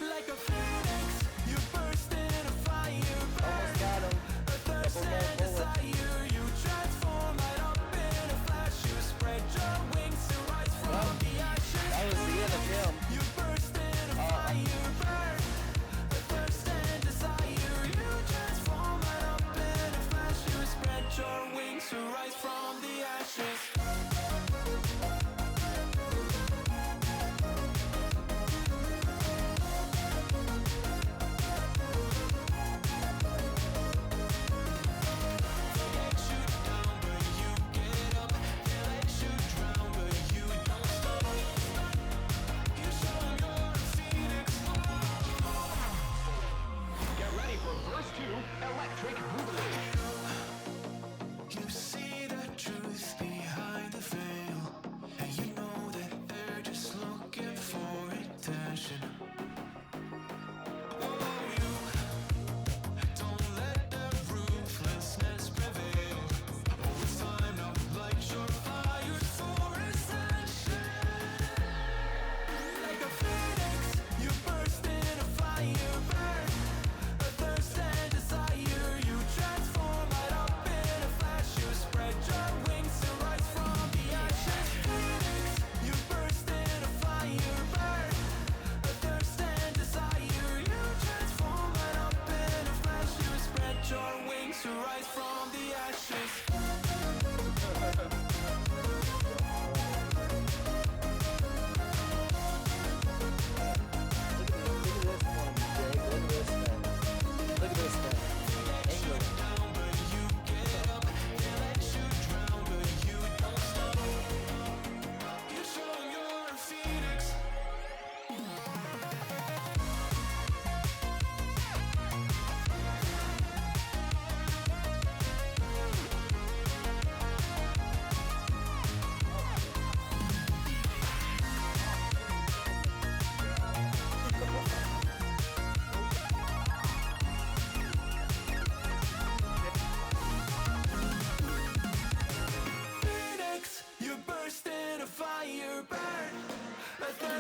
Like a phoenix, you burst in a fire burn. A thirst and desire, you transform right up in a flash. You spread your wings to rise from the ashes. That was the end of him. You burst in a fire burn. A thirst and desire, you transform right up in a flash. You spread your wings to rise from the ashes.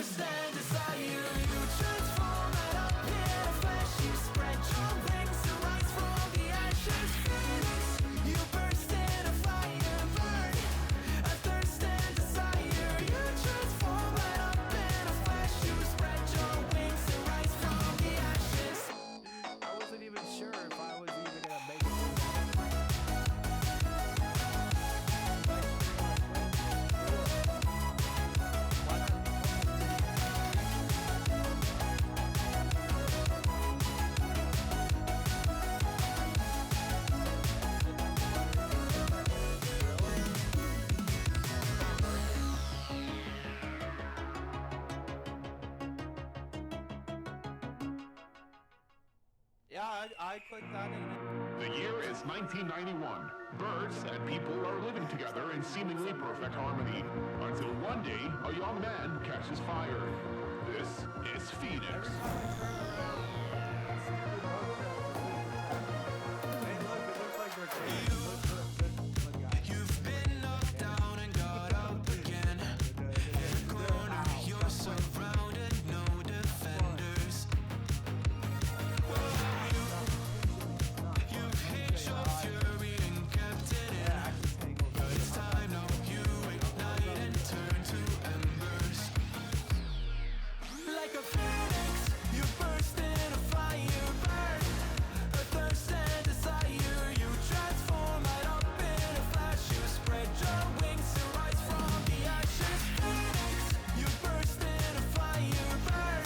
thirst and desire, you transform right up in a flash. You spread your wings to rise from the ashes. Phoenix, you burst in a fire, burn a thirst and desire. You transform right up in a flash. You spread your wings to rise from the ashes. I wasn't even sure if I was even gonna make it. Yeah, I clicked that in. The year is 1991. Birds and people are living together in seemingly perfect harmony. Until one day, a young man catches fire. This is Phoenix. You've been knocked down and got up again. In a corner, you're surrounded, no defenders. You've hid your fury and kept it in. It's time now, you ignite and turn to embers. Like a phoenix, you burst in a fire, burn a thirst and desire. You transform right up in a flash. You spread your wings to rise from the ashes. Phoenix, you burst in a fire, burn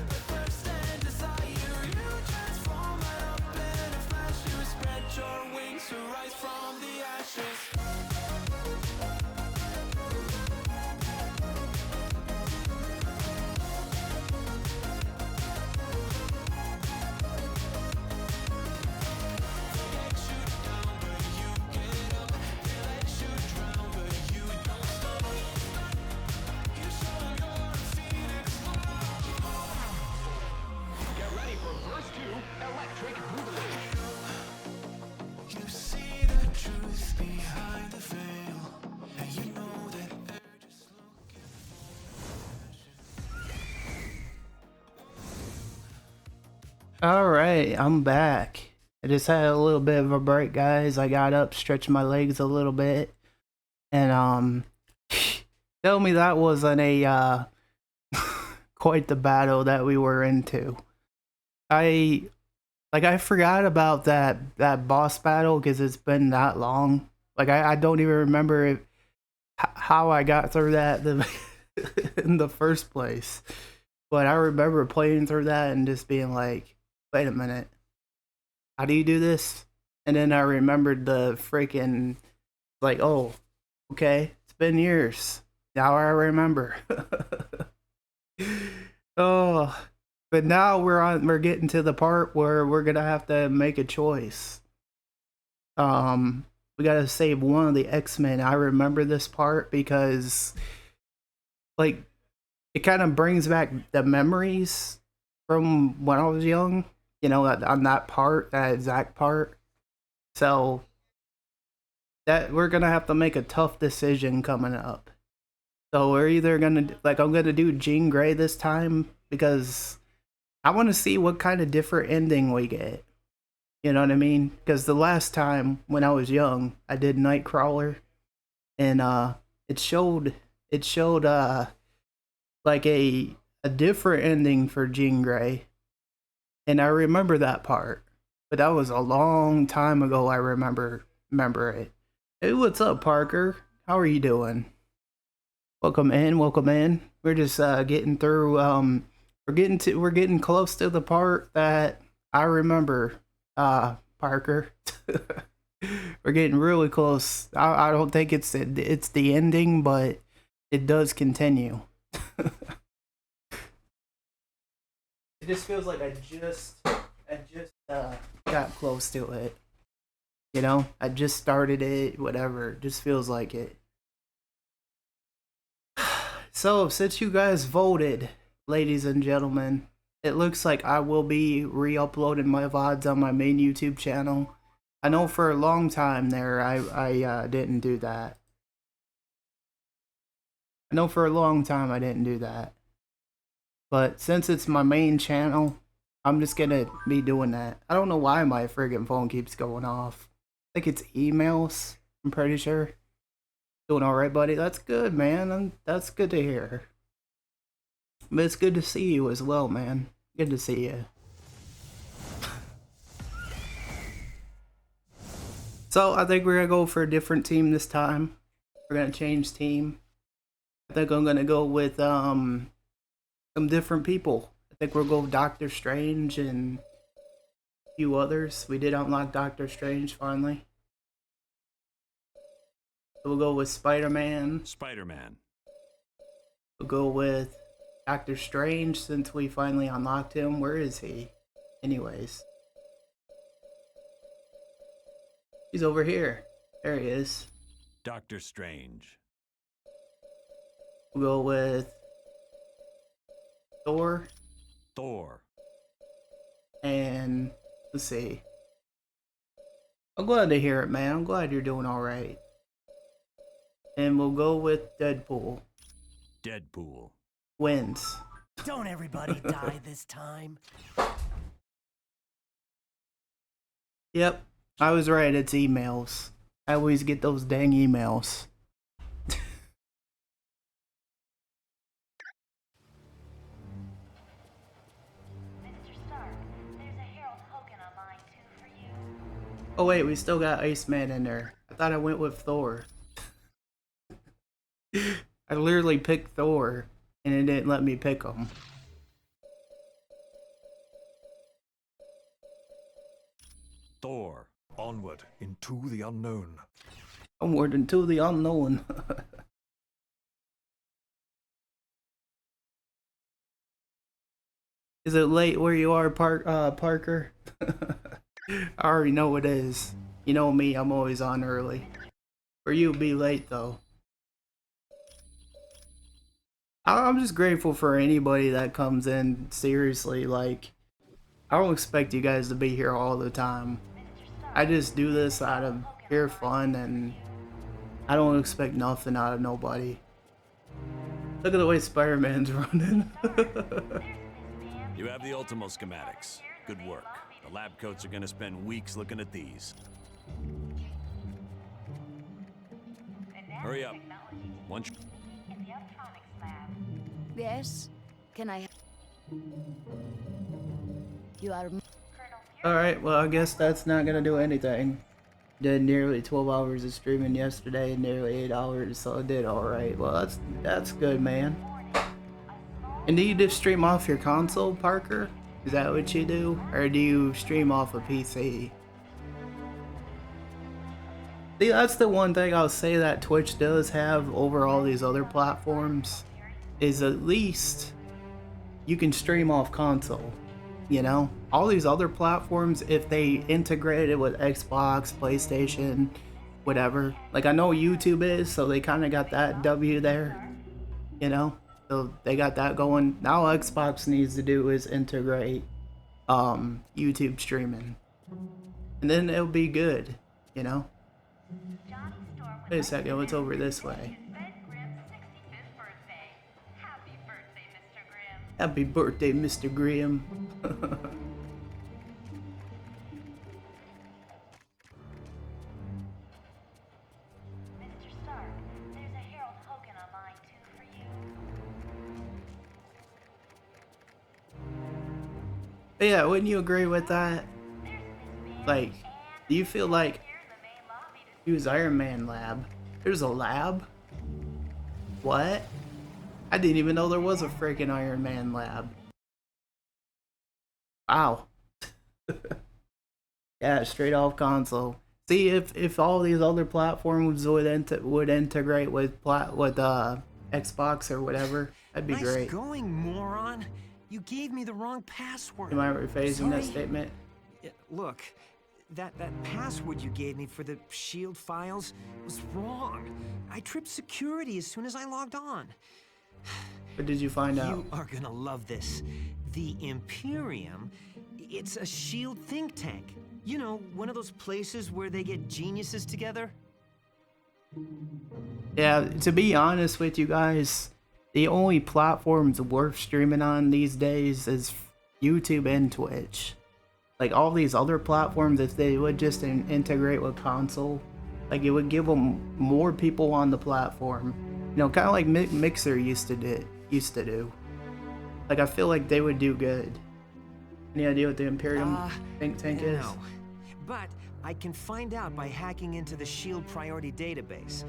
a thirst and desire. You transform right up in a flash. You spread your wings to rise from the ashes. Get ready for verse 2, Electric Boogaloo. You see the truth behind the veil, and you know that they're just looking Alright, I'm back. I just had a little bit of a break, guys. I got up, stretched my legs a little bit, and tell me that wasn't a quite the battle that we were into. I forgot about that boss battle because it's been that long. Like I don't even remember how I got through that in the first place. But I remember playing through that and just being like, wait a minute, how do you do this? And then I remembered the freaking, like, oh, okay, it's been years. Now I remember. Oh, but now we're getting to the part where we're gonna have to make a choice. We gotta save one of the X-Men. I remember this part because, like, it kind of brings back the memories from when I was young, you know, on that exact part. So that we're gonna have to make a tough decision coming up. So we're either gonna, like, I'm gonna do Jean Grey this time because I want to see what kind of different ending we get. You know what I mean? Because the last time when I was young, I did Nightcrawler, and it showed like a different ending for Jean Grey, and I remember that part. But that was a long time ago. I remember it. Hey, what's up, Parker? How are you doing? Welcome in. We're just getting through. We're getting close to the part that I remember. Parker. We're getting really close. I don't think it's the ending, but it does continue. It just feels like I just got close to it. You know, I just started it, whatever. It just feels like it. So, since you guys voted, ladies and gentlemen, it looks like I will be re-uploading my VODs on my main YouTube channel. I know for a long time there, I didn't do that. I know for a long time I didn't do that. But since it's my main channel, I'm just gonna be doing that. I don't know why my friggin' phone keeps going off. I think it's emails, I'm pretty sure. Doing alright, buddy? That's good, man. That's good to hear. But it's good to see you as well, man. Good to see you. So, I think we're gonna go for a different team this time. We're gonna change team. I think I'm gonna go with, some different people. I think we'll go with Doctor Strange and a few others. We did unlock Doctor Strange finally. We'll go with Spider-Man. Spider-Man. We'll go with Doctor Strange since we finally unlocked him. Where is he? Anyways. He's over here. There he is. Doctor Strange. We'll go with Thor. Thor. And let's see. I'm glad to hear it, man. I'm glad you're doing alright. And we'll go with Deadpool. Deadpool. Wins. Don't everybody die this time. Yep. I was right, it's emails. I always get those dang emails. Oh wait, we still got Iceman in there. I thought I went with Thor. I literally picked Thor, and it didn't let me pick him. Thor, onward into the unknown. Onward into the unknown. Is it late where you are, Parker? I already know it is. You know me, I'm always on early. For you, be late though. I'm just grateful for anybody that comes in. Seriously, like, I don't expect you guys to be here all the time. I just do this out of pure fun, and I don't expect nothing out of nobody. Look at the way Spider-Man's running. You have the Ultimo schematics. Good work. The lab coats are gonna spend weeks looking at these. Hurry up. Once. Yes? Can I... You are... Alright, well I guess that's not gonna do anything. Did nearly 12 hours of streaming yesterday, nearly 8 hours, so I did alright. Well, that's good, man. And do you just stream off your console, Parker? Is that what you do? Or do you stream off a PC? See, that's the one thing I'll say that Twitch does have over all these other platforms, is at least you can stream off console, you know? All these other platforms, if they integrate it with Xbox, PlayStation, whatever, like I know YouTube is, so they kind of got that W there, you know? So they got that going. Now all Xbox needs to do is integrate YouTube streaming, and then it'll be good, you know? Wait a second, what's over this way? Happy birthday, Mr. Grimm. But yeah, wouldn't you agree with that? Like, do you feel like use Iron Man lab? There's a lab? What? I didn't even know there was a freaking Iron Man lab. Wow. Yeah, straight off console. See, if all these other platforms would integrate with Xbox or whatever, that'd be great. Nice going, moron. You gave me the wrong password. Am I rephrasing that statement? Look, that password you gave me for the shield files was wrong. I tripped security as soon as I logged on. What did you find out? You are gonna love this. The Imperium, it's a shield think tank. You know, one of those places where they get geniuses together. Yeah, to be honest with you guys, the only platforms worth streaming on these days is YouTube and Twitch. Like all these other platforms, if they would just integrate with console, like it would give them more people on the platform. You know, kind of like Mixer used to do. Like I feel like they would do good. Any idea what the Imperium think tank is? No, but I can find out by hacking into the SHIELD priority database.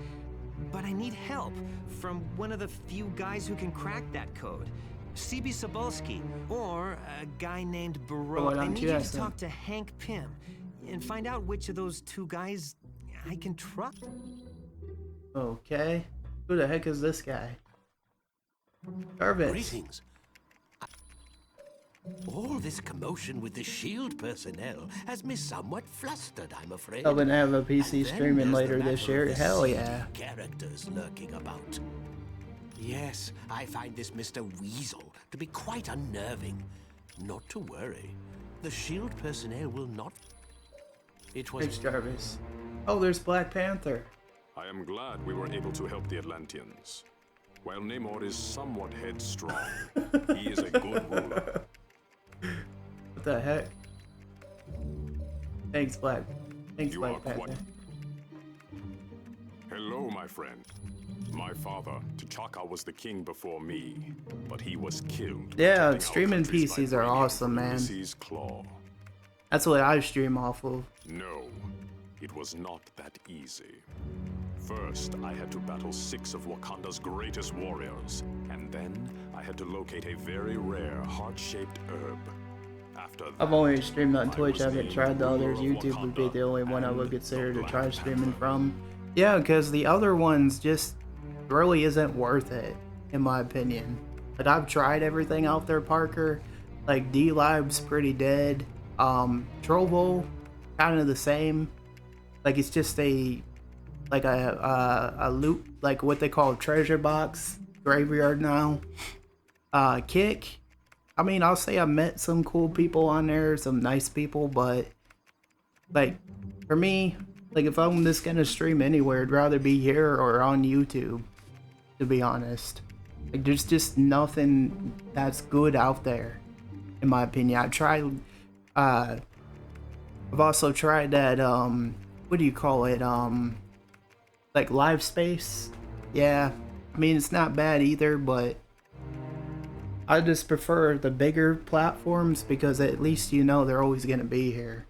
But I need help from one of the few guys who can crack that code. CB Sobolski, or a guy named Barreau. I need you to talk to Hank Pym and find out which of those two guys I can trust. Okay. Who the heck is this guy? Jarvis. Greetings. All this commotion with the SHIELD personnel has me somewhat flustered, I'm afraid. I'm gonna have a PC streaming later this year. Hell yeah. Characters lurking about. Yes, I find this Mr. Weasel to be quite unnerving. Not to worry. The SHIELD personnel will not... It was... Thanks, Jarvis. Oh, there's Black Panther. I am glad we were able to help the Atlanteans. While Namor is somewhat headstrong, he is a good ruler. What the heck? Thanks, Black Panther. Hello, my friend. My father, T'Chaka, was the king before me, but he was killed. Yeah, streaming PCs are awesome, man. Claw. That's what I stream off of. No, it was not that easy. First, I had to battle 6 of Wakanda's greatest warriors, and then I had to locate a very rare, heart-shaped herb. After that, I've only streamed on Twitch. I haven't tried the others. YouTube would be the only one I would consider to try streaming from. Yeah, because the other ones just really isn't worth it, in my opinion. Like, I've tried everything out there, Parker. Like, D-Lib's pretty dead. Trovo, kind of the same. Like, it's just a loot, like what they call a treasure box graveyard now. Kick, I mean, I'll say I met some cool people on there, some nice people, but like for me, like if I'm just gonna stream anywhere, I'd rather be here or on YouTube, to be honest. Like there's just nothing that's good out there, in my opinion. I've also tried that what do you call it, like live space. Yeah, I mean it's not bad either, but I just prefer the bigger platforms because at least you know they're always gonna be here.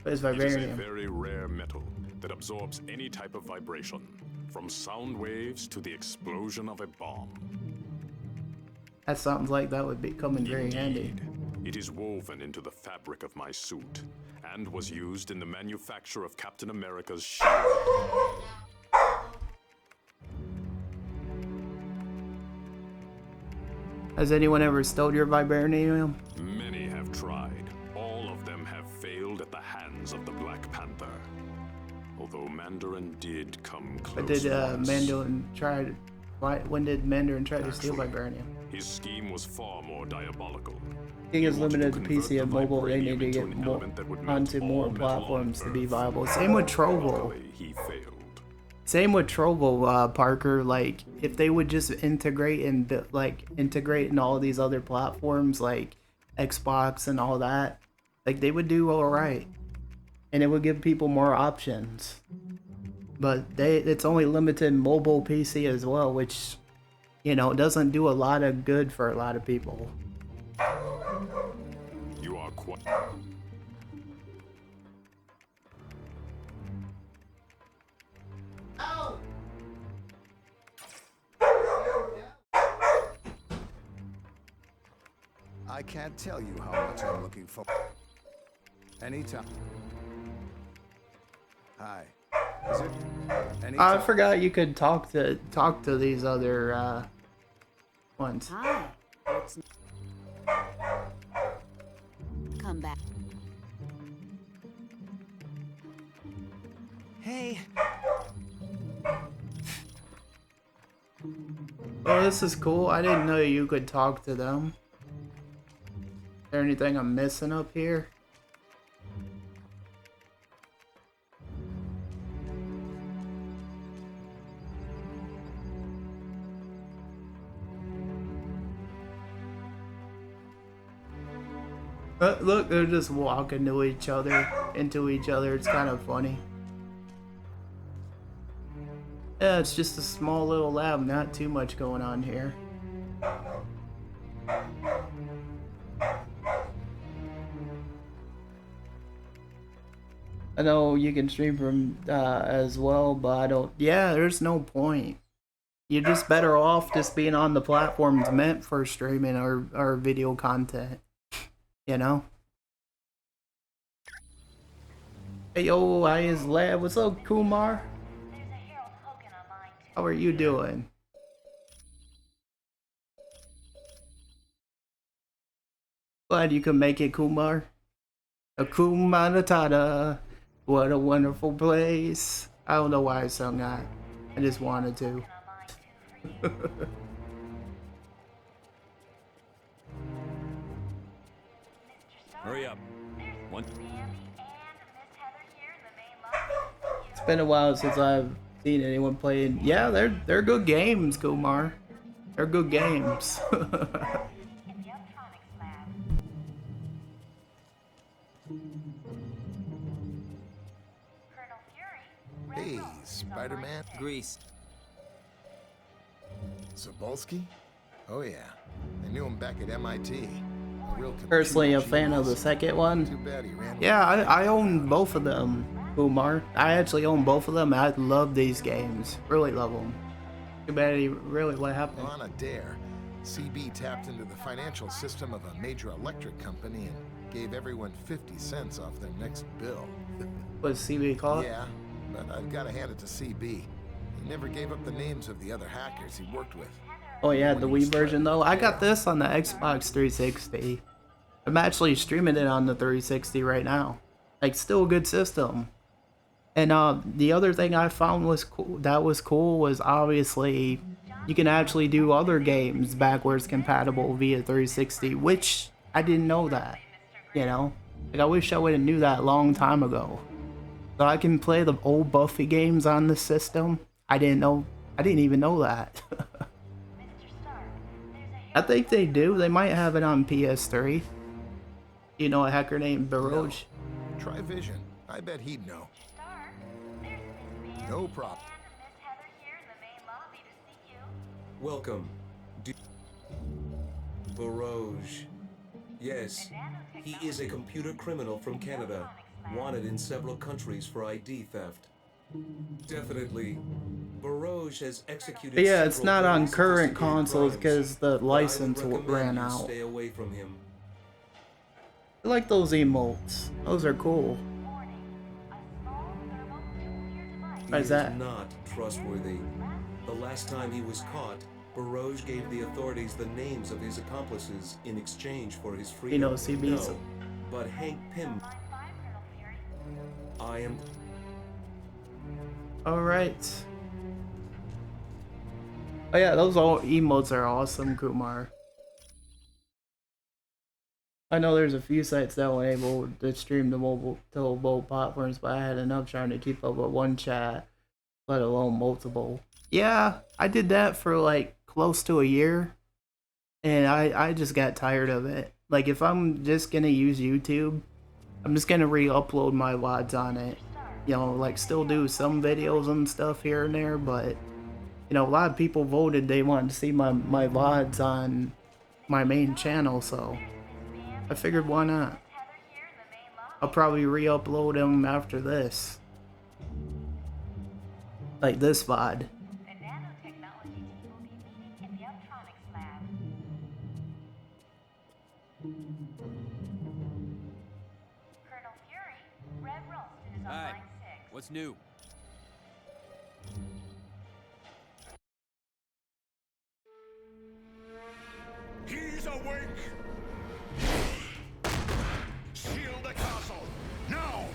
What is vibranium? It is a very rare metal that absorbs any type of vibration, from sound waves to the explosion of a bomb. That sounds like that would be coming very handy. It is woven into the fabric of my suit, and was used in the manufacture of Captain America's shield. Has anyone ever stolen your vibranium? Many have tried. All of them have failed at the hands of the Black Panther. Although Mandarin did come close. But did Mandarin try to... when did Mandarin try to steal vibranium? His scheme was far more diabolical. He is limited to PC and mobile. They need to get more onto more platforms to be viable. Same with Trovo. He failed. Same with Trovo, Parker. Like if they would just integrate and integrate in all these other platforms like Xbox and all that, like they would do all right, and it would give people more options. But it's only limited mobile PC as well, which, you know, doesn't do a lot of good for a lot of people. You are quite... I can't tell you how much I'm looking for. Anytime. Hi. Is it? I forgot you could talk to these other ones. Hi. It's... Come back. Hey. Oh, this is cool. I didn't know you could talk to them. Is there anything I'm missing up here? Look, they're just walking into each other. It's kind of funny. Yeah, it's just a small little lab, not too much going on here. I know you can stream from as well, but I don't. Yeah, there's no point. You're just better off just being on the platforms meant for streaming or video content. You know? Hey yo, I is Lab. What's up, Kumar? How are you doing? Glad you could make it, Kumar. Akuma Matata. What a wonderful place. I don't know why I sung that. I just wanted to. Hurry up. One. It's been a while since I've seen anyone playing. Yeah, they're good games, Kumar. They're good games. Hey, Spider-Man. Grease. Zabolski? Oh yeah, I knew him back at MIT. Personally a fan of the second one. Yeah, I own both of them, Kumar. I actually own both of them. I love these games. Really love them. Too bad really what happened. On a dare, CB tapped into the financial system of a major electric company and gave everyone 50 cents off their next bill. What's CB called? Yeah, but I've got to hand it to CB. He never gave up the names of the other hackers he worked with. Oh yeah, the Wii version though. I got this on the Xbox 360. I'm actually streaming it on the 360 right now. Like, still a good system. And the other thing I found was cool was obviously you can actually do other games backwards compatible via 360, which I didn't know that. You know, like I wish I would have knew that a long time ago. So I can play the old Buffy games on the system. I didn't even know that. I think they do. They might have it on PS3. You know a hacker named Baroge? No. Try Vision. I bet he'd know. No problem. Welcome. Baroge. Yes, he is a computer criminal from Canada, wanted in several countries for ID theft. Definitely, Baroge has executed. But yeah, it's not on current consoles because the license ran out. Stay away from him. I like those emotes. Those are cool. Why is that? Not trustworthy. The last time he was caught, Baroge gave the authorities the names of his accomplices in exchange for his freedom. You know, CB's. No, but Hank Pym. I am. All right. Oh yeah, those all emotes are awesome, Kumar. I know there's a few sites that were able to stream to mobile platforms, but I had enough trying to keep up with one chat, let alone multiple. Yeah, I did that for like close to a year, and I just got tired of it. Like, if I'm just gonna use YouTube, I'm just gonna re-upload my VODs on it. You know, like still do some videos and stuff here and there, but you know, a lot of people voted they wanted to see my VODs on my main channel, so I figured why not. I'll probably re-upload them after this. Like this VOD. Hi, what's new? He's awake! Shield the castle! Now!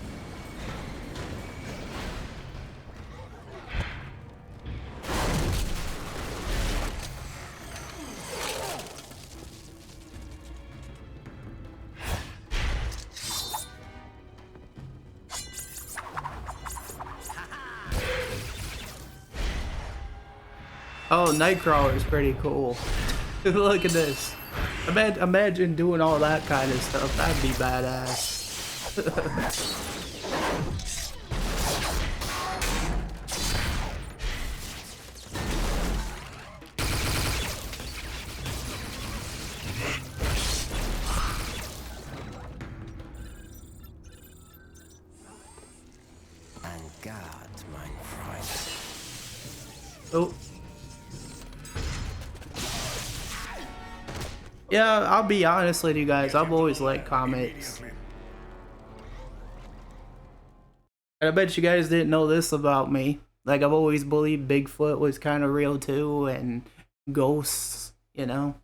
Oh, Nightcrawler is pretty cool. Look at this. Imagine doing all that kind of stuff. That'd be badass. Thank God, my friend. Oh. Yeah, I'll be honest with you guys. I've always liked comics. And I bet you guys didn't know this about me. Like, I've always believed Bigfoot was kind of real too, and ghosts, you know?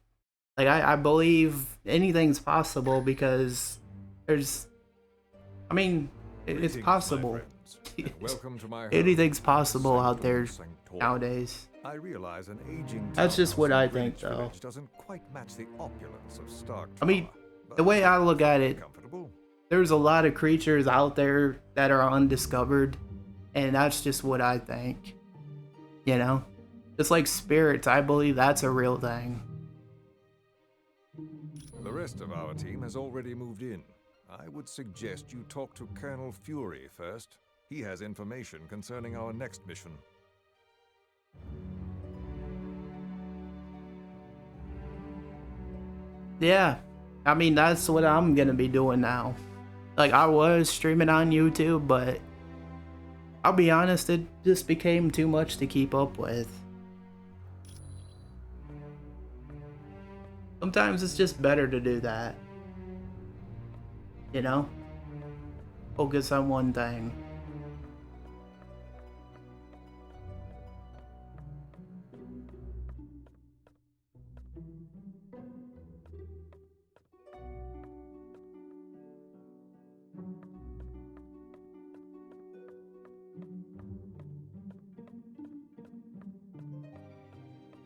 Like, I believe anything's possible because there's... I mean, it's possible. Welcome to my Anything's possible out there nowadays. I realize an aging That's just what I think, Greenwich though. Village doesn't quite match the opulence of Stark I mean, Tower, the way I look at it, comfortable. there's a lot of creatures out there that are undiscovered, and that's just what I think. You know? Just like spirits, I believe that's a real thing. The rest of our team has already moved in. I would suggest you talk to Colonel Fury first. He has information concerning our next mission. Yeah, I mean, that's what I'm gonna be doing now. Like, I was streaming on YouTube, but I'll be honest, it just became too much to keep up with. Sometimes it's just better to do that. You know? Focus on one thing.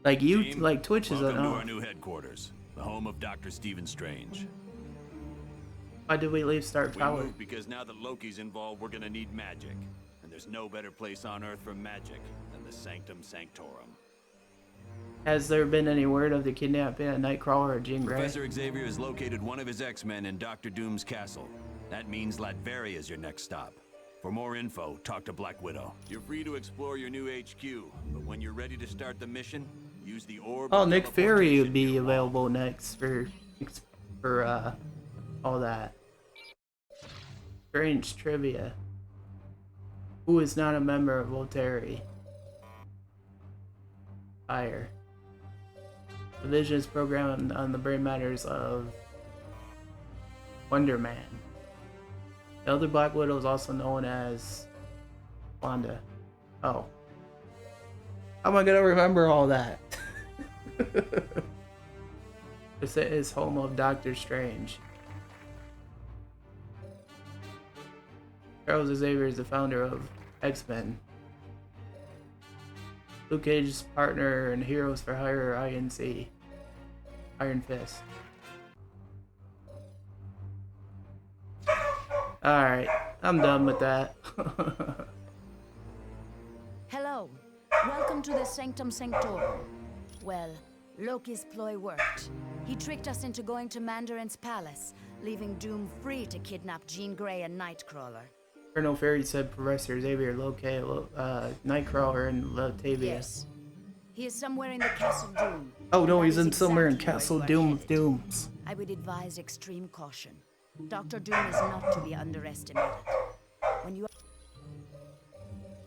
Like like Twitch is Welcome to our new headquarters, the home of Dr. Stephen Strange. Why did we leave Stark We Tower? moved because now that Loki's involved, we're gonna need magic. And there's no better place on Earth for magic than the Sanctum Sanctorum. Has there been any word of the kidnapping of Nightcrawler or Jean Grey? Professor Xavier has located one of his X-Men in Dr. Doom's castle. That means Latveria is your next stop. For more info, talk to Black Widow. You're free to explore your new HQ, but when you're ready to start the mission, use the orb. Oh, Nick Fury would be available next for all that. Strange trivia. Who is not a member of Volteri? Fire. The Vision is programmed on the brain matters of Wonder Man. The other Black Widow is also known as Wanda. Oh. How am I gonna remember all that? This is home of Doctor Strange. Charles Xavier is the founder of X-Men. Luke Cage's partner and Heroes for Hire INC. Iron Fist. Alright, I'm done with that. Hello. Welcome to the Sanctum Sanctorum. Well, Loki's ploy worked. He tricked us into going to Mandarin's palace, leaving Doom free to kidnap Jean Grey and Nightcrawler. Colonel Fury said Professor Xavier located Nightcrawler and Latavia. Yes. He is somewhere in the Castle Doom. Oh no, he's That in is somewhere in exactly where Castle you are Doom of headed. Dooms. I would advise extreme caution. Dr. Doom is not to be underestimated. When you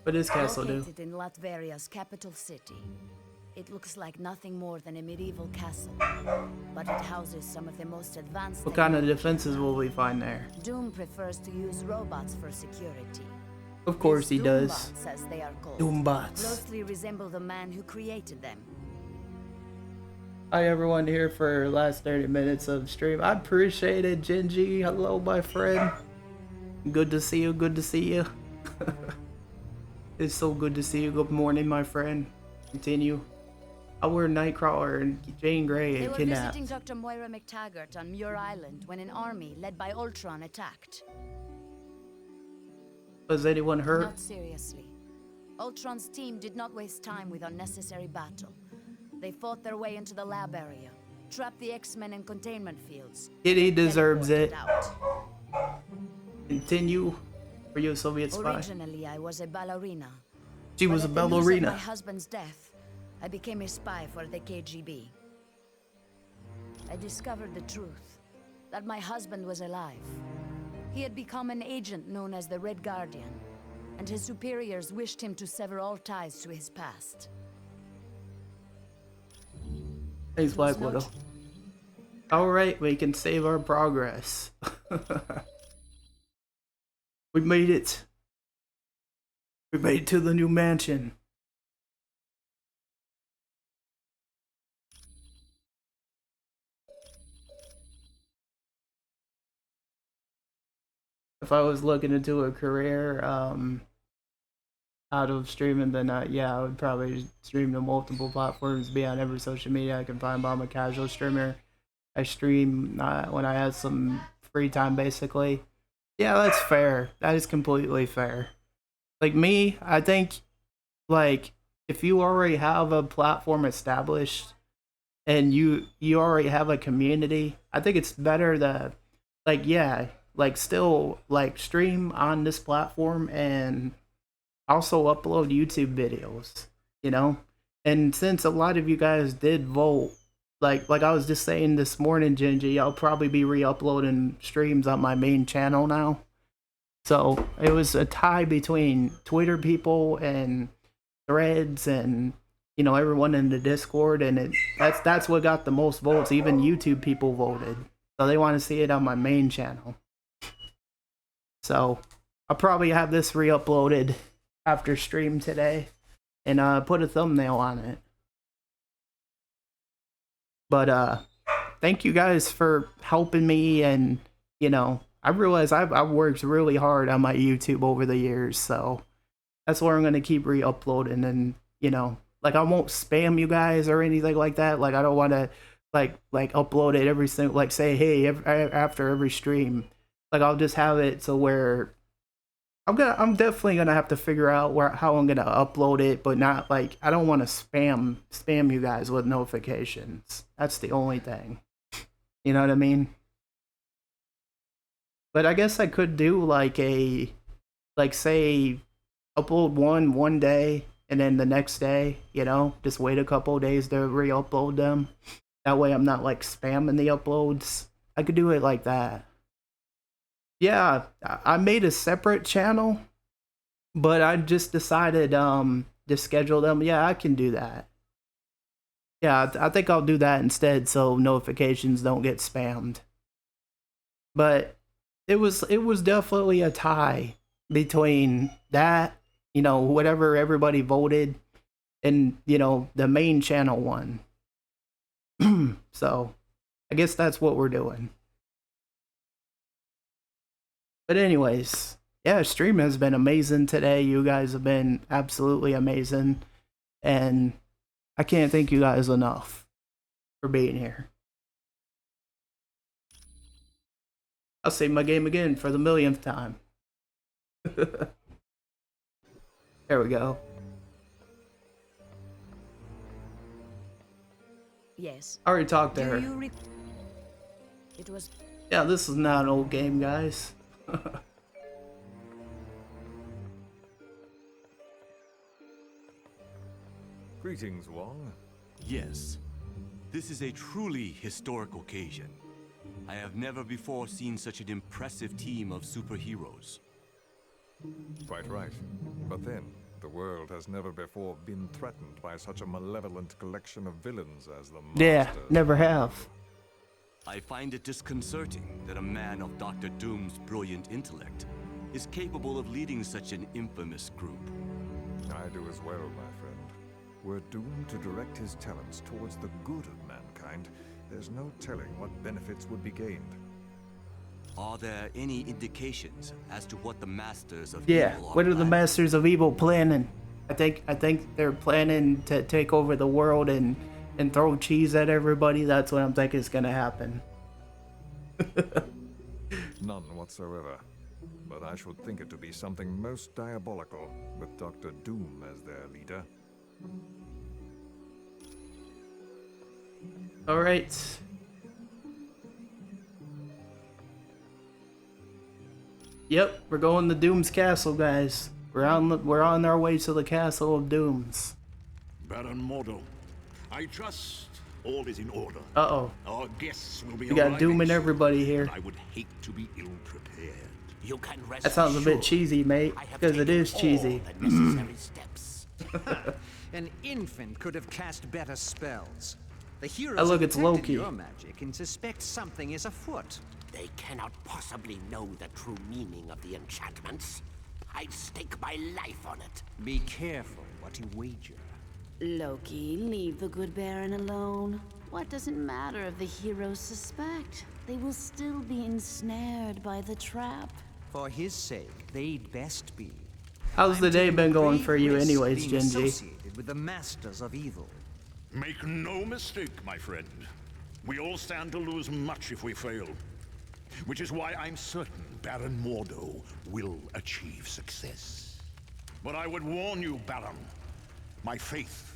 What is Castle Doom? located in Latveria's capital city, it looks like nothing more than a medieval castle, but it houses some of the most advanced. What kind of defenses will we find there? Doom prefers to use robots for security. Of course he These does. Doombots, as they are called, Doombots. closely resemble the man who created them. Hi everyone here for the last 30 minutes of stream. I appreciate it, Gingy. Hello, my friend. Good to see you. Good to see you. It's so good to see you. Good morning, my friend. Continue. I were Nightcrawler and Jean Grey They were kidnapped. visiting Dr. Moira McTaggart on Muir Island when an army led by Ultron attacked. Was anyone hurt? Not seriously. Ultron's team did not waste time with unnecessary battle. They fought their way into the lab area, Trap the X-Men in containment fields. He deserves it. Out. Continue. Were you a Soviet spy? Originally, I was a ballerina. She was a But at the news ballerina. of my husband's death, I became a spy for the KGB. I discovered the truth, that my husband was alive. He had become an agent known as the Red Guardian, and his superiors wished him to sever all ties to his past. Thanks, Black Widow. Alright, we can save our progress. We made it. We made it to the new mansion. If I was looking into a career out of streaming, then yeah, I would probably stream to multiple platforms, be on every social media I can find. But I'm a casual streamer. I stream when I have some free time, basically. Yeah, that's fair. That is completely fair. Like me, I think, like, if you already have a platform established and you already have a community, I think it's better to, like, yeah, like, still, like, stream on this platform and also upload YouTube videos, you know? And since a lot of you guys did vote, like I was just saying this morning, Gingy, I'll probably be re-uploading streams on my main channel now. So it was a tie between Twitter people and Threads and, you know, everyone in the Discord, and that's what got the most votes. Even YouTube people voted, so they want to see it on my main channel. So I'll probably have this re-uploaded after stream today and put a thumbnail on it. But thank you guys for helping me, and, you know, I realize I've worked really hard on my YouTube over the years, so that's where I'm going to keep re-uploading. And, you know, like, I won't spam you guys or anything like that. Like, I don't want to like upload it every single, like, say, hey, after every stream. Like, I'll just have it so where I'm definitely gonna have to figure out how I'm gonna upload it, but not, like, I don't want to spam you guys with notifications. That's the only thing. You know what I mean? But I guess I could do like say upload one day and then the next day, you know, just wait a couple days to re-upload them. That way I'm not like spamming the uploads. I could do it like that. Yeah, I made a separate channel, but I just decided to schedule them. Yeah, I can do that. Yeah, I think I'll do that instead so notifications don't get spammed. But it was definitely a tie between that, you know, whatever everybody voted, and, you know, the main channel one. So I guess that's what we're doing. But anyways, yeah, stream has been amazing today. You guys have been absolutely amazing, and I can't thank you guys enough for being here. I'll save my game again for the millionth time. There we go. Yes. I already talked to her. It was. Yeah, this is not an old game, guys. Greetings, Wong. Yes. This is a truly historic occasion. I have never before seen such an impressive team of superheroes. Quite right. But then, the world has never before been threatened by such a malevolent collection of villains as the Masters. Yeah, never have. I find it disconcerting that a man of Dr. Doom's brilliant intellect is capable of leading such an infamous group. I do as well, my friend. Were Doom to direct his talents towards the good of mankind, there's no telling what benefits would be gained. Are there any indications as to what the Masters of Yeah, Evil what are the Masters of Evil planning? I think they're planning to take over the world and throw cheese at everybody. That's what I'm thinking is gonna happen. None whatsoever. But I should think it to be something most diabolical, with Dr. Doom as their leader. All right. Yep, we're going to Doom's Castle, guys. We're on our way to the Castle of Dooms. Baron Mordo, I trust all is in order. Uh-oh. Our guests will be We got arriving Doom and soon, everybody here. but I would hate to be ill-prepared. You can rest That sounds a bit cheesy, mate, because it is cheesy. An infant could have cast better spells. The heroes Oh, look, have it's detected Loki. your magic and suspect something is afoot. They cannot possibly know the true meaning of the enchantments. I'd stake my life on it. Be careful what you wager. Loki, leave the good Baron alone. What does it matter if the heroes suspect? They will still be ensnared by the trap. For his sake, they'd best be. How's the day been going for you Risk anyways, being Genji? associated with the masters of evil. Make no mistake, my friend. We all stand to lose much if we fail. Which is why I'm certain Baron Mordo will achieve success. But I would warn you, Baron, my faith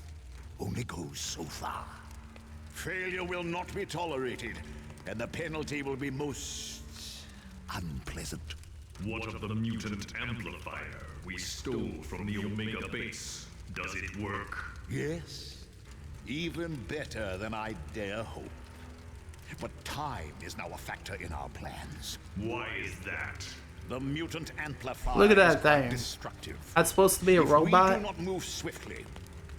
only goes so far. Failure will not be tolerated, and the penalty will be most unpleasant. What of the mutant amplifier we stole from the Omega base? Does it work? Yes, even better than I dare hope. But time is now a factor in our plans. Why is that? The mutant amplifier Look at that is thing. destructive. That's supposed to be a If robot? we do not move swiftly,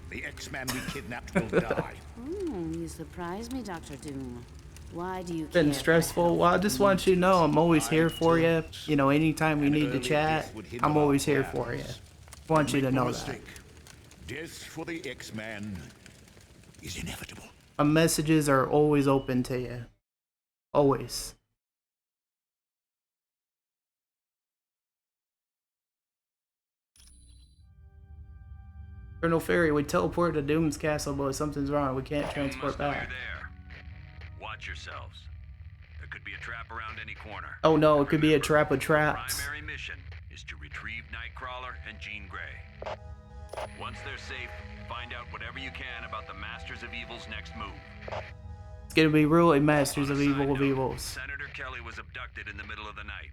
the X-Man we kidnapped will die. You surprise me, Dr. Doom. Why do you Been care? stressful. Well, I just want you to know I'm always here for you. You know, anytime you need to chat, I'm always here for you. Want you to Make no know that. mistake. Death for the X-Man is inevitable. My messages are always open to you. Always. Colonel Ferry, we teleported to Doom's Castle, but something's wrong. We can't transport back. Watch yourselves. There could be a trap around any corner. Oh no, it could be a trap of traps. Primary mission is to retrieve Nightcrawler and Jean Grey. Once they're safe, find out whatever you can about the Masters of Evil's next move. It's gonna be really Masters of Evil of Evils. Senator Kelly was abducted in the middle of the night.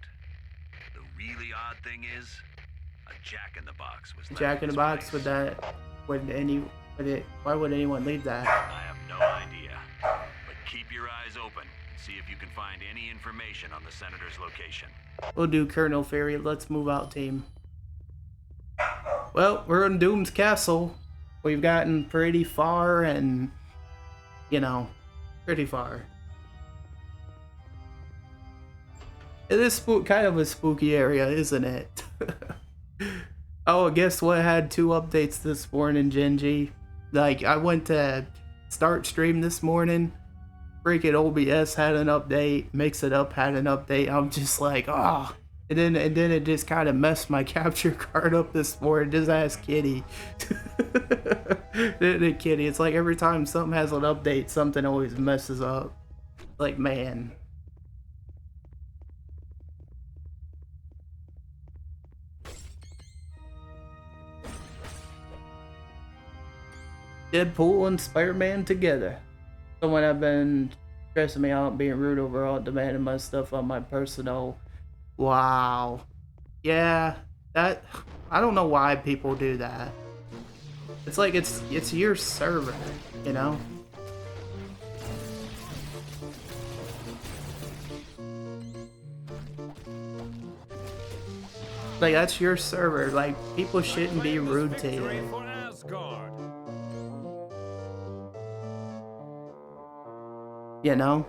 The really odd thing is, a jack-in-the-box was left Jack in the its Box place. with that. Why would anyone leave that? I have no idea. But keep your eyes open and see if you can find any information on the Senator's location. We'll do Colonel Ferry. Let's move out, team. Well, we're in Doom's Castle. We've gotten pretty far and, you know, pretty far. It is kind of a spooky area, isn't it? Oh, guess what? Had 2 updates this morning, Genji. Like, I went to start stream this morning. Freaking OBS had an update. Mix It Up had an update. I'm just like, ah. And then it just kind of messed my capture card up this morning. Just ask Kitty. Kitty. It's like every time something has an update, something always messes up. Like, man. Deadpool and Spider-Man together. Someone I've been stressing me out, being rude overall, demanding my stuff on my personal. Wow. Yeah, that. I don't know why people do that. It's like it's your server, you know? Like, that's your server. Like, people shouldn't be rude to you. You know?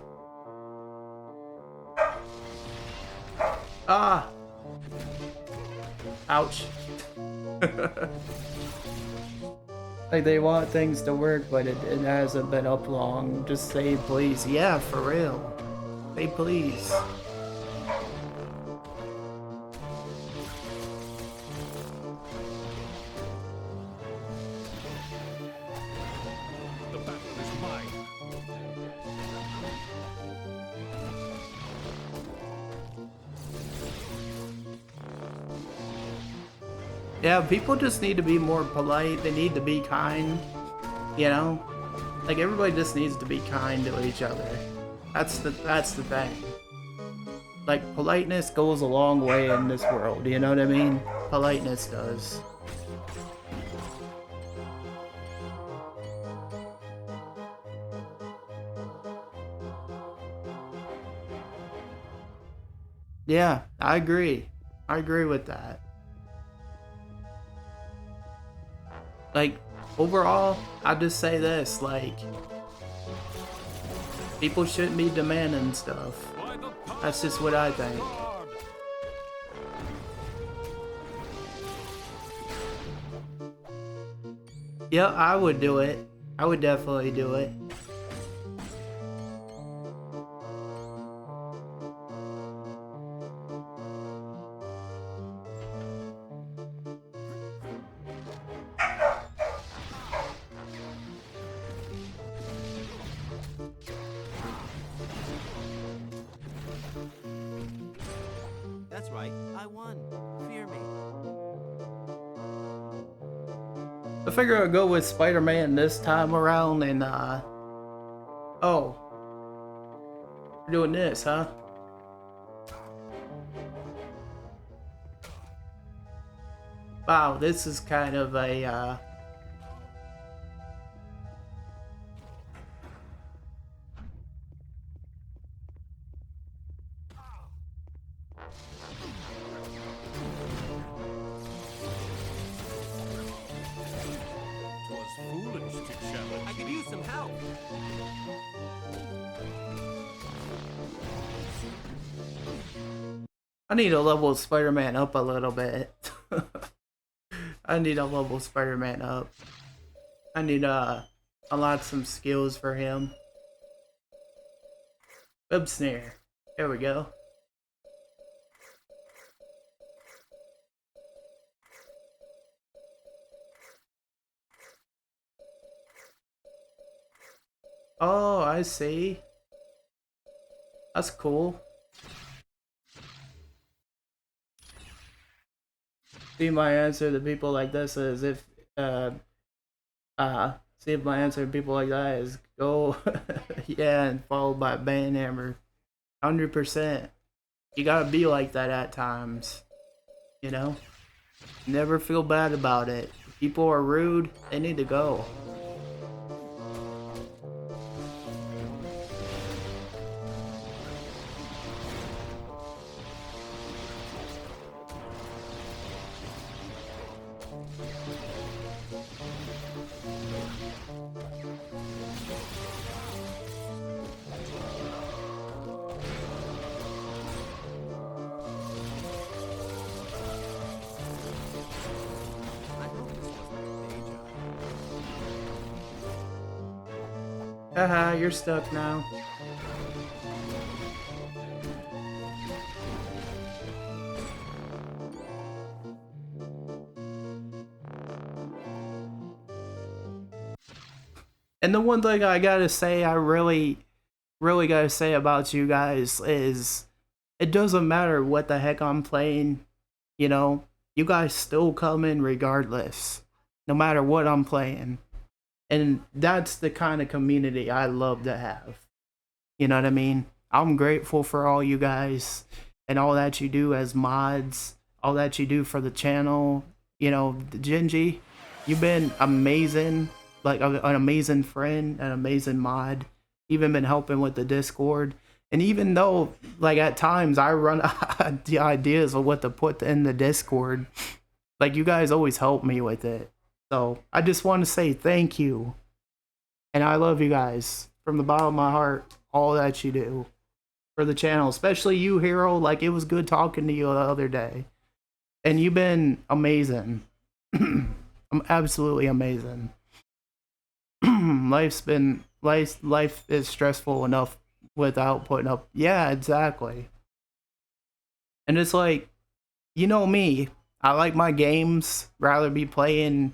Ah! Ouch. Like, they want things to work, but it hasn't been up long. Just say please. Yeah, for real. Say please. The battle is mine. Yeah, people just need to be more polite. They need to be kind, you know? Like, everybody just needs to be kind to each other. That's the thing. Like, politeness goes a long way in this world, you know what I mean? Politeness does. Yeah, I agree. I agree with that. Like, overall, I'll just say this, like, people shouldn't be demanding stuff. That's just what I think. Yeah, I would do it. I would definitely do it. That's right, I won. Fear me. I figure I'll go with Spider-Man this time around and, oh. We're doing this, huh? Wow, this is kind of a, I could use some help. I need to level Spider-Man up a little bit. I need to level Spider-Man up. I need to unlock some skills for him. Web snare. There we go. Oh, I see. That's cool. See, my answer to people like this is see if my answer to people like that is go, yeah, and followed by band hammer. 100%. You gotta be like that at times. You know? Never feel bad about it. If people are rude, they need to go. Haha, you're stuck now. And the one thing I gotta say, I really gotta say about you guys is, it doesn't matter what the heck I'm playing, you know, you guys still come in regardless, no matter what I'm playing. And that's the kind of community I love to have. You know what I mean? I'm grateful for all you guys and all that you do as mods, all that you do for the channel. You know, Genji, you've been amazing, like an amazing friend, an amazing mod. Even been helping with the Discord. And even though, like, at times I run out of the ideas of what to put in the Discord, like, you guys always help me with it. So I just want to say thank you. And I love you guys from the bottom of my heart, all that you do for the channel, especially you, Hero. Like, it was good talking to you the other day. And you've been amazing. I'm absolutely amazing. Life is stressful enough without putting up. Yeah, exactly. And it's like, you know me, I like my games, rather be playing,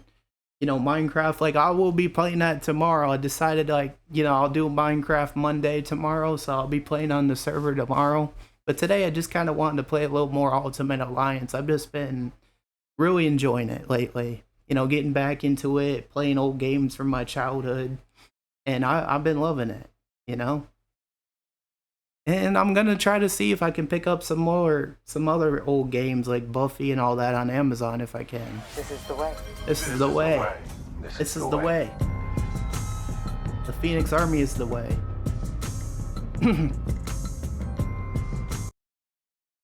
you know, Minecraft. Like, I will be playing that tomorrow. I decided, like, you know, I'll do Minecraft Monday tomorrow, so I'll be playing on the server tomorrow. But today I just kind of wanted to play a little more Ultimate Alliance. I've just been really enjoying it lately. You know, getting back into it, playing old games from my childhood. and I've been loving it, you know. And I'm gonna try to see if I can pick up some other old games like Buffy and all that on Amazon if I can. This is the way. This is the way. This is the way. The Phoenix Army is the way.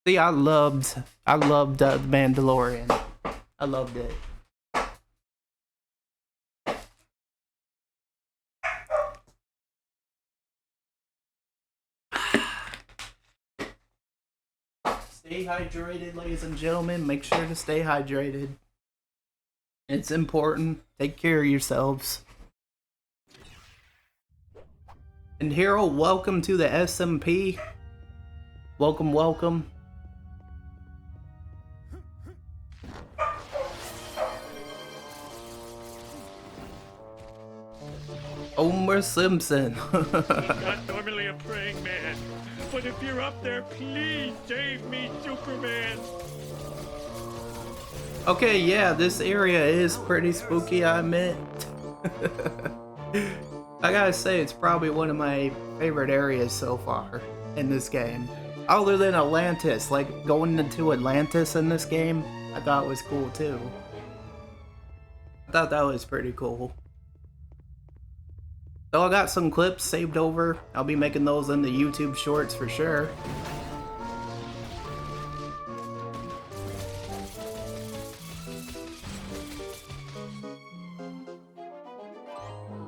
See, I loved The Mandalorian. I loved it. Stay hydrated, ladies and gentlemen. Make sure to stay hydrated. It's important. Take care of yourselves. And Hero, welcome to the SMP. Welcome, welcome. Homer Simpson. I'm not normally a praying man, but if you're up there, please save me, Superman. Okay, yeah, this area is pretty spooky, I admit. I gotta say, it's probably one of my favorite areas so far in this game. Other than Atlantis, like going into Atlantis in this game, I thought was cool too. I thought that was pretty cool. So I got some clips saved over. I'll be making those in the YouTube shorts for sure.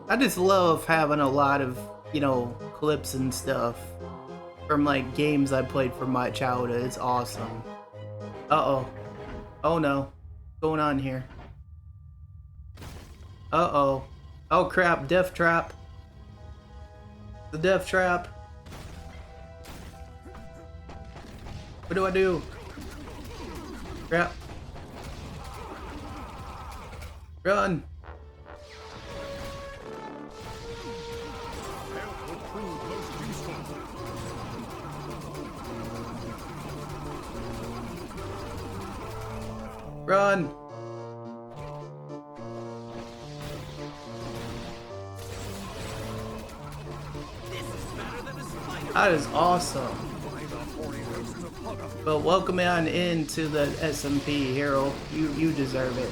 I just love having a lot of, you know, clips and stuff from like games I played from my childhood. It's awesome. Uh-oh. Oh no. What's going on here? Uh-oh. Oh crap, Death Trap. The Death Trap. What do I do? Crap. Run. Run. That is awesome. But welcome on into the SMP, Hero. You deserve it.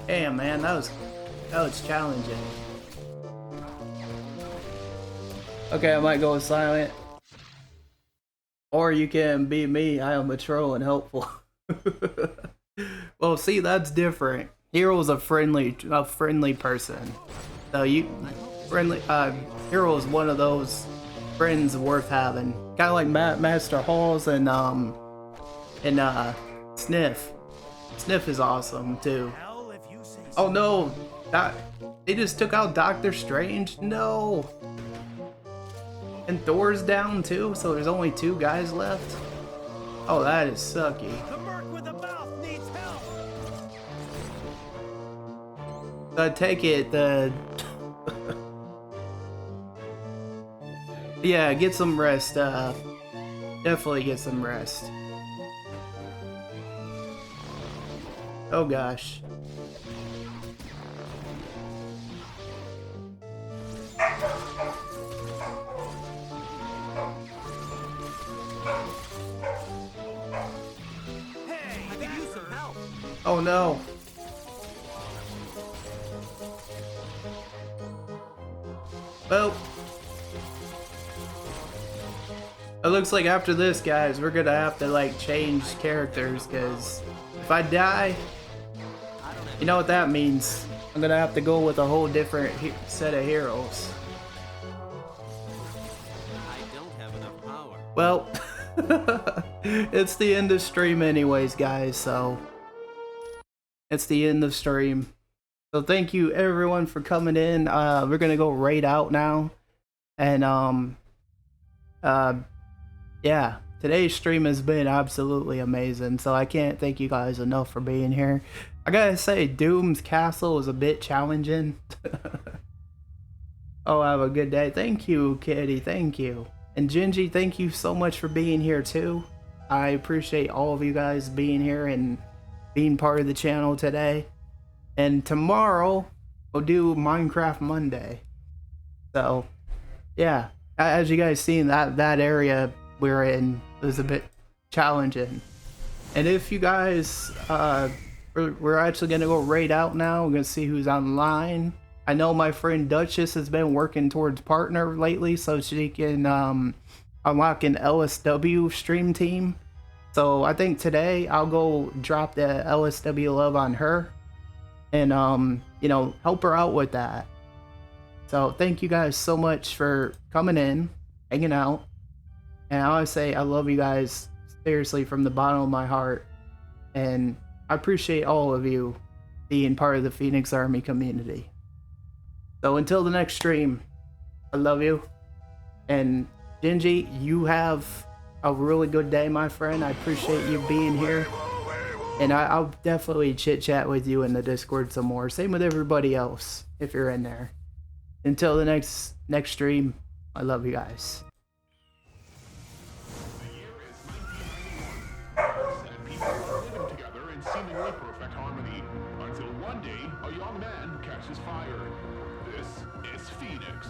Damn, man, that was challenging. Okay, I might go silent. Or you can be me. I am a troll and helpful. Well, see, that's different. Hero's a friendly person. So Hero is one of those friends worth having. Kind of like Master Halls and Sniff. Sniff is awesome too. Oh no, they just took out Doctor Strange. No. And Thor's down too, so there's only 2 guys left. Oh, that is sucky. The merc with the mouth needs help. I take it yeah, get some rest. Definitely get some rest. Oh gosh. Oh no. Well, it looks like after this, guys, we're gonna have to like change characters, because if I die, you know what that means. I'm gonna have to go with a whole different set of heroes. I don't have enough power. Well, it's the end of stream anyways, guys, so it's the end of stream. So thank you everyone for coming in. We're gonna go raid out now. And yeah, today's stream has been absolutely amazing, so I can't thank you guys enough for being here. I gotta say, Doom's Castle was a bit challenging. Oh, have a good day. Thank you, Kitty, thank you. And Gingy, thank you so much for being here too. I appreciate all of you guys being here and being part of the channel today. And tomorrow we'll do Minecraft Monday. So yeah, as you guys seen, that area we're in is a bit challenging. And if you guys, we're actually gonna go raid out now. We're gonna see who's online. I know my friend Duchess has been working towards partner lately, so she can unlock an LSW stream team. So I think today I'll go drop the LSW love on her, and you know, help her out with that. So thank you guys so much for coming in, hanging out, and I want to say I love you guys seriously from the bottom of my heart, and I appreciate all of you being part of the Phoenix Army community. So until the next stream, I love you, and Gingy, you have a really good day, my friend. I appreciate you being here, and I'll definitely chit chat with you in the Discord some more. Same with everybody else if you're in there. Until the next stream, I love you guys. The year is 1991. Birds and people are living together in seemingly perfect harmony. Until one day, a young man catches fire. This is Phoenix.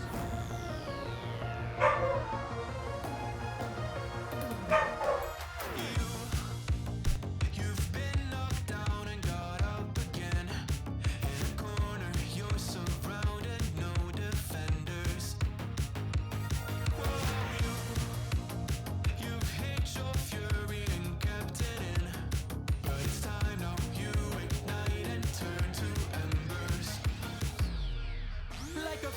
You've been knocked down and got up again. In a corner, you're surrounded, no defenders. You've hid your fury and kept it in. But it's time now, you ignite and turn to embers. Like a